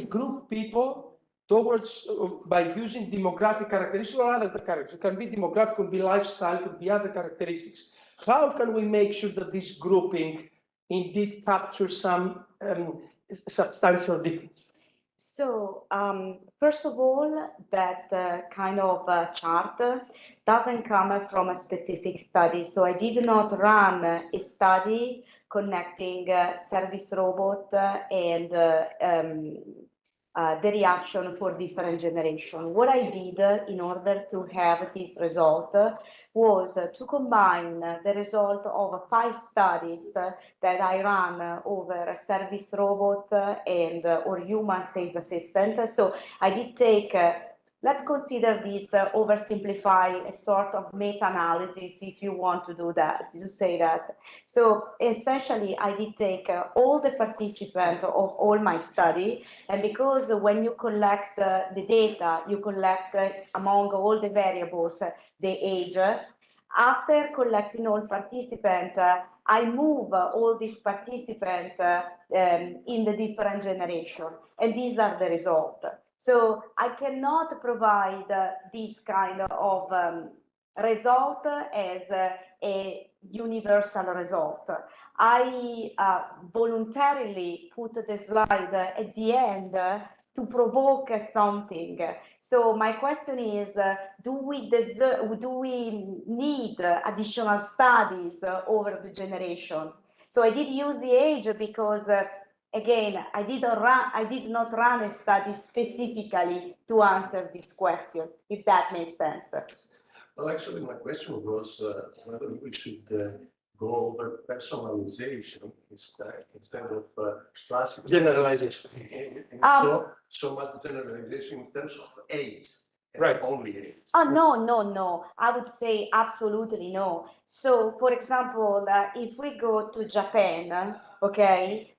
group people towards by using demographic characteristics or other characteristics, it can be demographic, could be lifestyle, could be other characteristics. How can we make sure that this grouping indeed captures some substantial difference? So, first of all, that kind of chart doesn't come from a specific study. So I did not run a study connecting service robot and the reaction for different generations. What I did in order to have this result was to combine the result of 5 studies that I ran over service robot and or human sales assistant. So I did take let's consider this oversimplify a sort of meta-analysis if you want to do that, to say that. So essentially, I did take all the participants of all my study, and because when you collect the data, you collect among all the variables the age. After collecting all participants, I move all these participants in the different generation, and these are the results. So I cannot provide this kind of result as a universal result. I voluntarily put the slide at the end to provoke something. So my question is, do we need additional studies over the generation? So I did use the age because again, I did not run a study specifically to answer this question, if that makes sense. Well, actually, my question was whether we should go over personalization instead of classic generalization. So much generalization in terms of age, right? Only age. Oh, no. I would say absolutely no. So, for example, if we go to Japan, okay,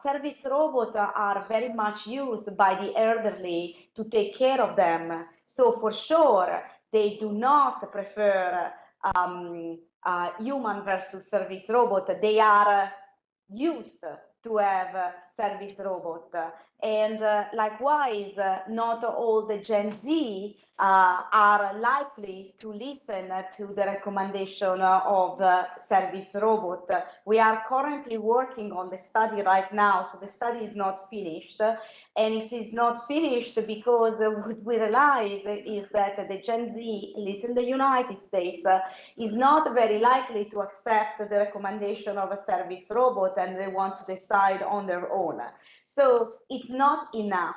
service robots are very much used by the elderly to take care of them. So, for sure, they do not prefer human versus service robot. They are used to have service robot. And likewise, not all the Gen Z are likely to listen to the recommendation of service robot. We are currently working on the study right now, so the study is not finished. And it is not finished because what we realize is that the Gen Z, at least in the United States, is not very likely to accept the recommendation of a service robot, and they want to decide on their own. So it's not enough.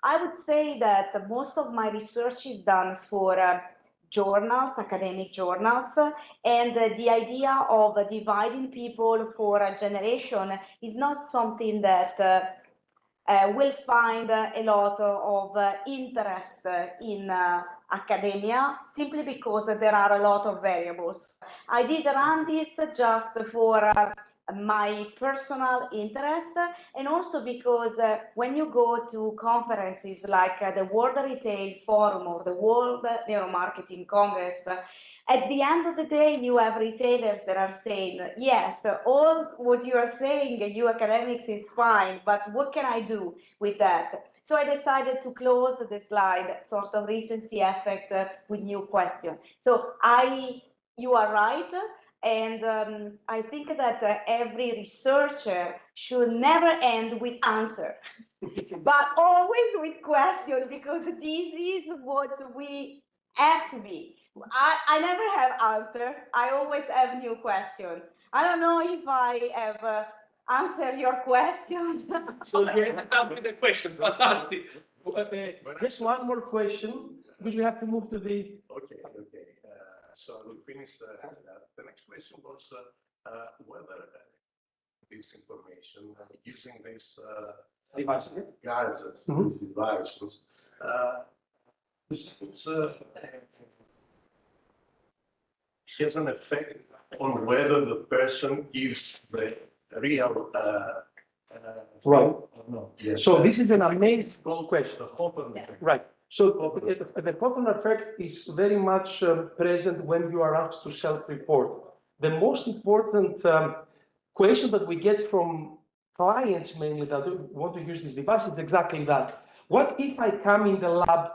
I would say that most of my research is done for journals, academic journals, and the idea of dividing people for a generation is not something that will find a lot of interest in academia, simply because there are a lot of variables. I did run this just for my personal interest, and also because when you go to conferences like the World Retail Forum or the World Neuromarketing Congress, at the end of the day, you have retailers that are saying, yes, all what you are saying, you academics, is fine, but what can I do with that? So I decided to close the slide, sort of recency effect with new question. So you are right. And I think that every researcher should never end with answer, but always with question, because this is what we have to be. I never have answer. I always have new question. I don't know if I have answered your question. So you have done with the question. Fantastic. Just one more question, because we have to move to the. Okay. So we'll finish that. The next question was whether this information using these gadgets, these devices, has an effect on whether the person gives the real right. No. Yes. So this is an amazing question. Right. So the Cotton effect is very much present when you are asked to self-report. The most important question that we get from clients mainly that want to use this device is exactly that. What if I come in the lab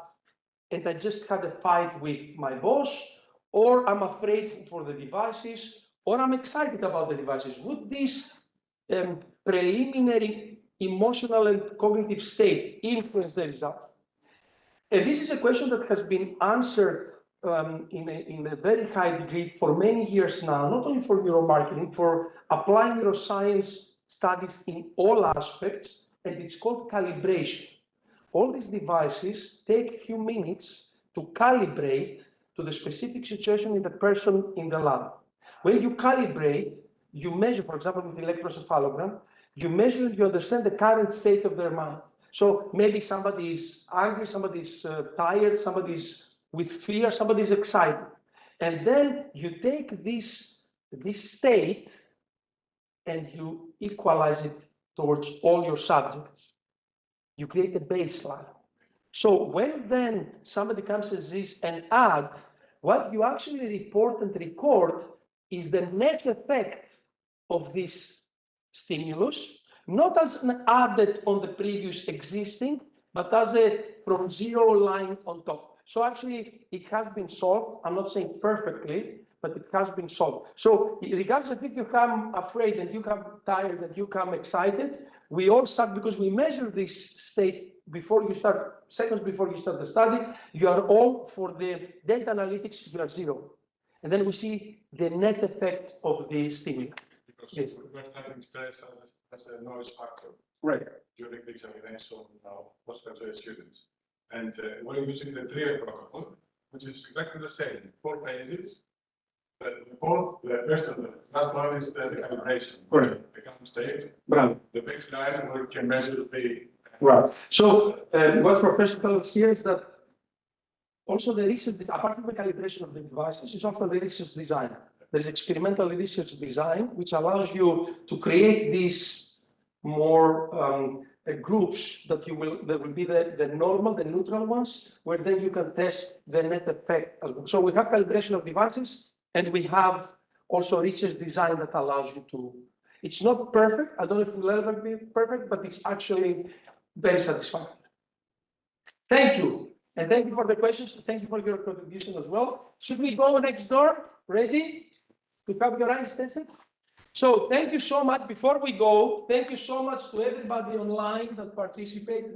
and I just had a fight with my boss, or I'm afraid for the devices, or I'm excited about the devices? Would this preliminary emotional and cognitive state influence the result? And this is a question that has been answered in a very high degree for many years now, not only for neuromarketing, for applying neuroscience studies in all aspects, and it's called calibration. All these devices take a few minutes to calibrate to the specific situation in the person in the lab. When you calibrate, you measure, for example, with electroencephalogram, you measure, you understand the current state of their mind. So maybe somebody is angry, somebody is tired, somebody is with fear, somebody is excited. And then you take this state and you equalize it towards all your subjects. You create a baseline. So when then somebody comes as this and add, what you actually report and record is the net effect of this stimulus, not as an added on the previous existing, but as a from zero line on top. So actually it has been solved. I'm not saying perfectly, but it has been solved. So regardless if you come afraid and you come tired and you come excited, we all start because we measure this state before you start, seconds before you start the study, you are all for the data analytics, you are zero. And then we see the net effect of the stimulus. Because yes. we're having stress as a noise factor right. during the examination of postgraduate students. And we're using the TRIA protocol, which is exactly the same, 4 phases. The first and the last one is the calibration. Correct. The calm state. Bravo. The baseline where you can measure the. Right. So what Professor tells us here is that also the research, apart from the calibration of the devices, is often the research design. There's experimental research design, which allows you to create these more groups that will be the normal, the neutral ones, where then you can test the net effect. So we have calibration of devices, and we have also research design that allows you to. It's not perfect. I don't know if it will ever be perfect, but it's actually very satisfactory. Thank you. And thank you for the questions. Thank you for your contribution as well. Should we go next door? Ready to have your eyes tested? So thank you so much. Before we go, thank you so much to everybody online that participated.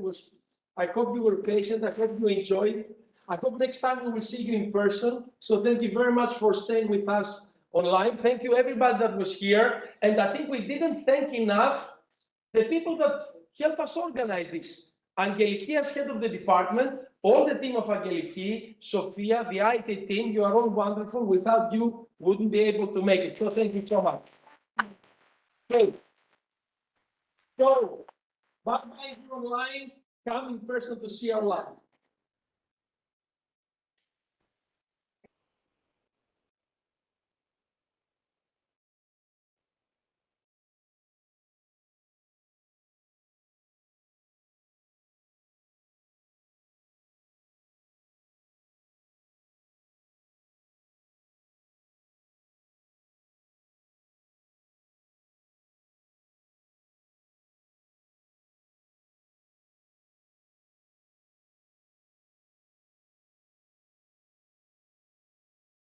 I hope you were patient. I hope you enjoyed. I hope next time we will see you in person. So thank you very much for staying with us online. Thank you everybody that was here. And I think we didn't thank enough the people that help us organize this. Angeliki as head of the department, all the team of Angeliki, Sophia, the IT team, you are all wonderful. Without you, wouldn't be able to make it. So thank you so much. Okay. So, bye-bye if you're online, come in person to see our lab.